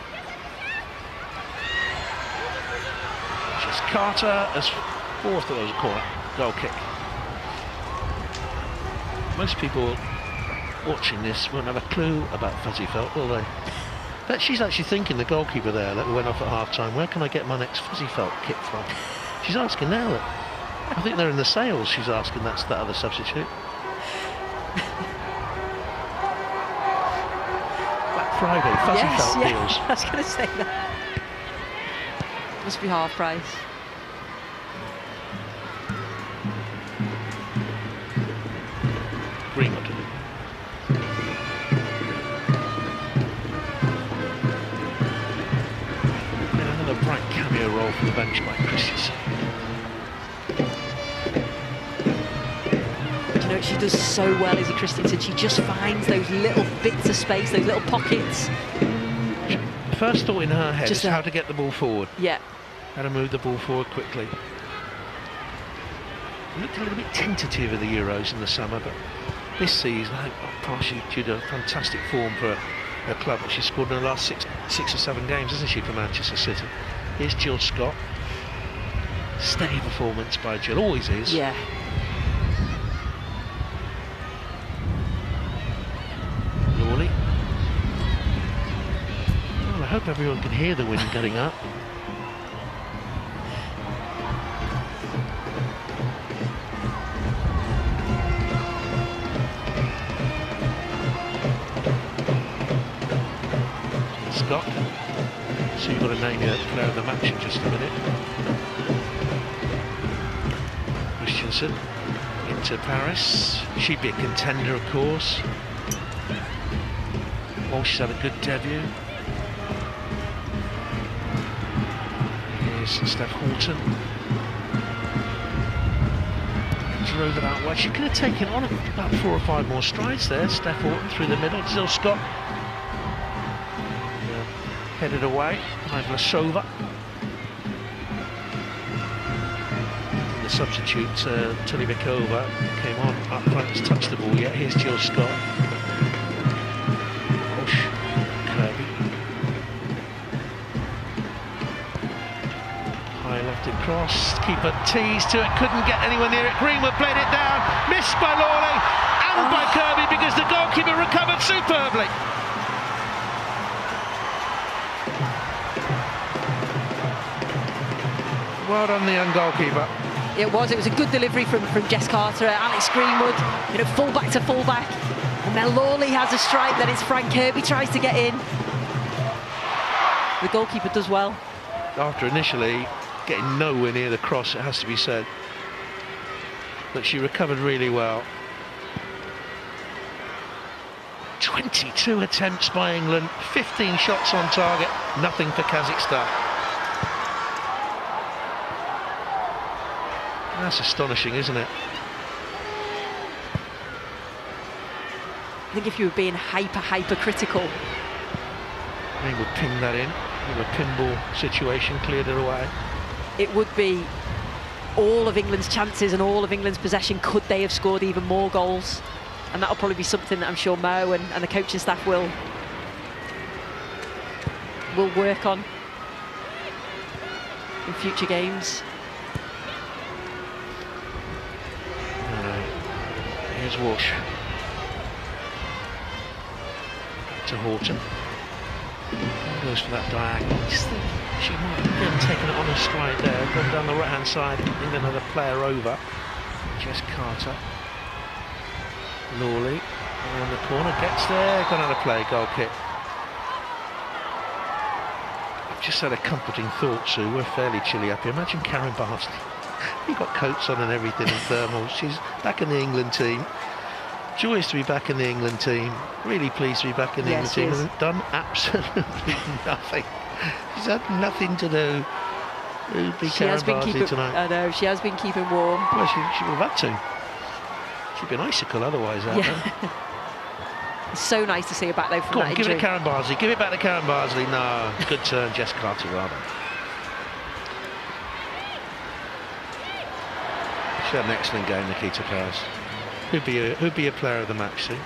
[SPEAKER 1] Just Carter as fourth of those corner goal kick. Most people watching this won't have a clue about fuzzy felt, will they? But she's actually thinking, the goalkeeper there that went off at half-time, where can I get my next fuzzy felt kit from? She's asking now that. I think they're in the sales, she's asking, that's that other substitute. Black Friday, fuzzy felt deals.
[SPEAKER 4] I was going to say that. Must be half price.
[SPEAKER 1] Greenwood. Another bright cameo role from the bench by Christensen.
[SPEAKER 4] Do you know what she does so well, is Christensen? She just finds those little bits of space, those little pockets.
[SPEAKER 1] First thought in her head is how to get the ball forward.
[SPEAKER 4] Yeah.
[SPEAKER 1] How to move the ball forward quickly. Looked a little bit tentative of the Euros in the summer, but this season, I think partially due to fantastic form for her club, but she's scored in the last six or seven games, hasn't she, for Manchester City? Here's Jill Scott. Steady performance by Jill, always is.
[SPEAKER 4] Yeah.
[SPEAKER 1] Lawley. Well, I hope everyone can hear the wind getting up. Scott. So you've got to name your player of the match in just a minute. Christensen into Paris. She'd be a contender, of course. Walsh has had a good debut. Here's Steph Horton. drove it out wide. She could have taken on about 4 or 5 more strides there. Steph Horton through the middle. Jill Scott headed away. Ivlasova. The substitute, Tulibekova, came on up front, has touched the ball yet. Here's Jill Scott. Push, Kirby. High lofted cross, keeper teased to it, couldn't get anywhere near it. Greenwood played it down, missed by Lawley and by Kirby because the goalkeeper recovered superbly. Well done, the young goalkeeper.
[SPEAKER 4] It was a good delivery from Jess Carter, Alex Greenwood, fullback to fullback. And then Lawley has a strike, then it's Frank Kirby tries to get in. The goalkeeper does well.
[SPEAKER 1] After initially getting nowhere near the cross, it has to be said. But she recovered really well. 22 attempts by England, 15 shots on target, nothing for Kazakhstan. That's astonishing, isn't it?
[SPEAKER 4] I think if you were being hyper critical,
[SPEAKER 1] they would ping that in. A pinball situation, cleared it away.
[SPEAKER 4] It would be all of England's chances and all of England's possession. Could they have scored even more goals? And that'll probably be something that I'm sure Mo and the coaching staff will work on in future games.
[SPEAKER 1] Here's Walsh to Horton. Goes for that diagonal. Just think she might have taken it on a stride there, gone down the right hand side, bring another player over. Jess Carter. Lawley around the corner, gets there, gone out of play, goal kick. I've just had a comforting thought, Sue. We're fairly chilly up here. Imagine Karen Bartley. You've got coats on and everything and thermals. She's back in the England team. Joyous to be back in the England team. Really pleased to be back in the England team. Hasn't done absolutely nothing. She's had nothing to do. Who'd be Karen Bartley tonight?
[SPEAKER 4] I know, she has been keeping warm.
[SPEAKER 1] Well, she would have had to. She'd be an icicle otherwise out there.
[SPEAKER 4] It's so nice to see her back though from that injury.
[SPEAKER 1] Give it to Karen Bartley. Give it back to Karen Bartley. No, good turn, Jess Carter, well done. She had an excellent game, Nikita Paris. Who'd be a player of the match, Sue?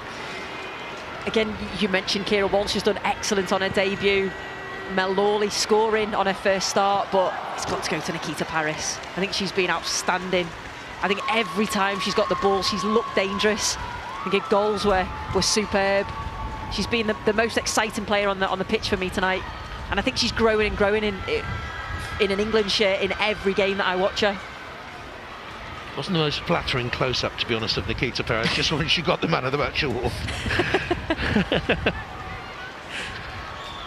[SPEAKER 4] Again, you mentioned Kira Walsh has done excellent on her debut. Mel Lawley scoring on her first start, but it's got to go to Nikita Paris. I think she's been outstanding. I think every time she's got the ball, she's looked dangerous. I think her goals were superb. She's been the most exciting player on the pitch for me tonight, and I think she's growing and growing in an England shirt in every game that I watch her.
[SPEAKER 1] Wasn't the most flattering close-up, to be honest, of Nikita Paris, just when she got the man of the match award.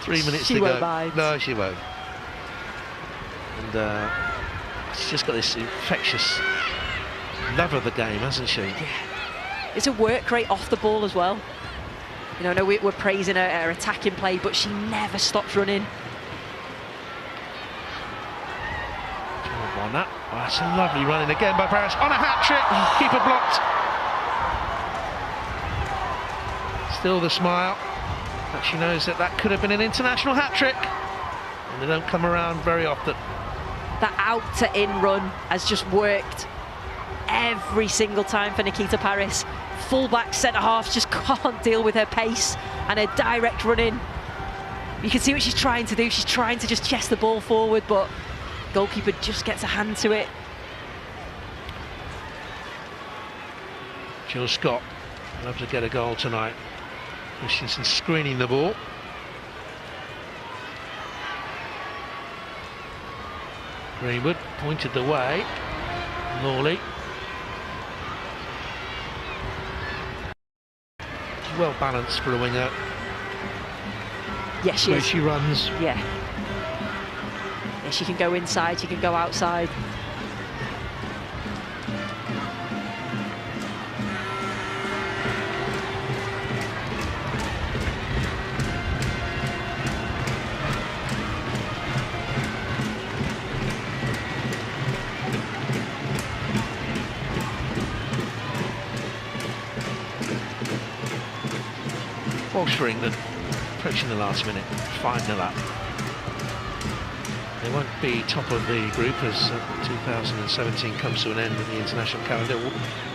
[SPEAKER 1] 3 minutes to go.
[SPEAKER 4] She won't mind.
[SPEAKER 1] No, she won't. And she's just got this infectious love of the game, hasn't she?
[SPEAKER 4] Yeah. It's a work rate off the ball as well. I know we're praising her attacking play, but she never stops running.
[SPEAKER 1] On that. Oh, that's a lovely running again by Paris on a hat-trick. Keeper blocked. Still the smile, but she knows that could have been an international hat-trick, and they don't come around very often.
[SPEAKER 4] That out-to-in run has just worked every single time for Nikita Paris. Full-back centre-halves just can't deal with her pace and her direct running. You can see what she's trying to do. She's trying to just chest the ball forward, but goalkeeper just gets a hand to it.
[SPEAKER 1] Jill Scott loves to get a goal tonight. Christensen screening the ball. Greenwood pointed the way. Lawley. She's well balanced for a winger.
[SPEAKER 4] Yes, she is.
[SPEAKER 1] She runs.
[SPEAKER 4] Yeah. She can go inside, she can go outside.
[SPEAKER 1] Walsh for England, approaching the last minute, 5-0 up. They won't be top of the group as 2017 comes to an end in the international calendar.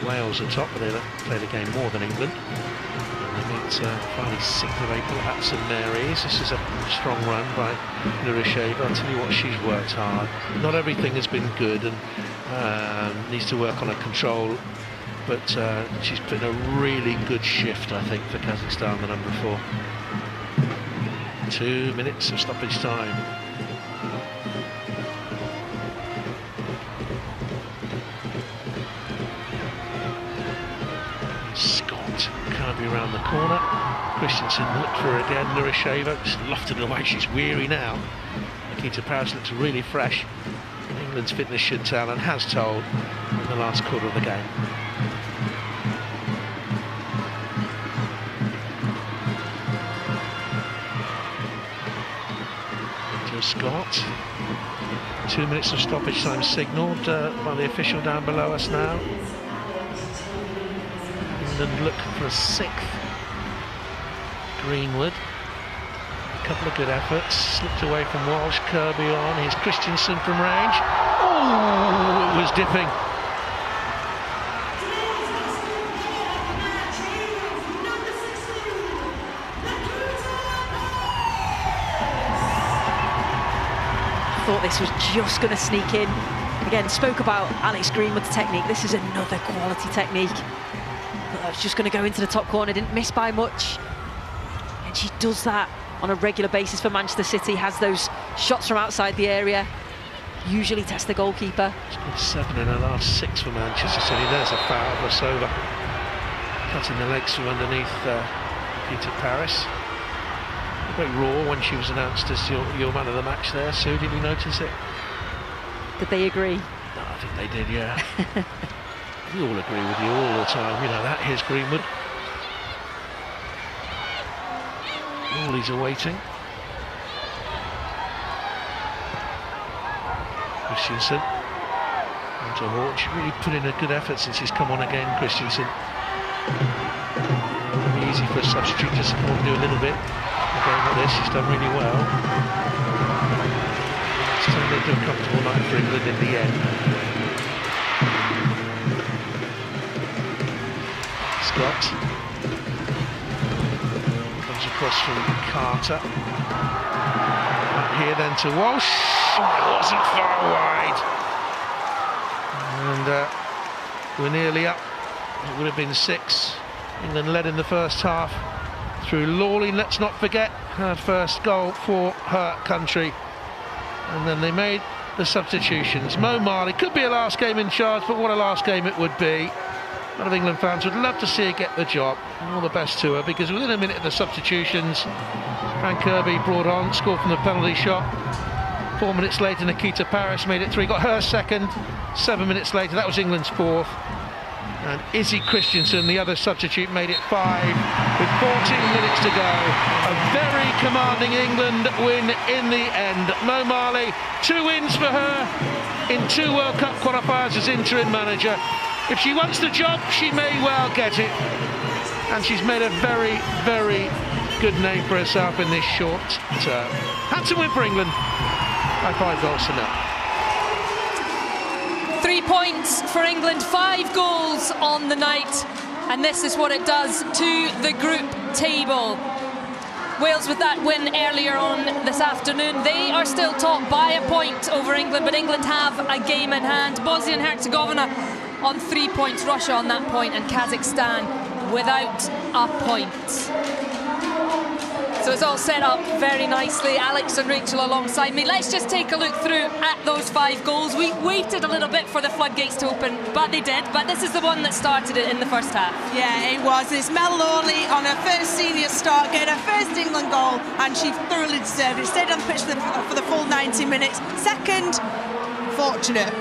[SPEAKER 1] Wales are top, but they'll play the game more than England. And they meet Friday 6th of April at St Mary's. This is a strong run by Nurisheva. I'll tell you what, she's worked hard. Not everything has been good and needs to work on her control, but she's put in a really good shift, I think, for Kazakhstan, the number 4. 2 minutes of stoppage time. Scott Kirby around the corner. Christensen looked for her again. Nurisheva just lofted away. She's weary now. Nikita Paris looks really fresh. England's fitness should tell, and has told, in the last quarter of the game. Joe Scott. 2 minutes of stoppage time signalled by the official down below us now. England look for a 6th. Greenwood. A couple of good efforts. Slipped away from Walsh. Kirby on. Here's Christensen from range. Oh, it was dipping.
[SPEAKER 4] Thought this was just going to sneak in. Again, spoke about Alex Greenwood's technique. This is another quality technique. Thought was just going to go into the top corner, didn't miss by much. And she does that on a regular basis for Manchester City, has those shots from outside the area, usually test the goalkeeper.
[SPEAKER 1] She's got 7 in her last 6 for Manchester City. There's a foul, Vlasova cutting the legs from underneath Peter Paris. Very raw when she was announced as your man of the match there. Sue, did you notice it?
[SPEAKER 4] Did they agree?
[SPEAKER 1] No, I think they did, yeah. We all agree with you all the time, you know that. Here's Greenwood. All he's awaiting. Christensen. Onto Hort. She's really put in a good effort since he's come on again, Christensen. It'll be easy for a substitute just to come on and do a little bit. A game like this, she's done really well. It's turned into a comfortable night for England in the end. Scott comes across from Carter. Up here then to Walsh. Oh, it wasn't far wide. And we're nearly up. It would have been 6. England led in the first half through Lawley, let's not forget, her first goal for her country. And then they made the substitutions. Mo Marley, could be a last game in charge, but what a last game it would be. A lot of England fans would love to see her get the job, and all the best to her, because within a minute of the substitutions, Frank Kirby brought on, scored from the penalty shot. 4 minutes later, Nikita Paris made it 3, got her second. 7 minutes later, that was England's 4th. And Izzy Christensen, the other substitute, made it 5 with 14 minutes to go. A very commanding England win in the end. Mo Marley, 2 wins for her in 2 World Cup qualifiers as interim manager. If she wants the job, she may well get it. And she's made a very, very good name for herself in this short term. Handsome win for England by 5 goals to 0.
[SPEAKER 2] 3 points for England, 5 goals on the night, and this is what it does to the group table. Wales with that win earlier on this afternoon, they are still top by a point over England, but England have a game in hand. Bosnia and Herzegovina on 3 points, Russia on that point, and Kazakhstan without a point. So it's all set up very nicely. Alex and Rachel alongside me. Let's just take a look through at those 5 goals. We waited a little bit for the floodgates to open, but they did. But this is the one that started it in the first half.
[SPEAKER 3] Yeah, it was. It's Mel Lawley on her first senior start, getting her first England goal, and she thoroughly deserved it. Stayed on the pitch for the full 90 minutes. Second, fortunate.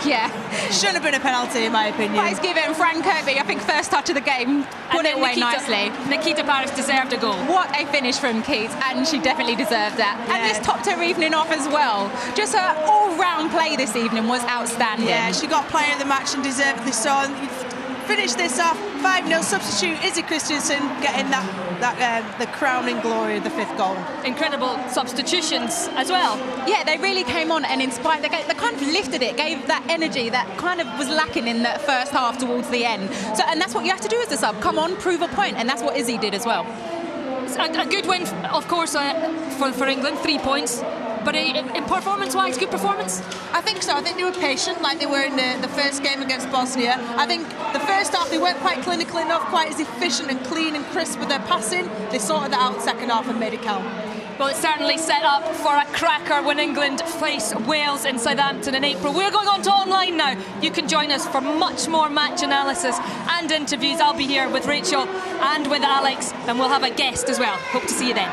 [SPEAKER 5] Yeah.
[SPEAKER 3] Shouldn't have been a penalty, in my opinion.
[SPEAKER 5] But it's given Frank Kirby, I think, first touch of the game, put it away nicely.
[SPEAKER 2] Nikita Paris deserved a goal.
[SPEAKER 5] What a finish from Keith, and she definitely deserved that. Yeah. And this topped her evening off as well. Just her all-round play this evening was outstanding.
[SPEAKER 3] Yeah, she got player of the match and deserved this. So finish this off 5-0. Substitute Izzy Christensen getting the crowning glory of the 5th goal.
[SPEAKER 2] Incredible substitutions as well.
[SPEAKER 5] Yeah, they really came on and inspired. They kind of lifted it, gave that energy that kind of was lacking in the first half towards the end. So, and that's what you have to do as a sub. Come on, prove a point, and that's what Izzy did as well.
[SPEAKER 2] A good win, of course, for England, 3 points. But in performance-wise, good performance?
[SPEAKER 3] I think so. I think they were patient, like they were in the first game against Bosnia. I think the first half they weren't quite clinical enough, quite as efficient and clean and crisp with their passing. They sorted that out second half and made it count.
[SPEAKER 2] Well, it's certainly set up for a cracker when England face Wales in Southampton in April. We're going on to online now. You can join us for much more match analysis and interviews. I'll be here with Rachel and with Alex, and we'll have a guest as well. Hope to see you then.